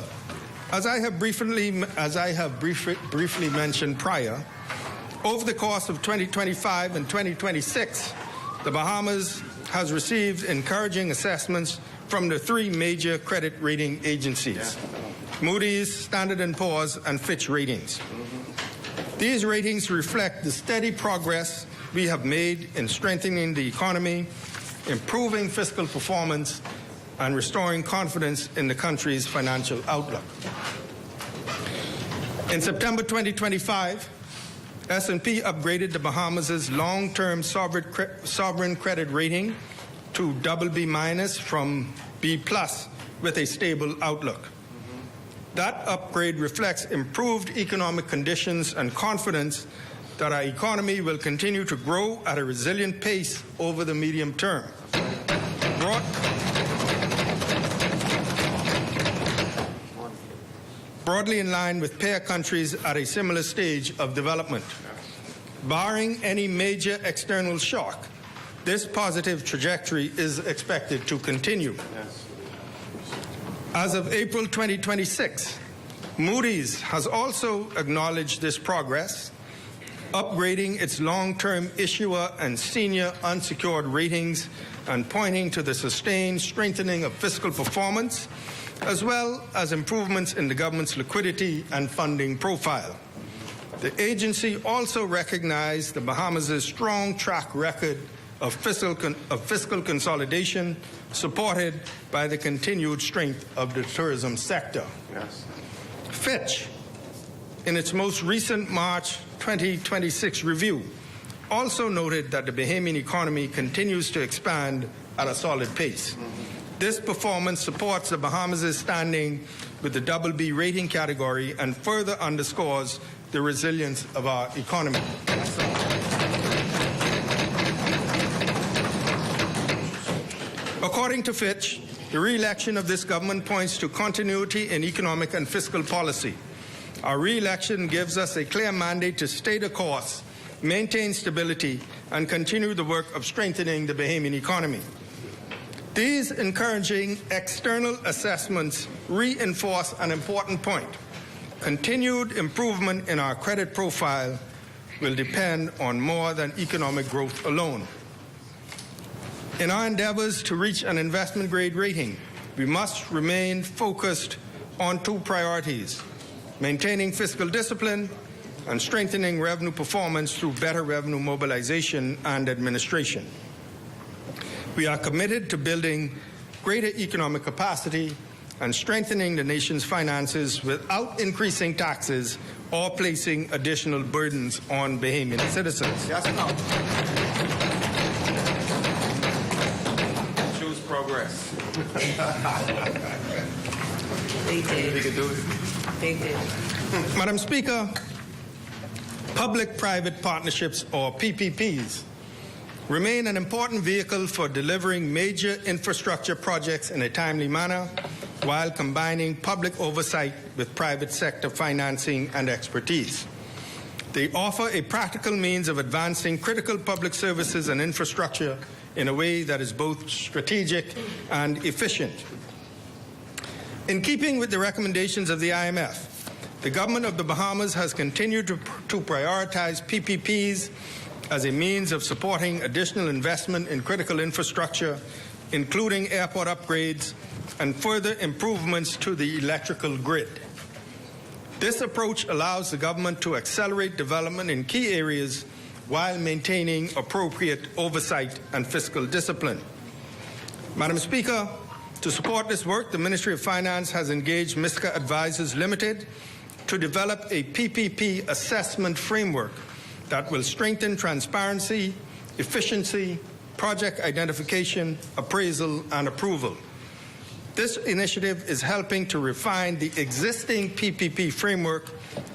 as I have briefly mentioned prior, over the course of 2025 and 2026, the Bahamas has received encouraging assessments from the three major credit rating agencies, Moody's, Standard & Poor's, and Fitch Ratings. These ratings reflect the steady progress we have made in strengthening the economy, improving fiscal performance, and restoring confidence in the country's financial outlook. In September 2025, S&P upgraded the Bahamas' long-term sovereign credit rating to BB- from B+ with a stable outlook. That upgrade reflects improved economic conditions and confidence that our economy will continue to grow at a resilient pace over the medium term. Broadly in line with peer countries at a similar stage of development. Barring any major external shock, this positive trajectory is expected to continue. As of April 2026, Moody's has also acknowledged this progress, upgrading its long-term issuer and senior unsecured ratings and pointing to the sustained strengthening of fiscal performance, as well as improvements in the government's liquidity and funding profile. The agency also recognized the Bahamas' strong track record of fiscal consolidation, supported by the continued strength of the tourism sector. Yes. Fitch, in its most recent March 2026 review, also noted that the Bahamian economy continues to expand at a solid pace. This performance supports the Bahamas' standing with the BB rating category and further underscores the resilience of our economy. According to Fitch, the re-election of this government points to continuity in economic and fiscal policy. Our re-election gives us a clear mandate to stay the course, maintain stability, and continue the work of strengthening the Bahamian economy. These encouraging external assessments reinforce an important point. Continued improvement in our credit profile will depend on more than economic growth alone. In our endeavors to reach an investment-grade rating, we must remain focused on two priorities: maintaining fiscal discipline and strengthening revenue performance through better revenue mobilization and administration. We are committed to building greater economic capacity and strengthening the nation's finances without increasing taxes or placing additional burdens on Bahamian citizens. Yes, no. Choose progress. They did. They could do it. They did. Madam Speaker, public-private partnerships, or PPPs, remain an important vehicle for delivering major infrastructure projects in a timely manner while combining public oversight with private sector financing and expertise. They offer a practical means of advancing critical public services and infrastructure in a way that is both strategic and efficient. In keeping with the recommendations of the IMF, the government of the Bahamas has continued to prioritize PPPs as a means of supporting additional investment in critical infrastructure, including airport upgrades and further improvements to the electrical grid. This approach allows the government to accelerate development in key areas while maintaining appropriate oversight and fiscal discipline. Madam Speaker, to support this work, the Ministry of Finance has engaged MISCA Advisors Limited to develop a PPP assessment framework that will strengthen transparency, efficiency, project identification, appraisal, and approval. This initiative is helping to refine the existing PPP framework,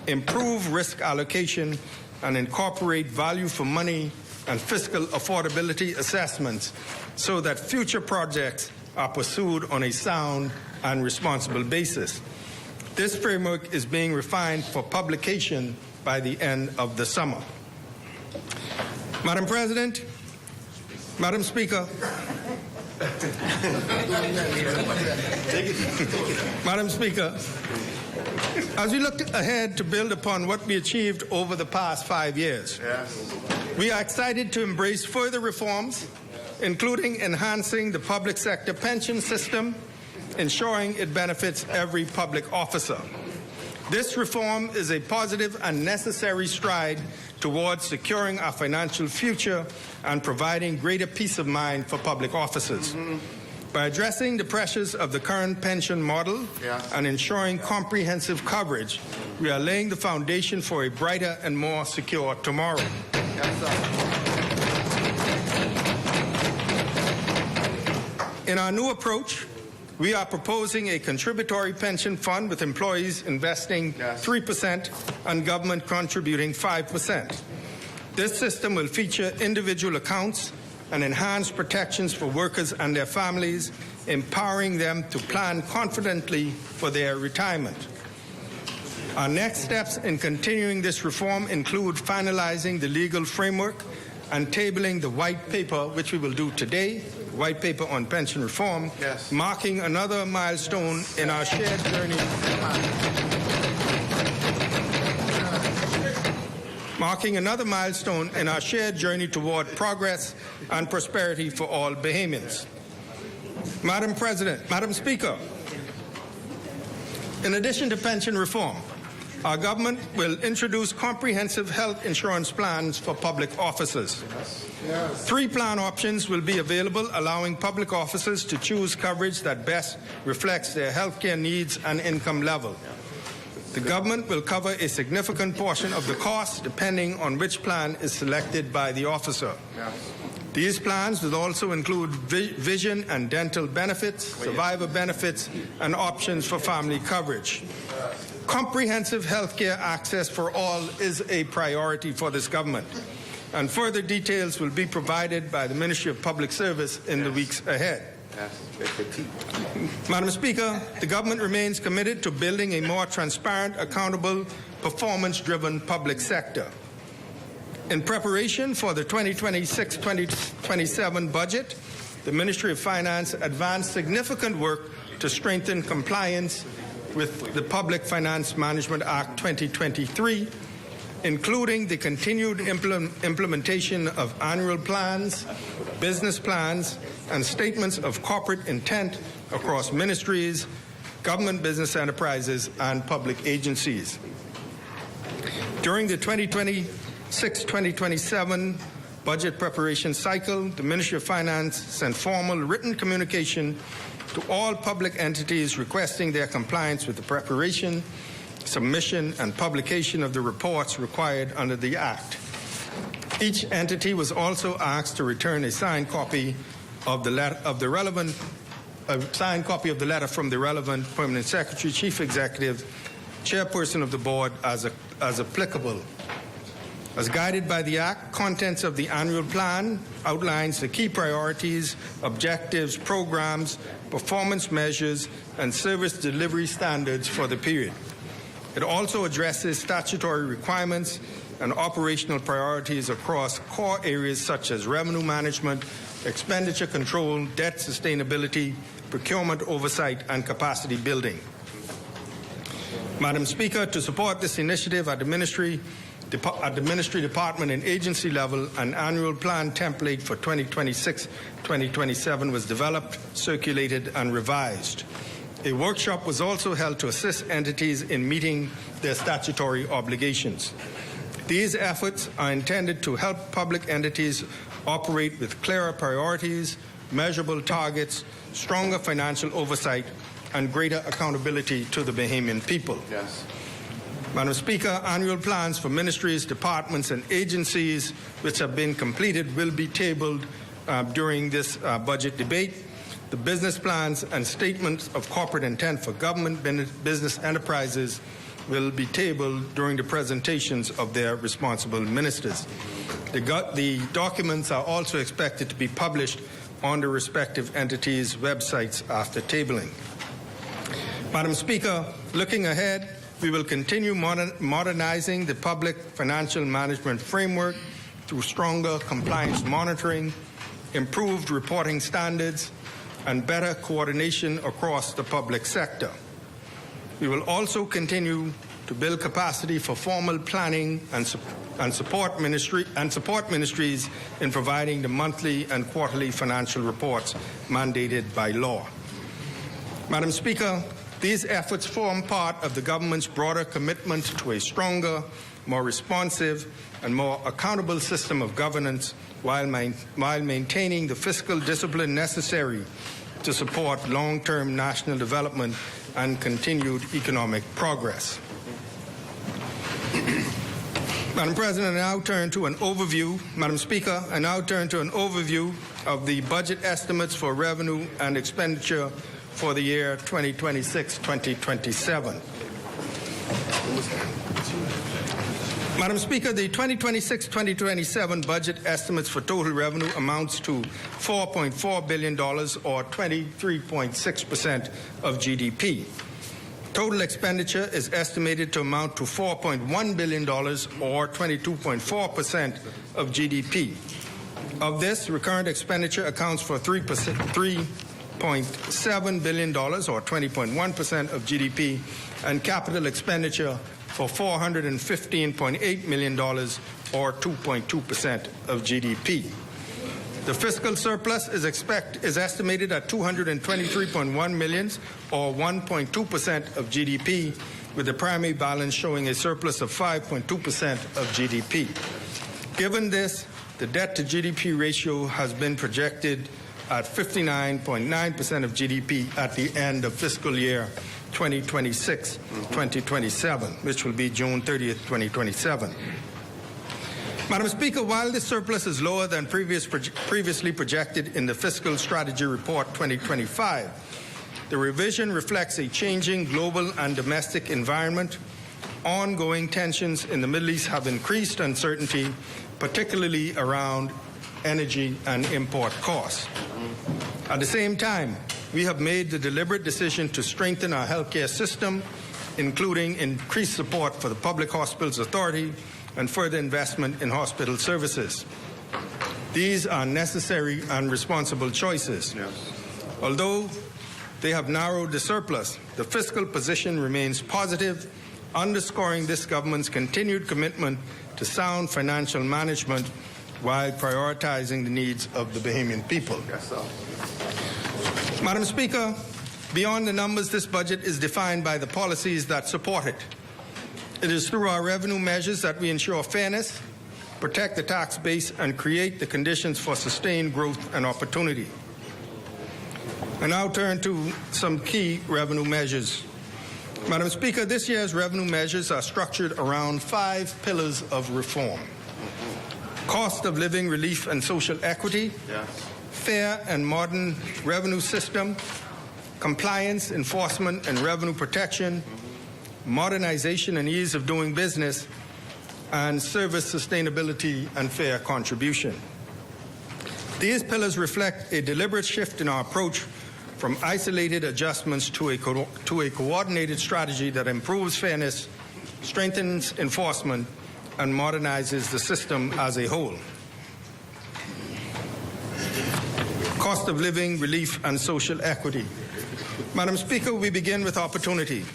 improve risk allocation, and incorporate value for money and fiscal affordability assessments so that future projects are pursued on a sound and responsible basis. This framework is being refined for publication by the end of the summer. Madam President, Madam Speaker, Madam Speaker, as we look ahead to build upon what we achieved over the past 5 years, we are excited to embrace further reforms, including enhancing the public sector pension system, ensuring it benefits every public officer. This reform is a positive and necessary stride towards securing our financial future and providing greater peace of mind for public officers. By addressing the pressures of the current pension model and ensuring comprehensive coverage, we are laying the foundation for a brighter and more secure tomorrow. In our new approach, We are proposing a contributory pension fund with employees investing 3% and government contributing 5%. This system will feature individual accounts and enhanced protections for workers and their families, empowering them to plan confidently for their retirement. Our next steps in continuing this reform include finalizing the legal framework and tabling the white paper, which we will do today, white paper on pension reform, marking another milestone in our shared journey. Marking another milestone in our shared journey toward progress and prosperity for all Bahamians. Madam President, Madam Speaker, in addition to pension reform, our government will introduce comprehensive health insurance plans for public officers. 3 plan options will be available, allowing public officers to choose coverage that best reflects their health care needs and income level. The government will cover a significant portion of the cost depending on which plan is selected by the officer. These plans will also include vision and dental benefits, survivor benefits, and options for family coverage. Comprehensive health care access for all is a priority for this government, and further details will be provided by the Ministry of Public Service in the weeks ahead. Madam Speaker, the government remains committed to building a more transparent, accountable, performance-driven public sector. In preparation for the 2026-2027 budget, the Ministry of Finance advanced significant work to strengthen compliance with the Public Finance Management Act 2023, including the continued implementation of annual plans, business plans, and statements of corporate intent across ministries, government business enterprises, and public agencies. During the 2026-2027 budget preparation cycle, the Ministry of Finance sent formal written communication to all public entities requesting their compliance with the preparation, submission, and publication of the reports required under the Act. Each entity was also asked to return a signed copy of the letter from the relevant Permanent Secretary, Chief Executive, Chairperson of the Board as applicable. As guided by the Act, contents of the annual plan outlines the key priorities, objectives, programs, performance measures, and service delivery standards for the period. It also addresses statutory requirements and operational priorities across core areas such as revenue management, expenditure control, debt sustainability, procurement oversight, and capacity building. Madam Speaker, to support this initiative at the Ministry Department and agency level, an annual plan template for 2026-2027 was developed, circulated, and revised. A workshop was also held to assist entities in meeting their statutory obligations. These efforts are intended to help public entities operate with clearer priorities, measurable targets, stronger financial oversight, and greater accountability to the Bahamian people. Madam Speaker, annual plans for ministries, departments, and agencies which have been completed will be tabled during this budget debate. The business plans and statements of corporate intent for government business enterprises will be tabled during the presentations of their responsible ministers. The documents are also expected to be published on the respective entities' websites after tabling. Madam Speaker, looking ahead, we will continue modernizing the public financial management framework through stronger compliance monitoring, improved reporting standards, and better coordination across the public sector. We will also continue to build capacity for formal planning and support ministries in providing the monthly and quarterly financial reports mandated by law. Madam Speaker, these efforts form part of the government's broader commitment to a stronger, more responsive, and more accountable system of governance while maintaining the fiscal discipline necessary to support long-term national development and continued economic progress. Madam President, I now turn to an overview. Madam Speaker, I now turn to an overview of the budget estimates for revenue and expenditure for the year 2026-2027. Madam Speaker, the 2026-2027 budget estimates for total revenue amounts to $4.4 billion, or 23.6% of GDP. Total expenditure is estimated to amount to $4.1 billion, or 22.4% of GDP. Of this, recurrent expenditure accounts for $3.7 billion, or 20.1% of GDP, and capital expenditure for $415.8 million, or 2.2% of GDP. The fiscal surplus is estimated at $223.1 million, or 1.2% of GDP, with the primary balance showing a surplus of 5.2% of GDP. Given this, the debt-to-GDP ratio has been projected at 59.9% of GDP at the end of fiscal year 2026-2027, which will be June 30th, 2027. Madam Speaker, while this surplus is lower than previously projected in the Fiscal Strategy Report 2025, the revision reflects a changing global and domestic environment. Ongoing tensions in the Middle East have increased uncertainty, particularly around energy and import costs. At the same time, we have made the deliberate decision to strengthen our healthcare system, including increased support for the Public Hospitals Authority and further investment in hospital services. These are necessary and responsible choices. Although they have narrowed the surplus, the fiscal position remains positive, underscoring this government's continued commitment to sound financial management while prioritizing the needs of the Bahamian people. Madam Speaker, beyond the numbers, this budget is defined by the policies that support it. It is through our revenue measures that we ensure fairness, protect the tax base, and create the conditions for sustained growth and opportunity. I now turn to some key revenue measures. Madam Speaker, this year's revenue measures are structured around 5 pillars of reform: cost of living relief and social equity, fair and modern revenue system, compliance, enforcement, and revenue protection, modernization and ease of doing business, and service sustainability and fair contribution. These pillars reflect a deliberate shift in our approach from isolated adjustments to a coordinated strategy that improves fairness, strengthens enforcement, and modernizes the system as a whole. Cost of living relief and social equity. Madam Speaker, we begin with opportunity.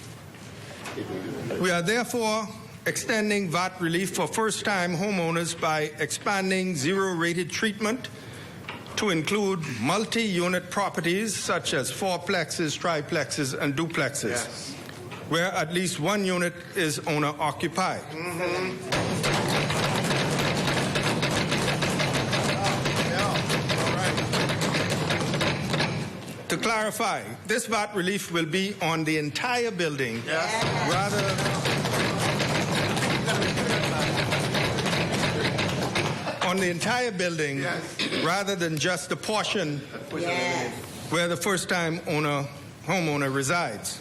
We are therefore extending VAT relief for first-time homeowners by expanding zero-rated treatment to include multi-unit properties such as fourplexes, triplexes, and duplexes, where at least one unit is owner-occupied. To clarify, this VAT relief will be on the entire building rather than just the portion where the first-time homeowner resides.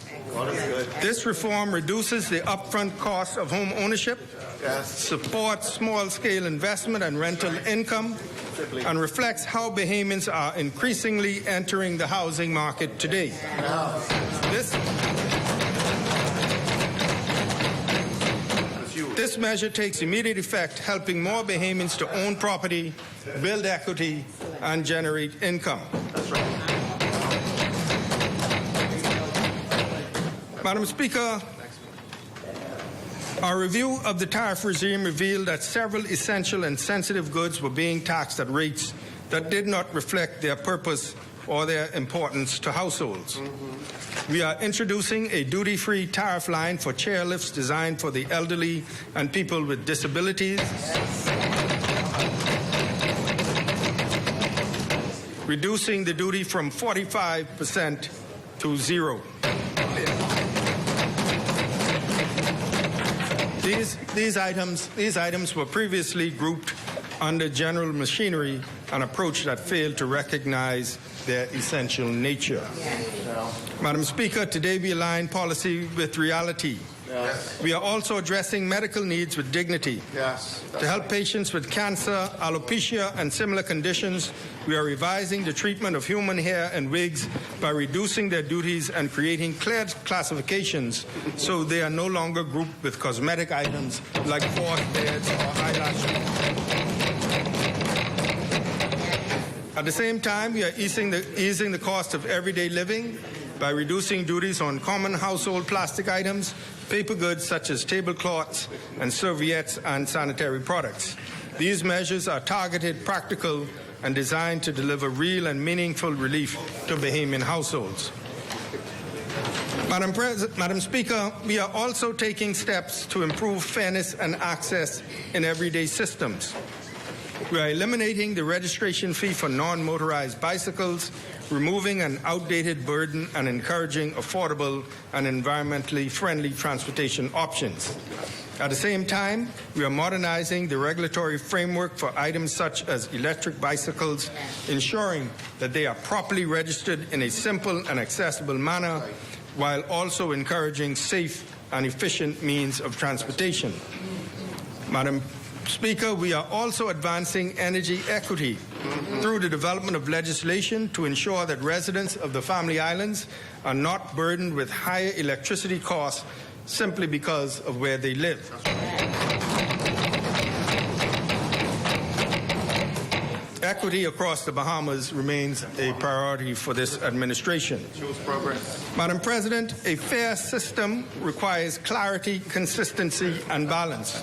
This reform reduces the upfront cost of home ownership, supports small-scale investment and rental income, and reflects how Bahamians are increasingly entering the housing market today. This measure takes immediate effect, helping more Bahamians to own property, build equity, and generate income. Madam Speaker, our review of the tariff regime revealed that several essential and sensitive goods were being taxed at rates that did not reflect their purpose or their importance to households. We are introducing a duty-free tariff line for chairlifts designed for the elderly and people with disabilities, reducing the duty from 45% to 0%. These items were previously grouped under general machinery, an approach that failed to recognize their essential nature. Madam Speaker, today we align policy with reality. Yes. We are also addressing medical needs with dignity. Yes. To help patients with cancer, alopecia, and similar conditions, we are revising the treatment of human hair and wigs by reducing their duties and creating clear classifications so they are no longer grouped with cosmetic items like false beards or eyelashes. At the same time, we are easing the cost of everyday living by reducing duties on common household plastic items, paper goods such as tablecloths and serviettes, and sanitary products. These measures are targeted, practical, and designed to deliver real and meaningful relief to Bahamian households. Madam Speaker, we are also taking steps to improve fairness and access in everyday systems. We are eliminating the registration fee for non-motorized bicycles, removing an outdated burden, and encouraging affordable and environmentally friendly transportation options. At the same time, we are modernizing the regulatory framework for items such as electric bicycles, ensuring that they are properly registered in a simple and accessible manner, while also encouraging safe and efficient means of transportation. Madam Speaker, we are also advancing energy equity through the development of legislation to ensure that residents of the Family Islands are not burdened with higher electricity costs simply because of where they live. Equity across the Bahamas remains a priority for this administration. Madam President, a fair system requires clarity, consistency, and balance.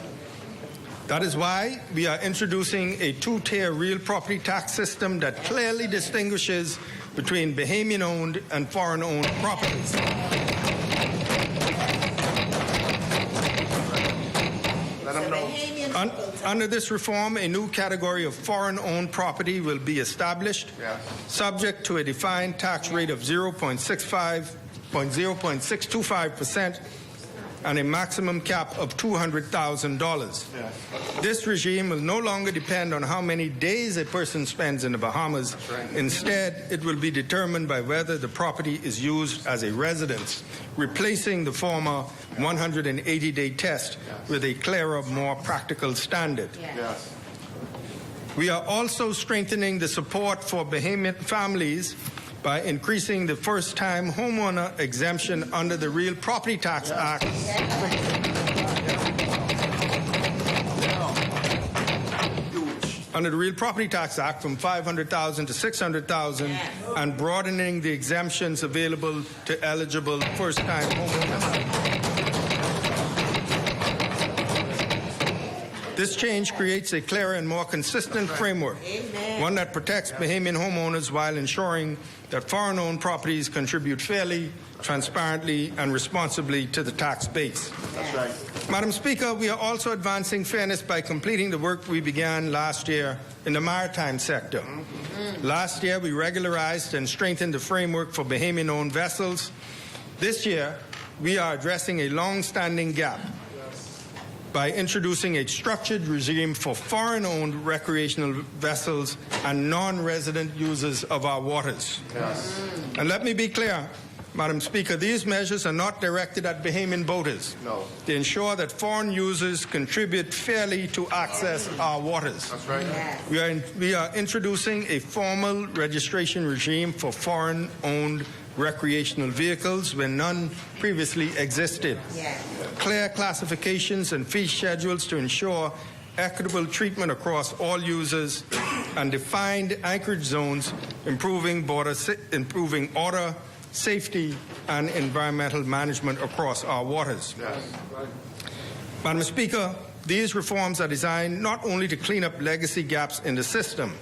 That is why we are introducing a two-tier real property tax system that clearly distinguishes between Bahamian-owned and foreign-owned properties. Under this reform, a new category of foreign-owned property will be established, subject to a defined tax rate of 0.625% and a maximum cap of $200,000. This regime will no longer depend on how many days a person spends in the Bahamas. Instead, it will be determined by whether the property is used as a residence, replacing the former 180-day test with a clearer, more practical standard. We are also strengthening the support for Bahamian families by increasing the first-time homeowner exemption under the Real Property Tax Act from $500,000 to $600,000 and broadening the exemptions available to eligible first-time homeowners. This change creates a clearer and more consistent framework, one that protects Bahamian homeowners while ensuring that foreign-owned properties contribute fairly, transparently, and responsibly to the tax base. That's right. Madam Speaker, we are also advancing fairness by completing the work we began last year in the maritime sector. Last year, we regularized and strengthened the framework for Bahamian-owned vessels. This year, we are addressing a long-standing gap by introducing a structured regime for foreign-owned recreational vessels and non-resident users of our waters. And let me be clear, Madam Speaker, these measures are not directed at Bahamian boaters. No. They ensure that foreign users contribute fairly to access our waters. That's right. We are introducing a formal registration regime for foreign-owned recreational vehicles where none previously existed. Clear classifications and fee schedules to ensure equitable treatment across all users, and defined anchorage zones, improving order, safety, and environmental management across our waters. Madam Speaker, these reforms are designed not only to clean up legacy gaps in the system,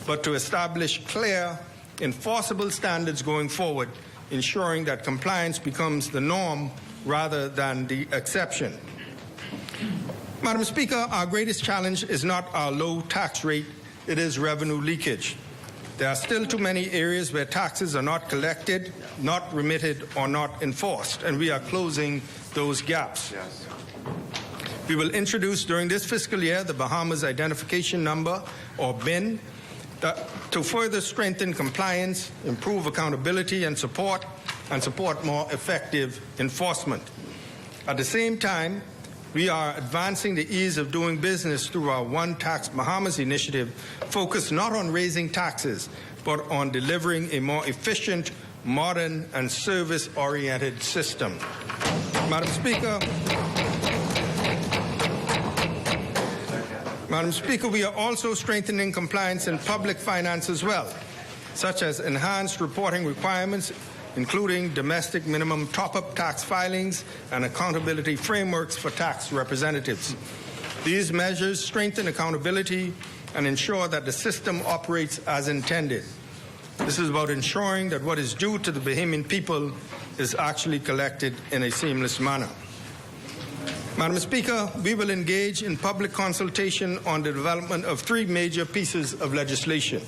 but to establish clear, enforceable standards going forward, ensuring that compliance becomes the norm rather than the exception. Madam Speaker, our greatest challenge is not our low tax rate, it is revenue leakage. There are still too many areas where taxes are not collected, not remitted, or not enforced, and we are closing those gaps. We will introduce during this fiscal year the Bahamas Identification Number, or BIN, to further strengthen compliance, improve accountability, and support and support more effective enforcement. At the same time, we are advancing the ease of doing business through our One Tax Bahamas initiative, focused not on raising taxes, but on delivering a more efficient, modern, and service-oriented system. Madam Speaker, we are also strengthening compliance in public finance as well, such as enhanced reporting requirements, including domestic minimum top-up tax filings and accountability frameworks for tax representatives. These measures strengthen accountability and ensure that the system operates as intended. This is about ensuring that what is due to the Bahamian people is actually collected in a seamless manner. Madam Speaker, we will engage in public consultation on the development of 3 major pieces of legislation: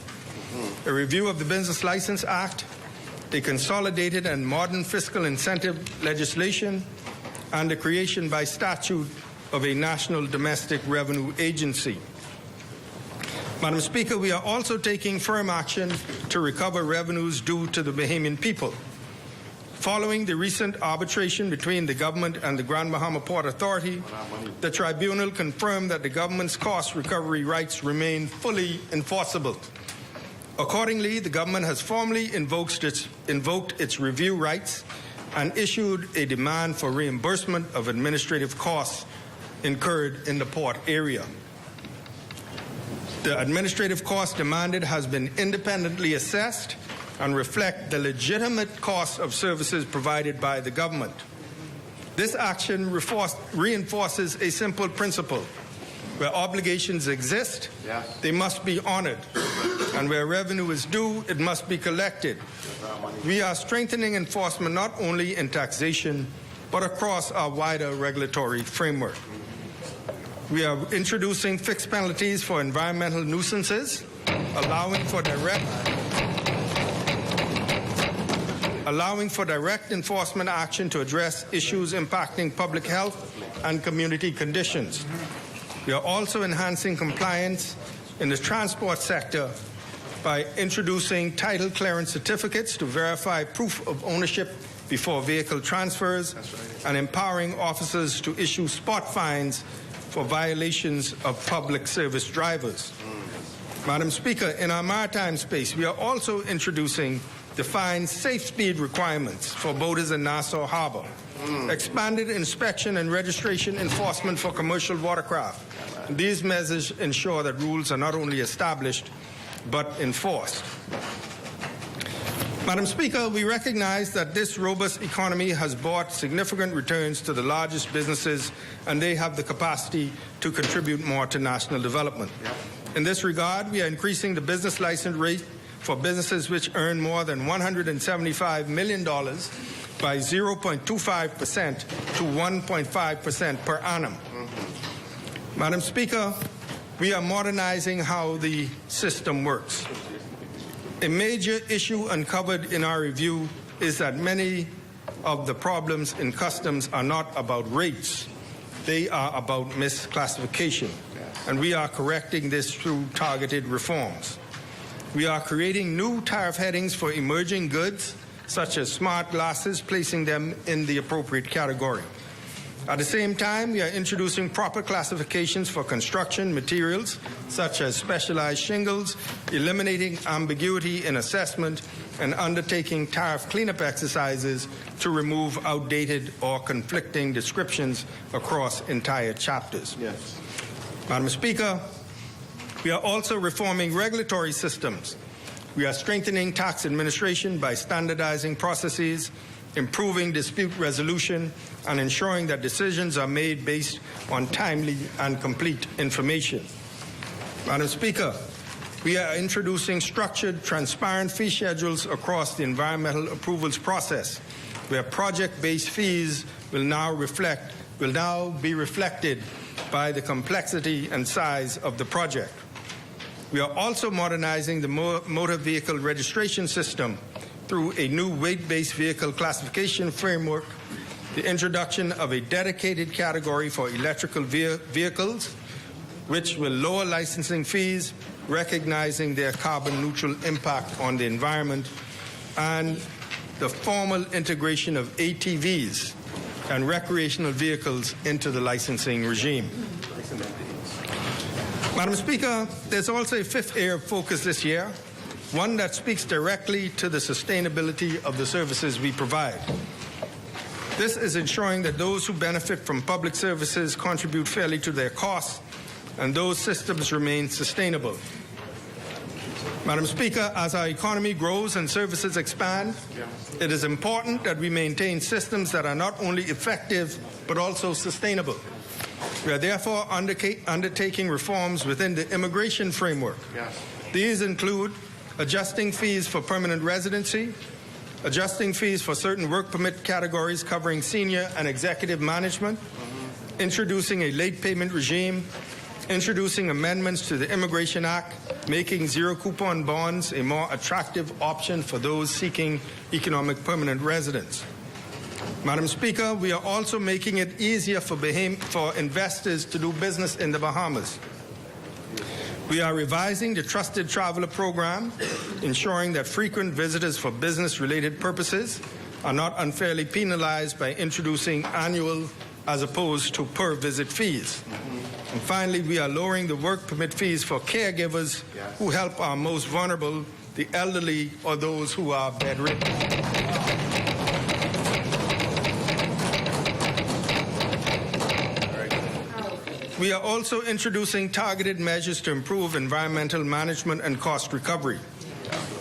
a review of the Business License Act, a consolidated and modern fiscal incentive legislation, and the creation by statute of a national domestic revenue agency. Madam Speaker, we are also taking firm action to recover revenues due to the Bahamian people. Following the recent arbitration between the government and the Grand Bahama Port Authority, the tribunal confirmed that the government's cost recovery rights remain fully enforceable. Accordingly, the government has formally invoked its review rights and issued a demand for reimbursement of administrative costs incurred in the port area. The administrative cost demanded has been independently assessed and reflect the legitimate cost of services provided by the government. This action reinforces a simple principle: where obligations exist, they must be honored, and where revenue is due, it must be collected. We are strengthening enforcement not only in taxation, but across our wider regulatory framework. We are introducing fixed penalties for environmental nuisances, allowing for direct enforcement action to address issues impacting public health and community conditions. We are also enhancing compliance in the transport sector by introducing title clearance certificates to verify proof of ownership before vehicle transfers, and empowering officers to issue spot fines for violations of public service drivers. Madam Speaker, in our maritime space, we are also introducing defined safe speed requirements for boaters in Nassau Harbor, expanded inspection and registration enforcement for commercial watercraft. These measures ensure that rules are not only established, but enforced. Madam Speaker, we recognize that this robust economy has brought significant returns to the largest businesses, and they have the capacity to contribute more to national development. In this regard, we are increasing the business license rate for businesses which earn more than $175 million by 0.25% to 1.5% per annum. Madam Speaker, we are modernizing how the system works. A major issue uncovered in our review is that many of the problems in customs are not about rates. They are about misclassification, and we are correcting this through targeted reforms. We are creating new tariff headings for emerging goods, such as smart glasses, placing them in the appropriate category. At the same time, we are introducing proper classifications for construction materials, such as specialized shingles, eliminating ambiguity in assessment, and undertaking tariff cleanup exercises to remove outdated or conflicting descriptions across entire chapters. Madam Speaker, we are also reforming regulatory systems. We are strengthening tax administration by standardizing processes, improving dispute resolution, and ensuring that decisions are made based on timely and complete information. Madam Speaker, we are introducing structured, transparent fee schedules across the environmental approvals process, where project-based fees will now be reflected by the complexity and size of the project. We are also modernizing the motor vehicle registration system through a new weight-based vehicle classification framework, the introduction of a dedicated category for electrical vehicles, which will lower licensing fees, recognizing their carbon-neutral impact on the environment, and the formal integration of ATVs and recreational vehicles into the licensing regime. Madam Speaker, there's also a fifth area of focus this year, one that speaks directly to the sustainability of the services we provide. This is ensuring that those who benefit from public services contribute fairly to their costs and those systems remain sustainable. Madam Speaker, as our economy grows and services expand, it is important that we maintain systems that are not only effective but also sustainable. We are therefore undertaking reforms within the immigration framework. These include adjusting fees for permanent residency, adjusting fees for certain work permit categories covering senior and executive management, introducing a late payment regime, introducing amendments to the Immigration Act, making zero-coupon bonds a more attractive option for those seeking economic permanent residence. Madam Speaker, we are also making it easier for investors to do business in the Bahamas. We are revising the Trusted Traveler Program, ensuring that frequent visitors for business-related purposes are not unfairly penalized by introducing annual as opposed to per-visit fees. And finally, we are lowering the work permit fees for caregivers who help our most vulnerable, the elderly, or those who are bedridden. We are also introducing targeted measures to improve environmental management and cost recovery.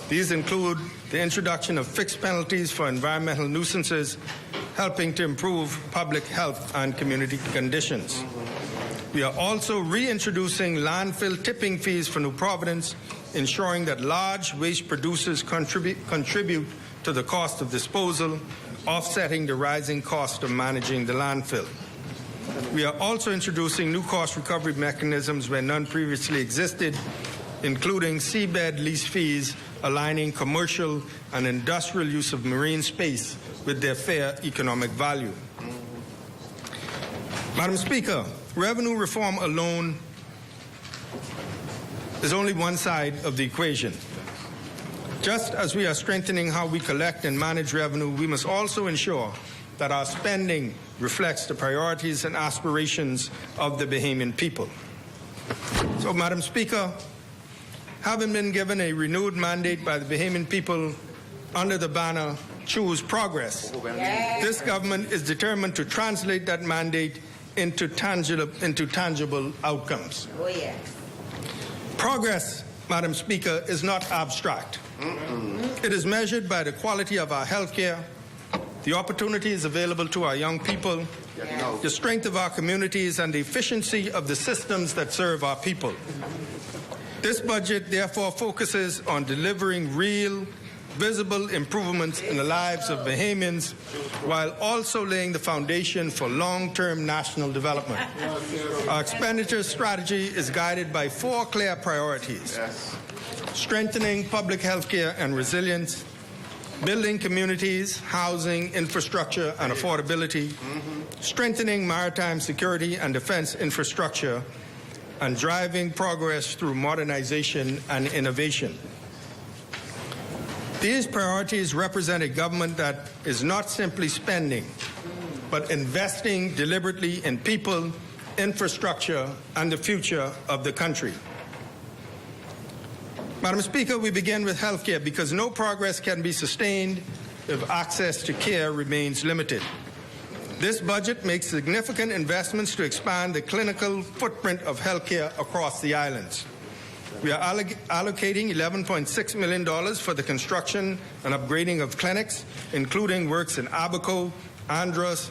These include the introduction of fixed penalties for environmental nuisances, helping to improve public health and community conditions. We are also reintroducing landfill tipping fees for New Providence, ensuring that large waste producers contribute to the cost of disposal, offsetting the rising cost of managing the landfill. We are also introducing new cost recovery mechanisms where none previously existed, including seabed lease fees, aligning commercial and industrial use of marine space with their fair economic value. Madam Speaker, revenue reform alone is only one side of the equation. Just as we are strengthening how we collect and manage revenue, we must also ensure that our spending reflects the priorities and aspirations of the Bahamian people. So, Madam Speaker, having been given a renewed mandate by the Bahamian people under the banner Choose Progress, this government is determined to translate that mandate into tangible outcomes. Progress, Madam Speaker, is not abstract. It is measured by the quality of our health care, the opportunities available to our young people, the strength of our communities, and the efficiency of the systems that serve our people. This budget, therefore, focuses on delivering real, visible improvements in the lives of Bahamians while also laying the foundation for long-term national development. Our expenditure strategy is guided by four clear priorities: strengthening public health care and resilience, building communities, housing, infrastructure, and affordability, strengthening maritime security and defense infrastructure, and driving progress through modernization and innovation. These priorities represent a government that is not simply spending, but investing deliberately in people, infrastructure, and the future of the country. Madam Speaker, we begin with health care because no progress can be sustained if access to care remains limited. This budget makes significant investments to expand the clinical footprint of health care across the islands. We are allocating $11.6 million for the construction and upgrading of clinics, including works in Abaco, Andros,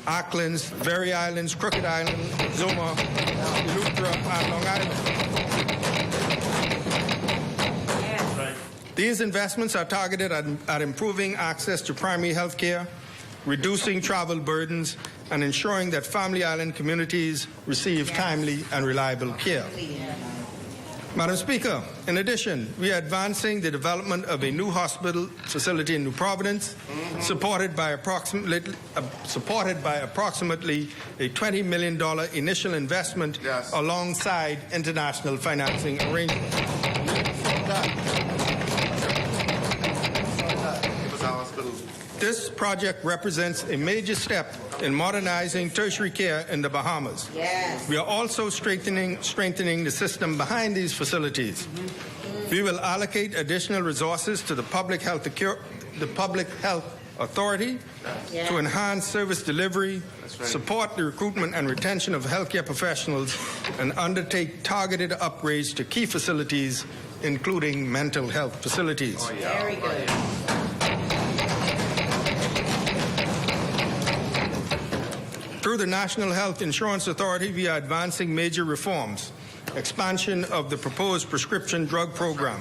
Acklins, Berry Islands, Crooked Island, Zuma, Eleuthera, and Long Island. These investments are targeted at improving access to primary health care, reducing travel burdens, and ensuring that Family Island communities receive timely and reliable care. Madam Speaker, in addition, we are advancing the development of a new hospital facility in New Providence, supported by approximately a $20 million initial investment alongside international financing arrangements. This project represents a major step in modernizing tertiary care in the Bahamas. Yes. We are also strengthening the system behind these facilities. We will allocate additional resources to the Public Health Authority to enhance service delivery, support the recruitment and retention of healthcare professionals, and undertake targeted upgrades to key facilities, including mental health facilities. Very good. Through the National Health Insurance Authority, we are advancing major reforms. Expansion of the proposed prescription drug program,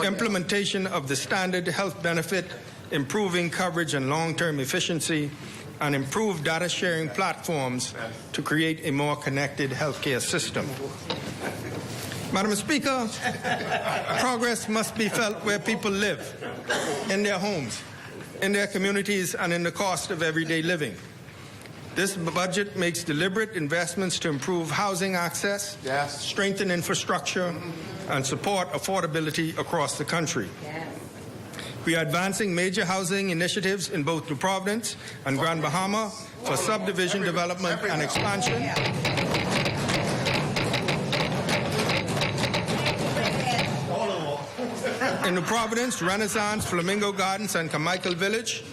implementation of the standard health benefit, improving coverage and long-term efficiency, and improved data sharing platforms to create a more connected healthcare system. Madam Speaker, progress must be felt where people live, in their homes, in their communities, and in the cost of everyday living. This budget makes deliberate investments to improve housing access, strengthen infrastructure, and support affordability across the country. We are advancing major housing initiatives in both New Providence and Grand Bahama for subdivision development and expansion. In New Providence, Renaissance, Flamingo Gardens, and Carmichael Village.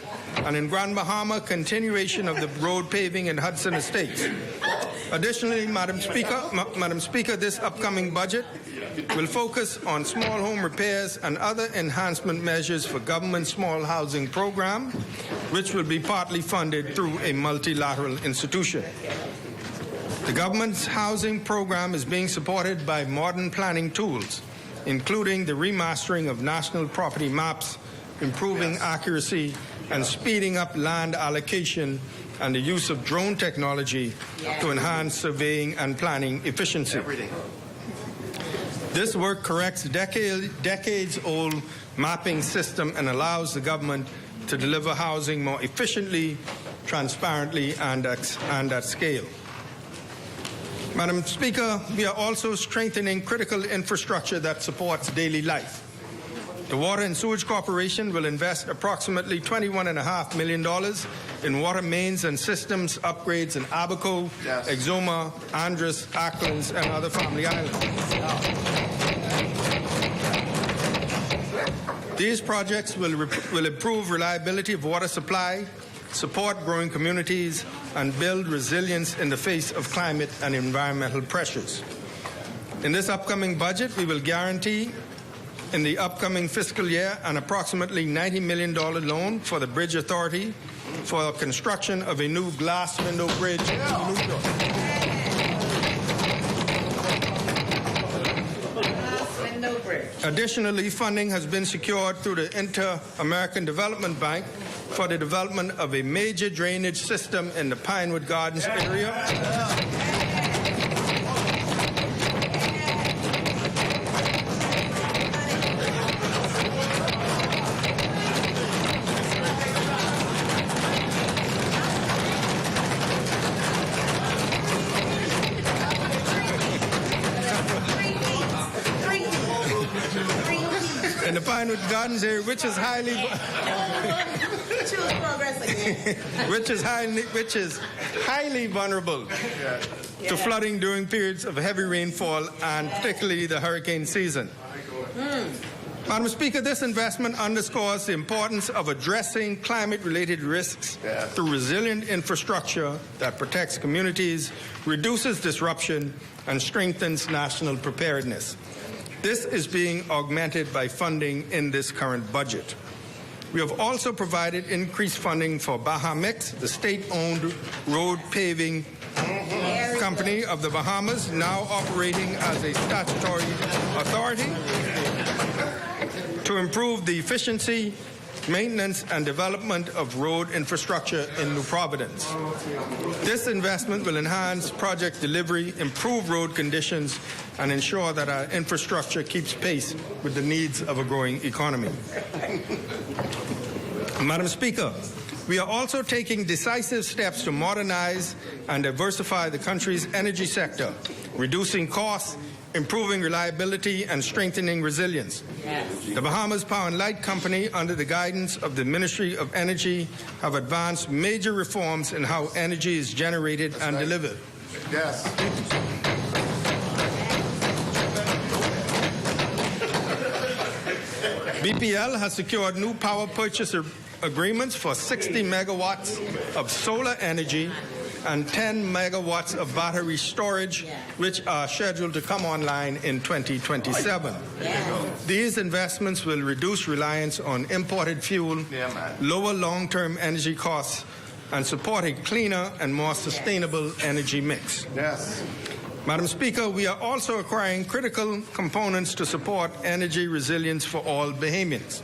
And in Grand Bahama, continuation of the road paving in Hudson Estates. Additionally, Madam Speaker, this upcoming budget will focus on small home repairs and other enhancement measures for government small housing program, which will be partly funded through a multilateral institution. The government's housing program is being supported by modern planning tools, including the remastering of national property maps, improving accuracy, and speeding up land allocation and the use of drone technology to enhance surveying and planning efficiency. This work corrects decades-old mapping system and allows the government to deliver housing more efficiently, transparently, and at scale. Madam Speaker, we are also strengthening critical infrastructure that supports daily life. The Water and Sewage Corporation will invest approximately $21.5 million in water mains and systems upgrades in Abaco, Exuma, Andros, Acklands, and other family islands. These projects will improve reliability of water supply, support growing communities, and build resilience in the face of climate and environmental pressures. In this upcoming budget, we will guarantee in the upcoming fiscal year an approximately $90 million loan for the Bridge Authority for construction of a new glass window bridge in New York. Additionally, funding has been secured through the Inter-American Development Bank for the development of a major drainage system in the Pinewood Gardens area. In the Pinewood Gardens area, which is highly vulnerable to flooding during periods of heavy rainfall and particularly the hurricane season. Madam Speaker, this investment underscores the importance of addressing climate-related risks through resilient infrastructure that protects communities, reduces disruption, and strengthens national preparedness. This is being augmented by funding in this current budget. We have also provided increased funding for Bahamix, the state-owned road paving company of the Bahamas, now operating as a statutory authority, to improve the efficiency, maintenance, and development of road infrastructure in New Providence. This investment will enhance project delivery, improve road conditions, and ensure that our infrastructure keeps pace with the needs of a growing economy. Madam Speaker, we are also taking decisive steps to modernize and diversify the country's energy sector, reducing costs, improving reliability and strengthening resilience. The Bahamas Power and Light Company, under the guidance of the Ministry of Energy, have advanced major reforms in how energy is generated and delivered. Yes. BPL has secured new power purchase agreements for 60 megawatts of solar energy and 10 megawatts of battery storage, which are scheduled to come online in 2027. These investments will reduce reliance on imported fuel, lower long-term energy costs, and support a cleaner and more sustainable energy mix. Yes. Madam Speaker, we are also acquiring critical components to support energy resilience for all Bahamians.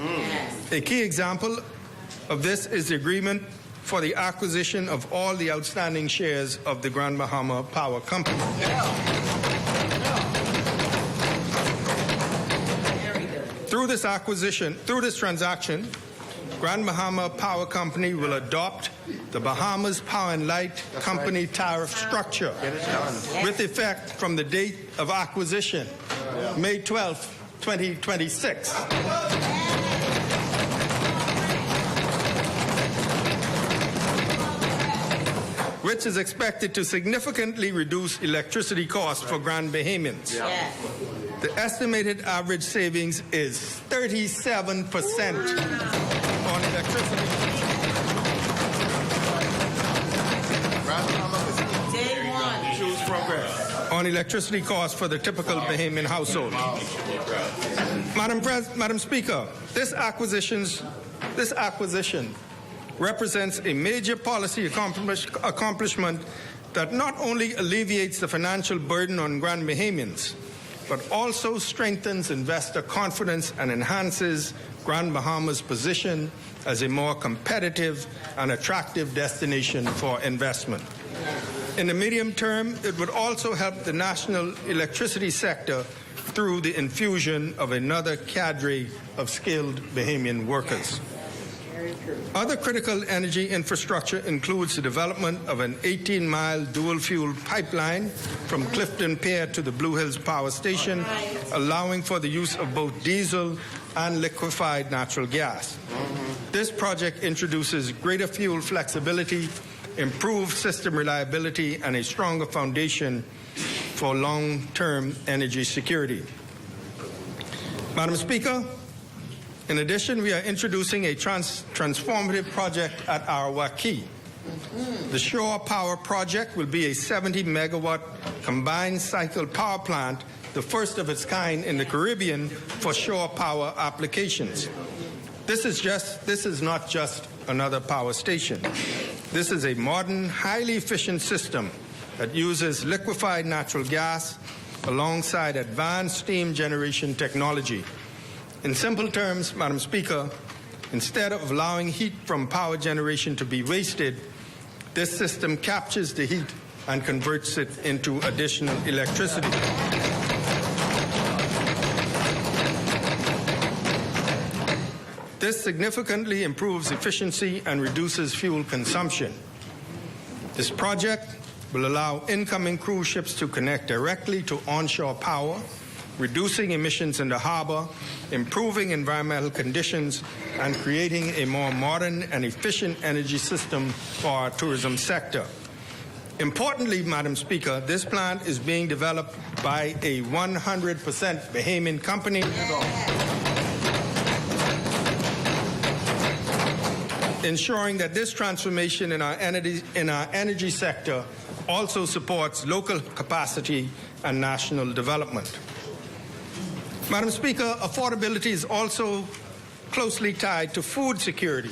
A key example of this is the agreement for the acquisition of all the outstanding shares of the Grand Bahama Power Company. Through this transaction, Grand Bahama Power Company will adopt the Bahamas Power and Light Company tariff structure with effect from the date of acquisition, May 12, 2026. Which is expected to significantly reduce electricity costs for Grand Bahamians. The estimated average savings is 37% on electricity. On electricity costs for the typical Bahamian household. Madam Speaker, this acquisition represents a major policy accomplishment that not only alleviates the financial burden on Grand Bahamians, but also strengthens investor confidence and enhances Grand Bahama's position as a more competitive and attractive destination for investment. In the medium term, it would also help the national electricity sector through the infusion of another cadre of skilled Bahamian workers. Other critical energy infrastructure includes the development of an 18-mile dual-fuel pipeline from Clifton Pier to the Blue Hills Power Station, allowing for the use of both diesel and liquefied natural gas. This project introduces greater fuel flexibility, improved system reliability, and a stronger foundation for long-term energy security. Madam Speaker, in addition, we are introducing a transformative project at Arawaki. The Shore Power Project will be a 70-megawatt combined cycle power plant, the first of its kind in the Caribbean for shore power applications. This is not just another power station. This is a modern, highly efficient system that uses liquefied natural gas alongside advanced steam generation technology. In simple terms, Madam Speaker, instead of allowing heat from power generation to be wasted, this system captures the heat and converts it into additional electricity. This significantly improves efficiency and reduces fuel consumption. This project will allow incoming cruise ships to connect directly to onshore power, reducing emissions in the harbor, improving environmental conditions, and creating a more modern and efficient energy system for our tourism sector. Importantly, Madam Speaker, this plant is being developed by a 100% Bahamian company. Ensuring that this transformation in our energy sector also supports local capacity and national development. Madam Speaker, affordability is also closely tied to food security.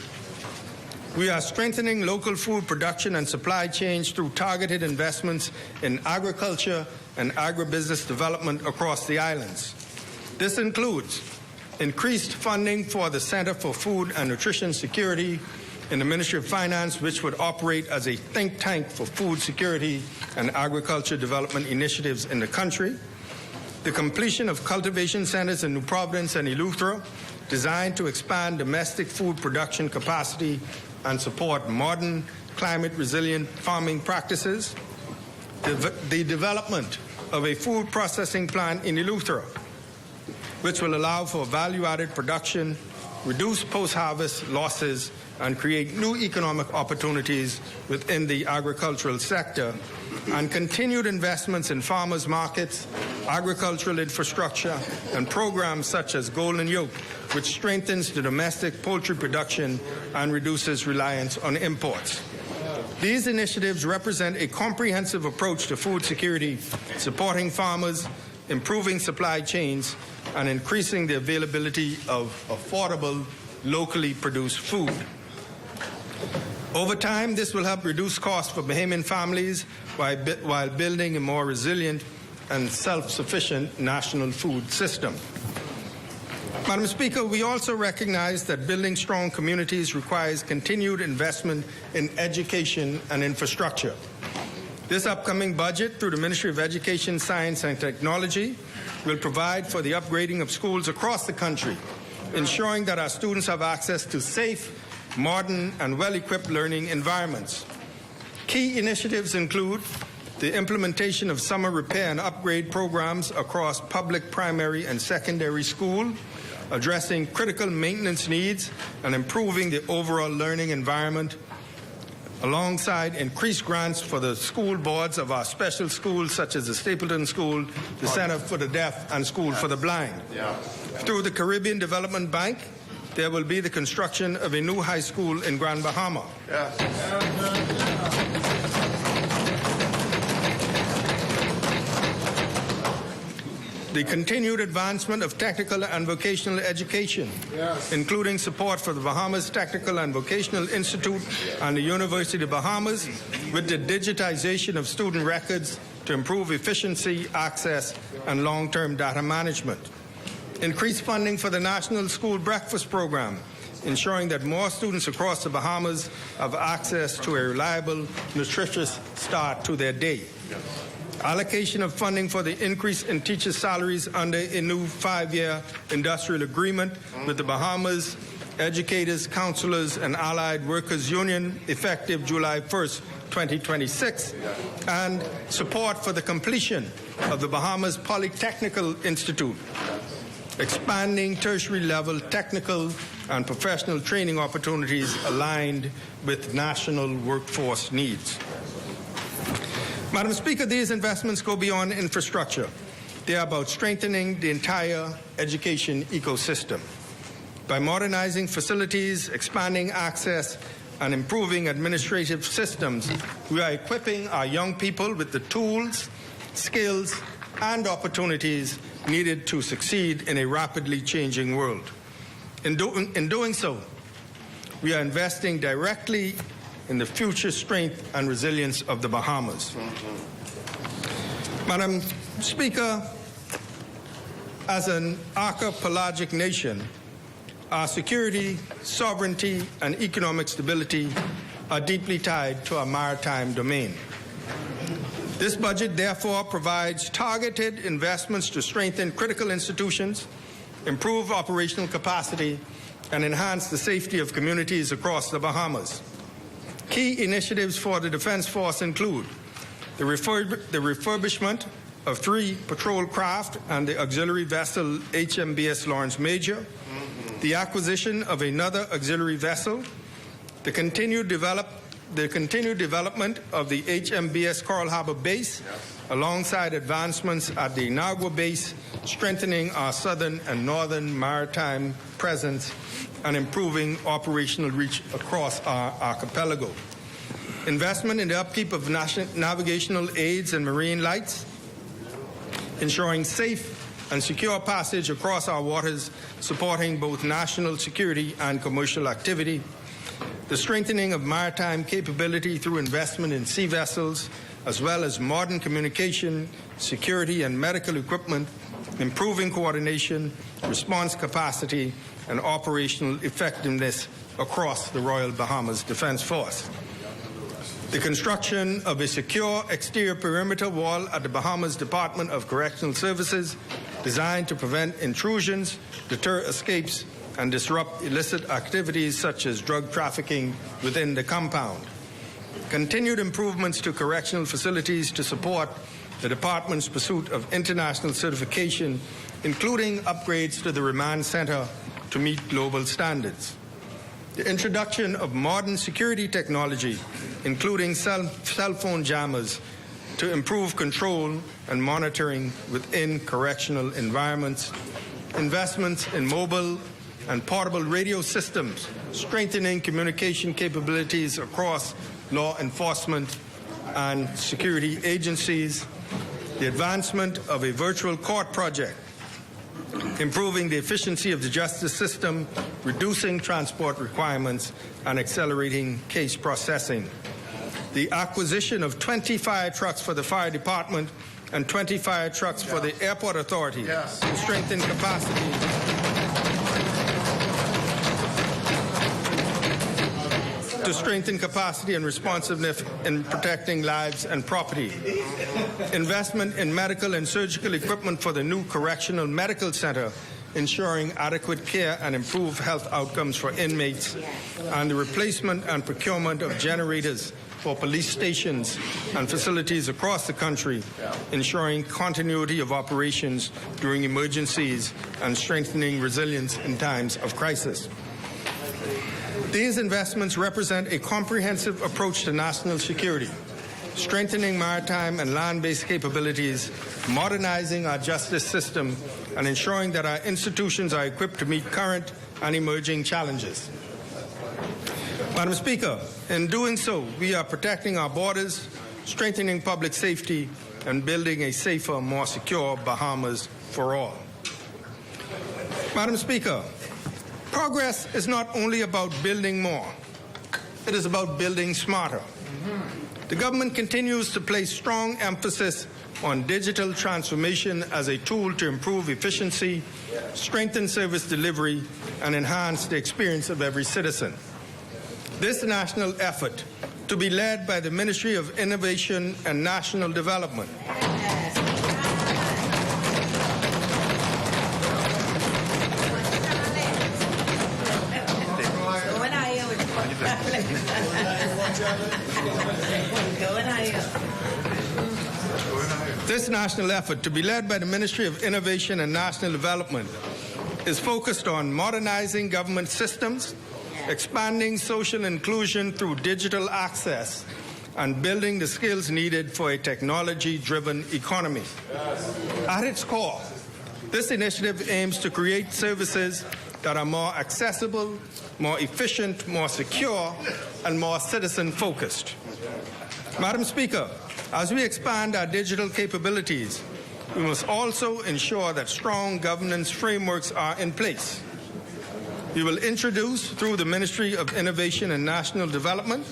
We are strengthening local food production and supply chains through targeted investments in agriculture and agribusiness development across the islands. This includes increased funding for the Center for Food and Nutrition Security in the Ministry of Finance, which would operate as a think tank for food security and agriculture development initiatives in the country. The completion of cultivation centers in New Providence and Eleuthera, designed to expand domestic food production capacity and support modern climate-resilient farming practices. The development of a food processing plant in Eleuthera, which will allow for value-added production, reduce post-harvest losses, and create new economic opportunities within the agricultural sector, and continued investments in farmers' markets, agricultural infrastructure, and programs such as Golden Yoke, which strengthens the domestic poultry production and reduces reliance on imports. These initiatives represent a comprehensive approach to food security, supporting farmers, improving supply chains, and increasing the availability of affordable, locally produced food. Over time, this will help reduce costs for Bahamian families while building a more resilient and self-sufficient national food system. Madam Speaker, we also recognize that building strong communities requires continued investment in education and infrastructure. This upcoming budget, through the Ministry of Education, Science and Technology, will provide for the upgrading of schools across the country, ensuring that our students have access to safe, modern, and well-equipped learning environments. Key initiatives include the implementation of summer repair and upgrade programs across public primary and secondary school, addressing critical maintenance needs and improving the overall learning environment, alongside increased grants for the school boards of our special schools such as the Stapleton School, the Center for the Deaf, and School for the Blind. Through the Caribbean Development Bank, there will be the construction of a new high school in Grand Bahama. The continued advancement of technical and vocational education, including support for the Bahamas Technical and Vocational Institute and the University of Bahamas, with the digitization of student records to improve efficiency, access, and long-term data management. Increased funding for the National School Breakfast Program, ensuring that more students across the Bahamas have access to a reliable, nutritious start to their day. Allocation of funding for the increase in teachers' salaries under a new 5-year industrial agreement with the Bahamas Educators, Counselors, and Allied Workers Union, effective July 1st, 2026, and support for the completion of the Bahamas Polytechnical Institute, expanding tertiary level technical and professional training opportunities aligned with national workforce needs. Madam Speaker, these investments go beyond infrastructure. They are about strengthening the entire education ecosystem. By modernizing facilities, expanding access, and improving administrative systems, we are equipping our young people with the tools, skills, and opportunities needed to succeed in a rapidly changing world. In doing so, we are investing directly in the future strength and resilience of the Bahamas. Madam Speaker, as an archipelagic nation, our security, sovereignty, and economic stability are deeply tied to our maritime domain. This budget, therefore, provides targeted investments to strengthen critical institutions, improve operational capacity, and enhance the safety of communities across the Bahamas. Key initiatives for the Defense Force include the refurbishment of 3 patrol craft and the auxiliary vessel HMBS Lawrence Major, the acquisition of another auxiliary vessel, the continued development of the HMBS Coral Harbor Base, alongside advancements at the Nagua Base, strengthening our southern and northern maritime presence and improving operational reach across our archipelago. Investment in the upkeep of navigational aids and marine lights, ensuring safe and secure passage across our waters, supporting both national security and commercial activity. The strengthening of maritime capability through investment in sea vessels, as well as modern communication, security, and medical equipment, improving coordination, response capacity, and operational effectiveness across the Royal Bahamas Defense Force. The construction of a secure exterior perimeter wall at the Bahamas Department of Correctional Services, designed to prevent intrusions, deter escapes, and disrupt illicit activities such as drug trafficking within the compound. Continued improvements to correctional facilities to support the department's pursuit of international certification, including upgrades to the Remand Center to meet global standards. The introduction of modern security technology, including cell phone jammers, to improve control and monitoring within correctional environments, investments in mobile and portable radio systems, strengthening communication capabilities across law enforcement and security agencies, the advancement of a virtual court project, improving the efficiency of the justice system, reducing transport requirements, and accelerating case processing. The acquisition of 20 fire trucks for the fire department and 20 fire trucks for the airport authority to strengthen capacity. To strengthen capacity and responsiveness in protecting lives and property. Investment in medical and surgical equipment for the new Correctional Medical Center, ensuring adequate care and improved health outcomes for inmates, and the replacement and procurement of generators for police stations and facilities across the country, ensuring continuity of operations during emergencies and strengthening resilience in times of crisis. These investments represent a comprehensive approach to national security, strengthening maritime and land-based capabilities, modernizing our justice system, and ensuring that our institutions are equipped to meet current and emerging challenges. Madam Speaker, in doing so, we are protecting our borders, strengthening public safety, and building a safer, more secure Bahamas for all. Madam Speaker, progress is not only about building more, it is about building smarter. The government continues to place strong emphasis on digital transformation as a tool to improve efficiency, strengthen service delivery, and enhance the experience of every citizen. This national effort, to be led by the Ministry of Innovation and National Development, This national effort, to be led by the Ministry of Innovation and National Development, is focused on modernizing government systems, expanding social inclusion through digital access, and building the skills needed for a technology-driven economy. At its core, this initiative aims to create services that are more accessible, more efficient, more secure, and more citizen-focused. Madam Speaker, as we expand our digital capabilities, we must also ensure that strong governance frameworks are in place. We will introduce, through the Ministry of Innovation and National Development,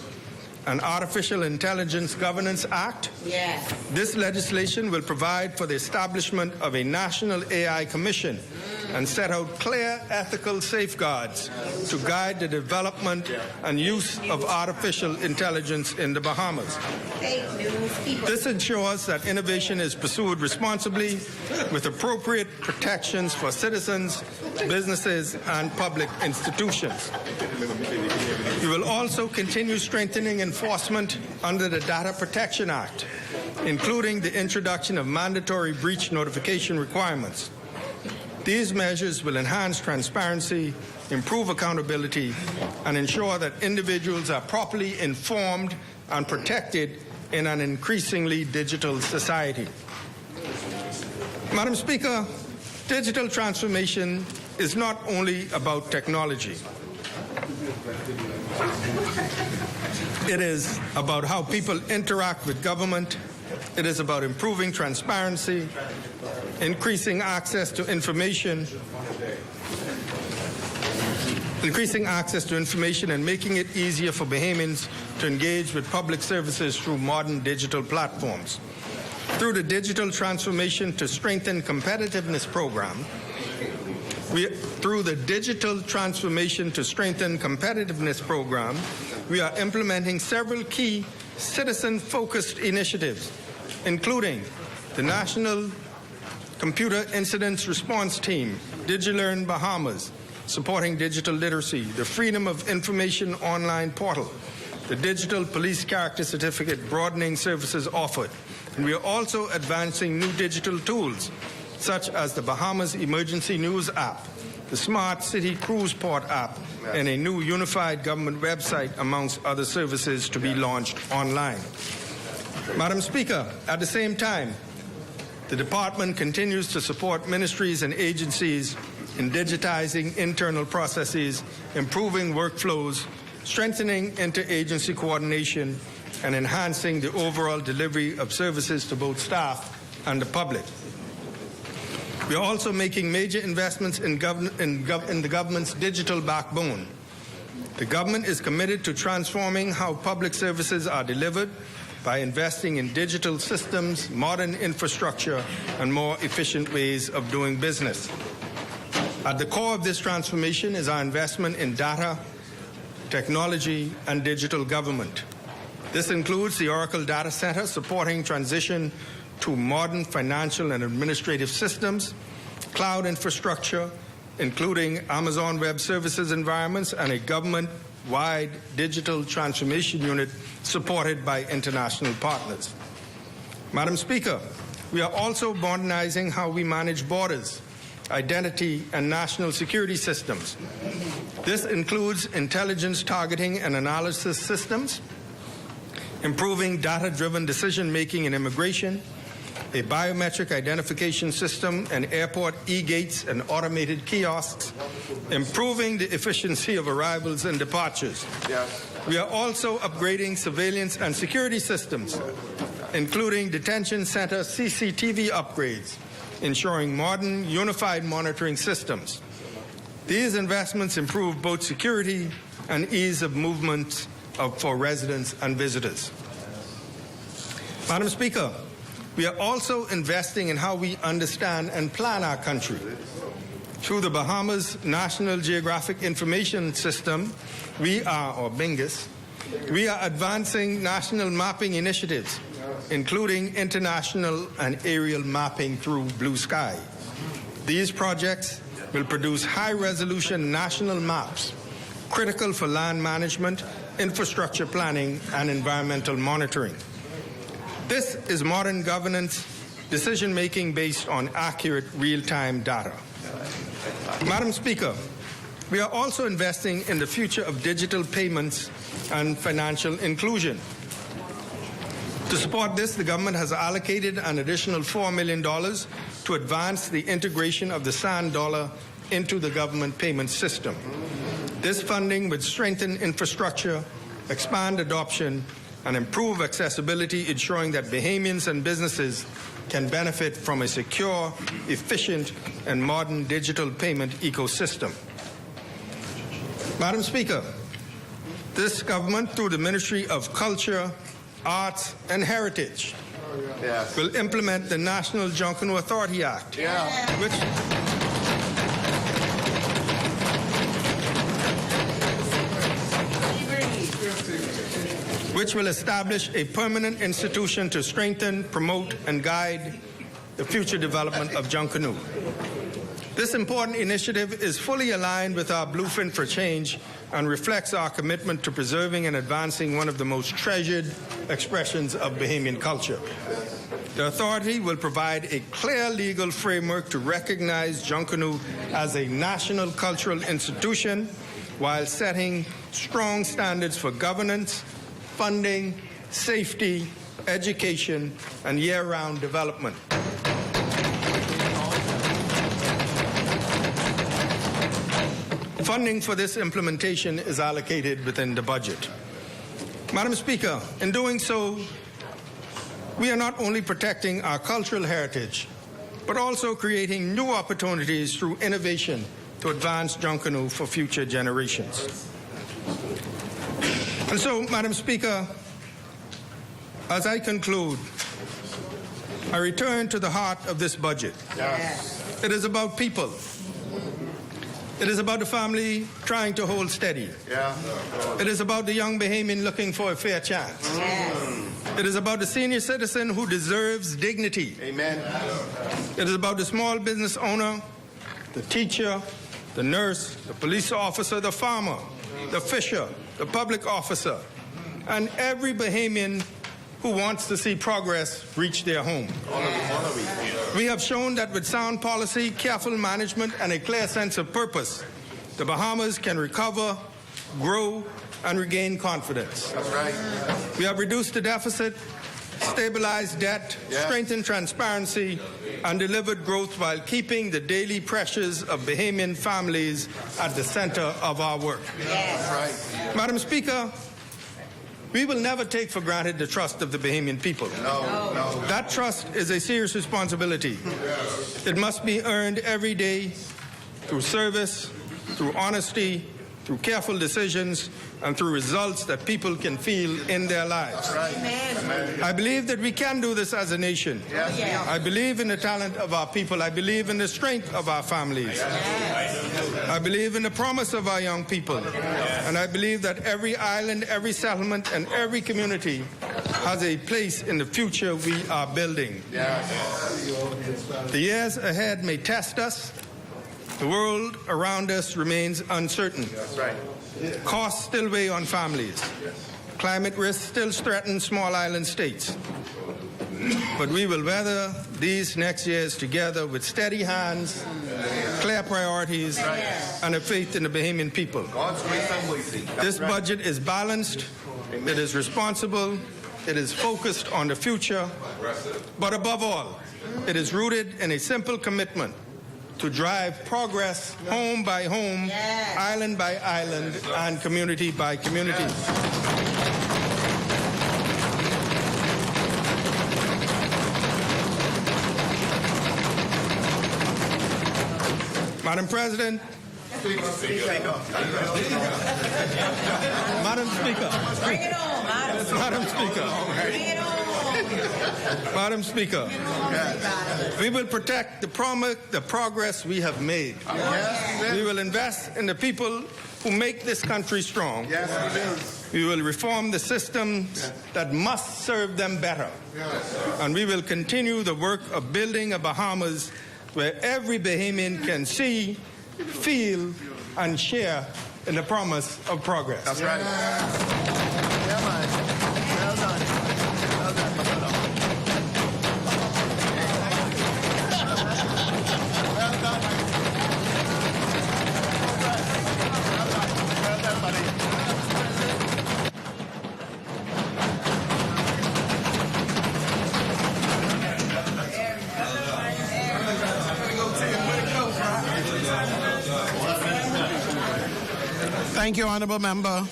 an Artificial Intelligence Governance Act. Yes. This legislation will provide for the establishment of a National AI Commission and set out clear ethical safeguards to guide the development and use of artificial intelligence in the Bahamas. This ensures that innovation is pursued responsibly with appropriate protections for citizens, businesses, and public institutions. We will also continue strengthening enforcement under the Data Protection Act, including the introduction of mandatory breach notification requirements. These measures will enhance transparency, improve accountability, and ensure that individuals are properly informed and protected in an increasingly digital society. Madam Speaker, digital transformation is not only about technology. It is about how people interact with government. It is about improving transparency, increasing access to information, and making it easier for Bahamians to engage with public services through modern digital platforms. Through the Digital Transformation to Strengthen Competitiveness program, we are implementing several key citizen-focused initiatives, including the National Computer Incidents Response Team, DigiLearn Bahamas, supporting digital literacy, the Freedom of Information online portal, the Digital Police Character Certificate broadening services offered, And we are also advancing new digital tools, such as the Bahamas Emergency News app, the Smart City Cruise Port app, and a new unified government website, amongst other services to be launched online. Madam Speaker, at the same time, the department continues to support ministries and agencies in digitizing internal processes, improving workflows, strengthening interagency coordination, and enhancing the overall delivery of services to both staff and the public. We are also making major investments in the government's digital backbone. The government is committed to transforming how public services are delivered by investing in digital systems, modern infrastructure, and more efficient ways of doing business. At the core of this transformation is our investment in data, technology, and digital government. This includes the Oracle Data Center supporting transition to modern financial and administrative systems, cloud infrastructure, including Amazon Web Services environments, and a government-wide digital transformation unit supported by international partners. Madam Speaker, we are also modernizing how we manage borders, identity, and national security systems. This includes intelligence targeting and analysis systems, improving data-driven decision-making in immigration, a biometric identification system, and airport e-gates and automated kiosks, improving the efficiency of arrivals and departures. We are also upgrading surveillance and security systems, including detention center CCTV upgrades, ensuring modern, unified monitoring systems. These investments improve both security and ease of movement for residents and visitors. Madam Speaker, we are also investing in how we understand and plan our country. Through the Bahamas National Geographic Information System, BINGIS, we are advancing national mapping initiatives, including international and aerial mapping through Blue Sky. These projects will produce high-resolution national maps, critical for land management, infrastructure planning, and environmental monitoring. This is modern governance decision-making based on accurate real-time data. Madam Speaker, we are also investing in the future of digital payments and financial inclusion. To support this, the government has allocated an additional $4 million to advance the integration of the SAN dollar into the government payment system. This funding would strengthen infrastructure, expand adoption, and improve accessibility, ensuring that Bahamians and businesses can benefit from a secure, efficient, and modern digital payment ecosystem. Madam Speaker, this government, through the Ministry of Culture, Arts, and Heritage, will implement the National Junkanoo Authority Act, which will establish a permanent institution to strengthen, promote, and guide the future development of Junkanoo. This important initiative is fully aligned with our Blueprint for Change and reflects our commitment to preserving and advancing one of the most treasured expressions of Bahamian culture. The authority will provide a clear legal framework to recognize Junkanoo as a national cultural institution while setting strong standards for governance, funding, safety, education, and year-round development. Funding for this implementation is allocated within the budget. Madam Speaker, in doing so, we are not only protecting our cultural heritage, but also creating new opportunities through innovation to advance Junkanoo for future generations. And so, Madam Speaker, as I conclude, I return to the heart of this budget. It is about people. It is about the family trying to hold steady. It is about the young Bahamian looking for a fair chance. It is about the senior citizen who deserves dignity. Amen. It is about the small business owner, the teacher, the nurse, the police officer, the farmer, the fisher, the public officer, and every Bahamian who wants to see progress reach their home. We have shown that with sound policy, careful management, and a clear sense of purpose, the Bahamas can recover, grow, and regain confidence. That's right. We have reduced the deficit, stabilized debt, strengthened transparency, and delivered growth while keeping the daily pressures of Bahamian families at the center of our work. That's right. Madam Speaker, we will never take for granted the trust of the Bahamian people. No. That trust is a serious responsibility. It must be earned every day through service, through honesty, through careful decisions, and through results that people can feel in their lives. I believe that we can do this as a nation. I believe in the talent of our people. I believe in the strength of our families. I believe in the promise of our young people. And I believe that every island, every settlement, and every community has a place in the future we are building. The years ahead may test us. The world around us remains uncertain. Costs still weigh on families. Climate risks still threaten small island states. But we will weather these next years together with steady hands, clear priorities, and a faith in the Bahamian people. This budget is balanced, it is responsible, it is focused on the future, but above all, it is rooted in a simple commitment to drive progress home by home, island by island, and community by community. Madam President, Madam Speaker. Bring it on, Madam Speaker. Bring it on. Madam Speaker, we will protect the progress we have made. We will invest in the people who make this country strong. We will reform the systems that must serve them better. And we will continue the work of building a Bahamas where every Bahamian can see, feel, and share in the promise of progress. That's right. Yeah, man. Well done. Well done. Well done. Thank you, Honourable Member.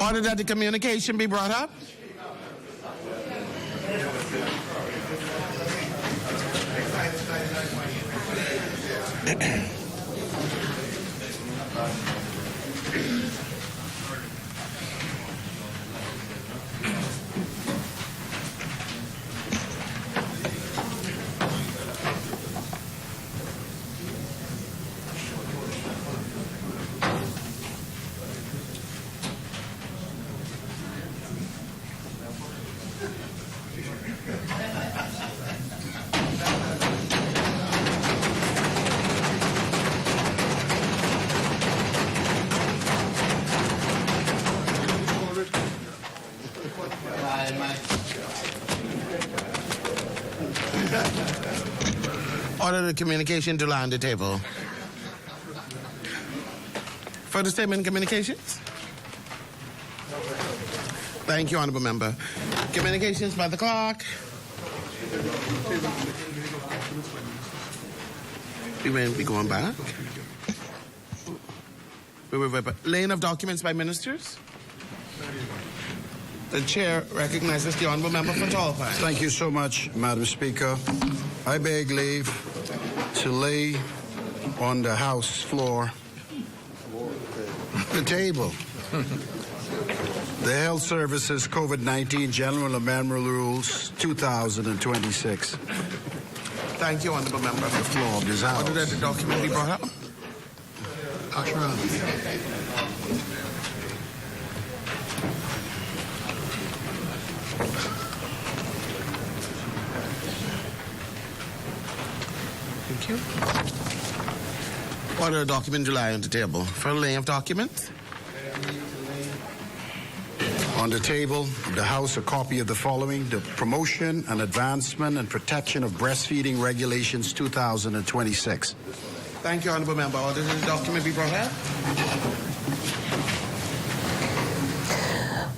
Order that the communication be brought up. Order the communication to lie on the table. Further statement in communications? Thank you, Honourable Member. Communications by the clerk. We may be going back. Laying of documents by ministers. The chair recognizes the Honourable Member for Tallpine. Thank you so much, Madam Speaker. I beg leave to lay on the House floor the table. The Health Services COVID-19 General Amendment Rules 2026. Thank you, Honourable Member. The floor of this House. Order that the document be brought up. Thank you. Order a document to lie on the table. For laying of documents. On the table of the House, a copy of the following: the Promotion and Advancement and Protection of Breastfeeding Regulations 2026. Thank you, Honourable Member. Order this document be brought up.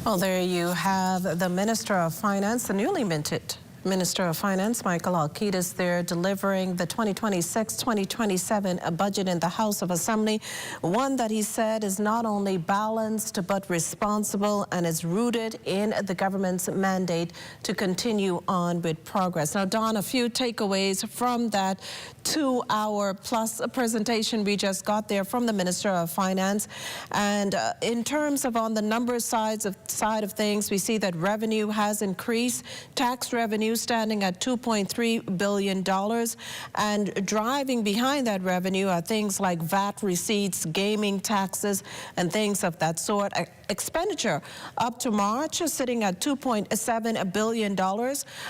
Well, there you have the Minister of Finance, the newly minted Minister of Finance, Michael Halkitis, there delivering the 2026-2027 budget in the House of Assembly, one that he said is not only balanced but responsible and is rooted in the government's mandate to continue on with progress. Now, Don, a few takeaways from that 2-hour-plus presentation we just got there from the Minister of Finance. And in terms of on the numbers side of things, we see that revenue has increased, tax revenue standing at $2.3 billion, and driving behind that revenue are things like VAT receipts, gaming taxes, and things of that sort. Expenditure up to March is sitting at $2.7 billion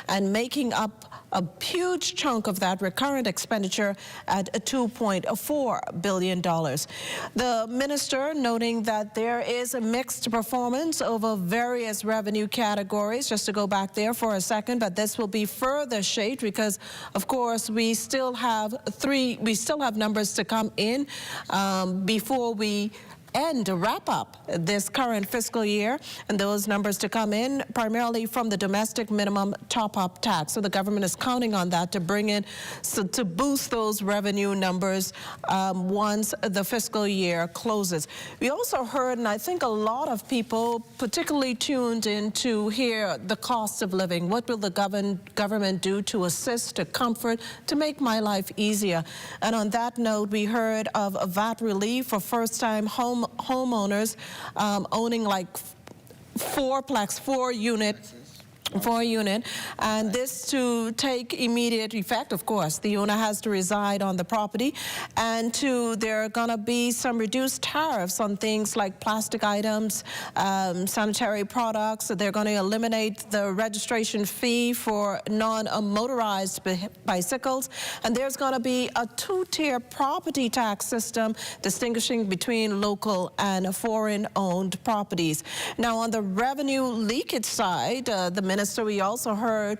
and making up a huge chunk of that recurrent expenditure at $2.4 billion. The minister noting that there is a mixed performance over various revenue categories. Just to go back there for a second, but this will be further shaped because, of course, we still have numbers to come in before we wrap up this current fiscal year, and those numbers to come in primarily from the domestic minimum top-up tax. So the government is counting on that to bring in, to boost those revenue numbers once the fiscal year closes. We also heard, and I think a lot of people particularly tuned in to hear the cost of living. What will the government do to assist, to comfort, to make my life easier? And on that note, we heard of a VAT relief for first-time homeowners owning like four unit, and this to take immediate effect. Of course, the owner has to reside on the property, and there are going to be some reduced tariffs on things like plastic items, sanitary products. So they're going to eliminate the registration fee for non-motorized bicycles, and there's going to be a two-tier property tax system distinguishing between local and foreign-owned properties. Now, on the revenue leakage side, the minister, we also heard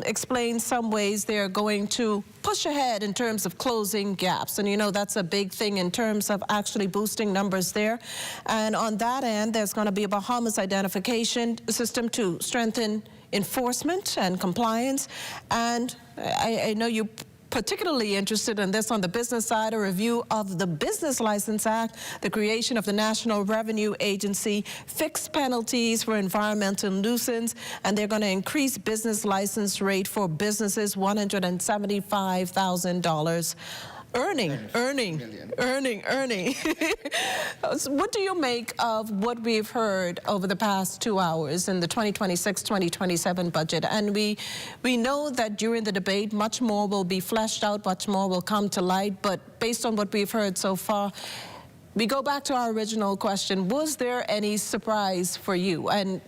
explain some ways they're going to push ahead in terms of closing gaps. And you know, that's a big thing in terms of actually boosting numbers there. And on that end, there's going to be a Bahamas identification system to strengthen enforcement and compliance. And I know you particularly interested in this on the business side, a review of the Business License Act, the creation of the National Revenue Agency, fixed penalties for environmental nuisance, and they're going to increase business license rate for businesses $175,000. Earning. What do you make of what we've heard over the past 2 hours in the 2026-2027 budget? And we know that during the debate, much more will be fleshed out, much more will come to light. But based on what we've heard so far, we go back to our original question. Was there any surprise for you? And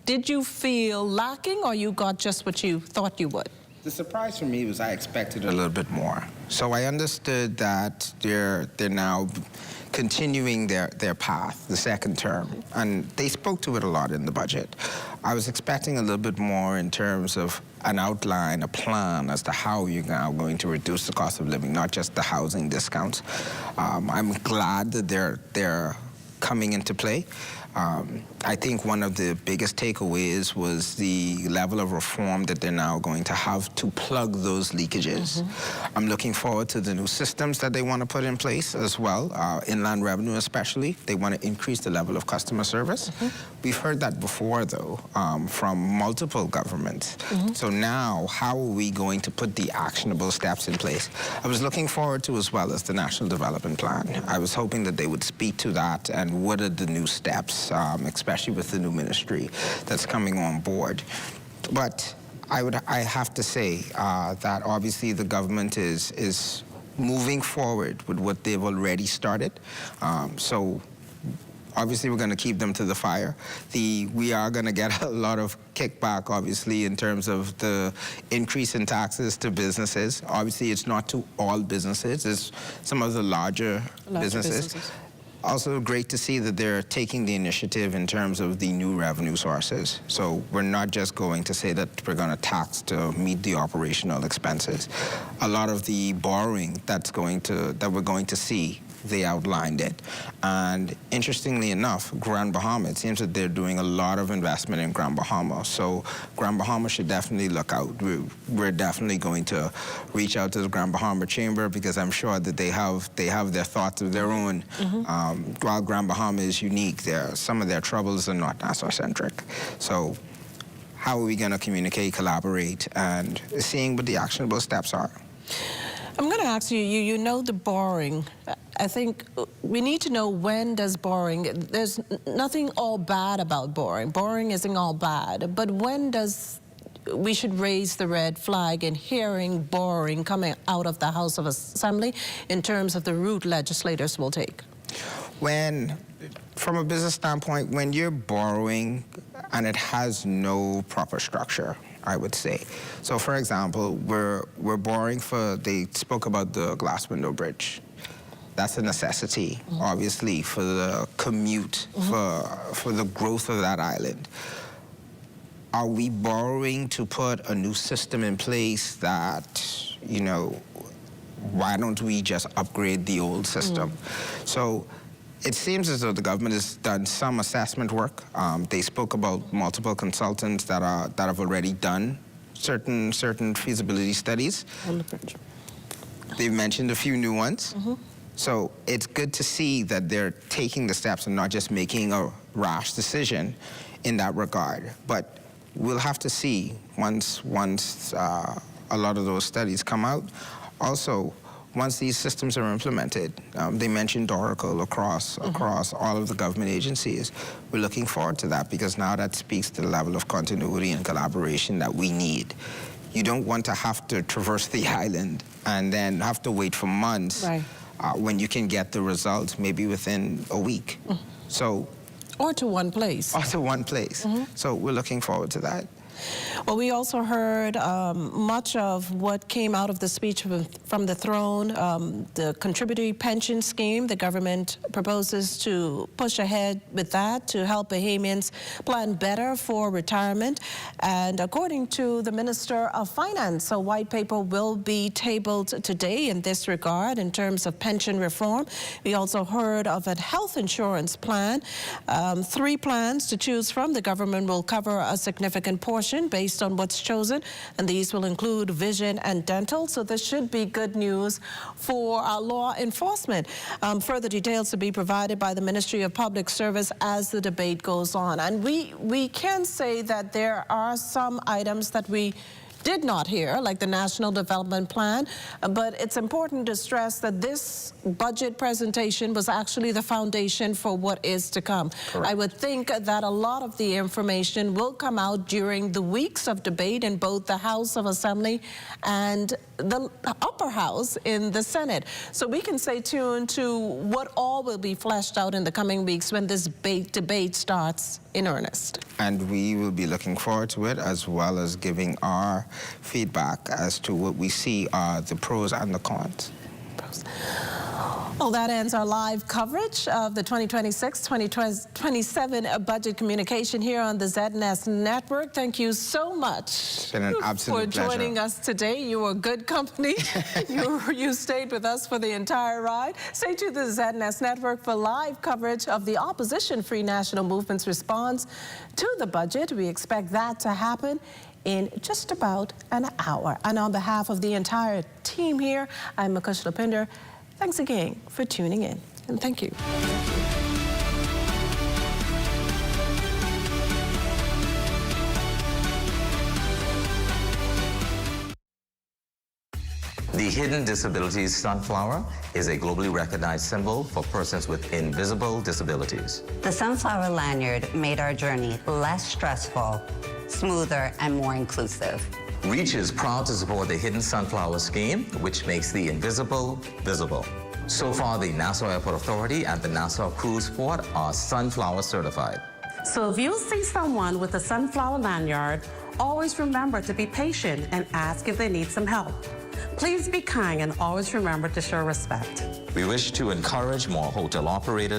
did you feel lacking, or you got just what you thought you would? The surprise for me was I expected a little bit more. So I understood that they're now continuing their path, the second term, and they spoke to it a lot in the budget. I was expecting a little bit more in terms of an outline, a plan as to how you're now going to reduce the cost of living, not just the housing discounts. I'm glad that they're coming into play. I think one of the biggest takeaways was the level of reform that they're now going to have to plug those leakages. I'm looking forward to the new systems that they want to put in place as well, inland revenue especially. They want to increase the level of customer service. We've heard that before, though, from multiple governments. So now, how are we going to put the actionable steps in place? I was looking forward to, as well as the National Development Plan. I was hoping that they would speak to that and what are the new steps, especially with the new ministry that's coming on board. But I have to say that obviously the government is moving forward with what they've already started. So obviously we're going to keep them to the fire. We are going to get a lot of kickback, obviously, in terms of the increase in taxes to businesses. Obviously, it's not to all businesses. It's some of the larger businesses. Also great to see that they're taking the initiative in terms of the new revenue sources. So we're not just going to say that we're going to tax to meet the operational expenses. A lot of the borrowing that we're going to see, they outlined it. And interestingly enough, Grand Bahama, it seems that they're doing a lot of investment in Grand Bahama. So Grand Bahama should definitely look out. We're definitely going to reach out to the Grand Bahama Chamber because I'm sure that they have their thoughts of their own. While Grand Bahama is unique, some of their troubles are not Nassau-centric. So how are we going to communicate, collaborate, and seeing what the actionable steps are? I'm going to ask you, you know the borrowing. I think we need to know when does borrowing, there's nothing all bad about borrowing. Borrowing isn't all bad, but when does we should raise the red flag in hearing borrowing coming out of the House of Assembly in terms of the route legislators will take? From a business standpoint, when you're borrowing and it has no proper structure, I would say. So, for example, we're borrowing they spoke about the glass window bridge. That's a necessity, obviously, for the commute, for the growth of that island. Are we borrowing to put a new system in place that, why don't we just upgrade the old system? So it seems as though the government has done some assessment work. They spoke about multiple consultants that have already done certain feasibility studies. They've mentioned a few new ones. So it's good to see that they're taking the steps and not just making a rash decision in that regard. But we'll have to see once a lot of those studies come out. Also, once these systems are implemented, they mentioned Oracle across all of the government agencies. We're looking forward to that because now that speaks to the level of continuity and collaboration that we need. You don't want to have to traverse the island and then have to wait for months when you can get the results maybe within a week. Or to one place. Or to one place. So we're looking forward to that. Well, we also heard much of what came out of the speech from the throne, the contributory pension scheme. The government proposes to push ahead with that to help Bahamians plan better for retirement. And according to the Minister of Finance, a white paper will be tabled today in this regard in terms of pension reform. We also heard of a health insurance plan. 3 plans to choose from. The government will cover a significant portion based on what's chosen, and these will include vision and dental. So this should be good news for our law enforcement. Further details to be provided by the Ministry of Public Service as the debate goes on. And we can say that there are some items that we did not hear, like the National Development Plan, but it's important to stress that this budget presentation was actually the foundation for what is to come. Correct. I would think that a lot of the information will come out during the weeks of debate in both the House of Assembly and the upper house in the Senate. So we can stay tuned to what all will be fleshed out in the coming weeks when this debate starts in earnest. And we will be looking forward to it, as well as giving our feedback as to what we see are the pros and the cons. Well, that ends our live coverage of the 2026-2027 budget communication here on the ZNS Network. Thank you so much It's been an absolute for joining us today. You were good company. you stayed with us for the entire ride. Stay tuned to the ZNS Network for live coverage of the Opposition Free National Movement's response to the budget. We expect that to happen in just about an hour. And on behalf of the entire team here, I'm Makush Lapinder. Thanks again for tuning in, and thank you. The Hidden Disabilities Sunflower is a globally recognized symbol for persons with invisible disabilities. The Sunflower lanyard made our journey less stressful, smoother, and more inclusive. REACH is proud to support the Hidden Sunflower Scheme, which makes the invisible visible. So far, the Nassau Airport Authority and the Nassau Cruise Port are Sunflower certified. So if you see someone with a sunflower lanyard, always remember to be patient and ask if they need some help. Please be kind and always remember to show respect. We wish to encourage more hotel operators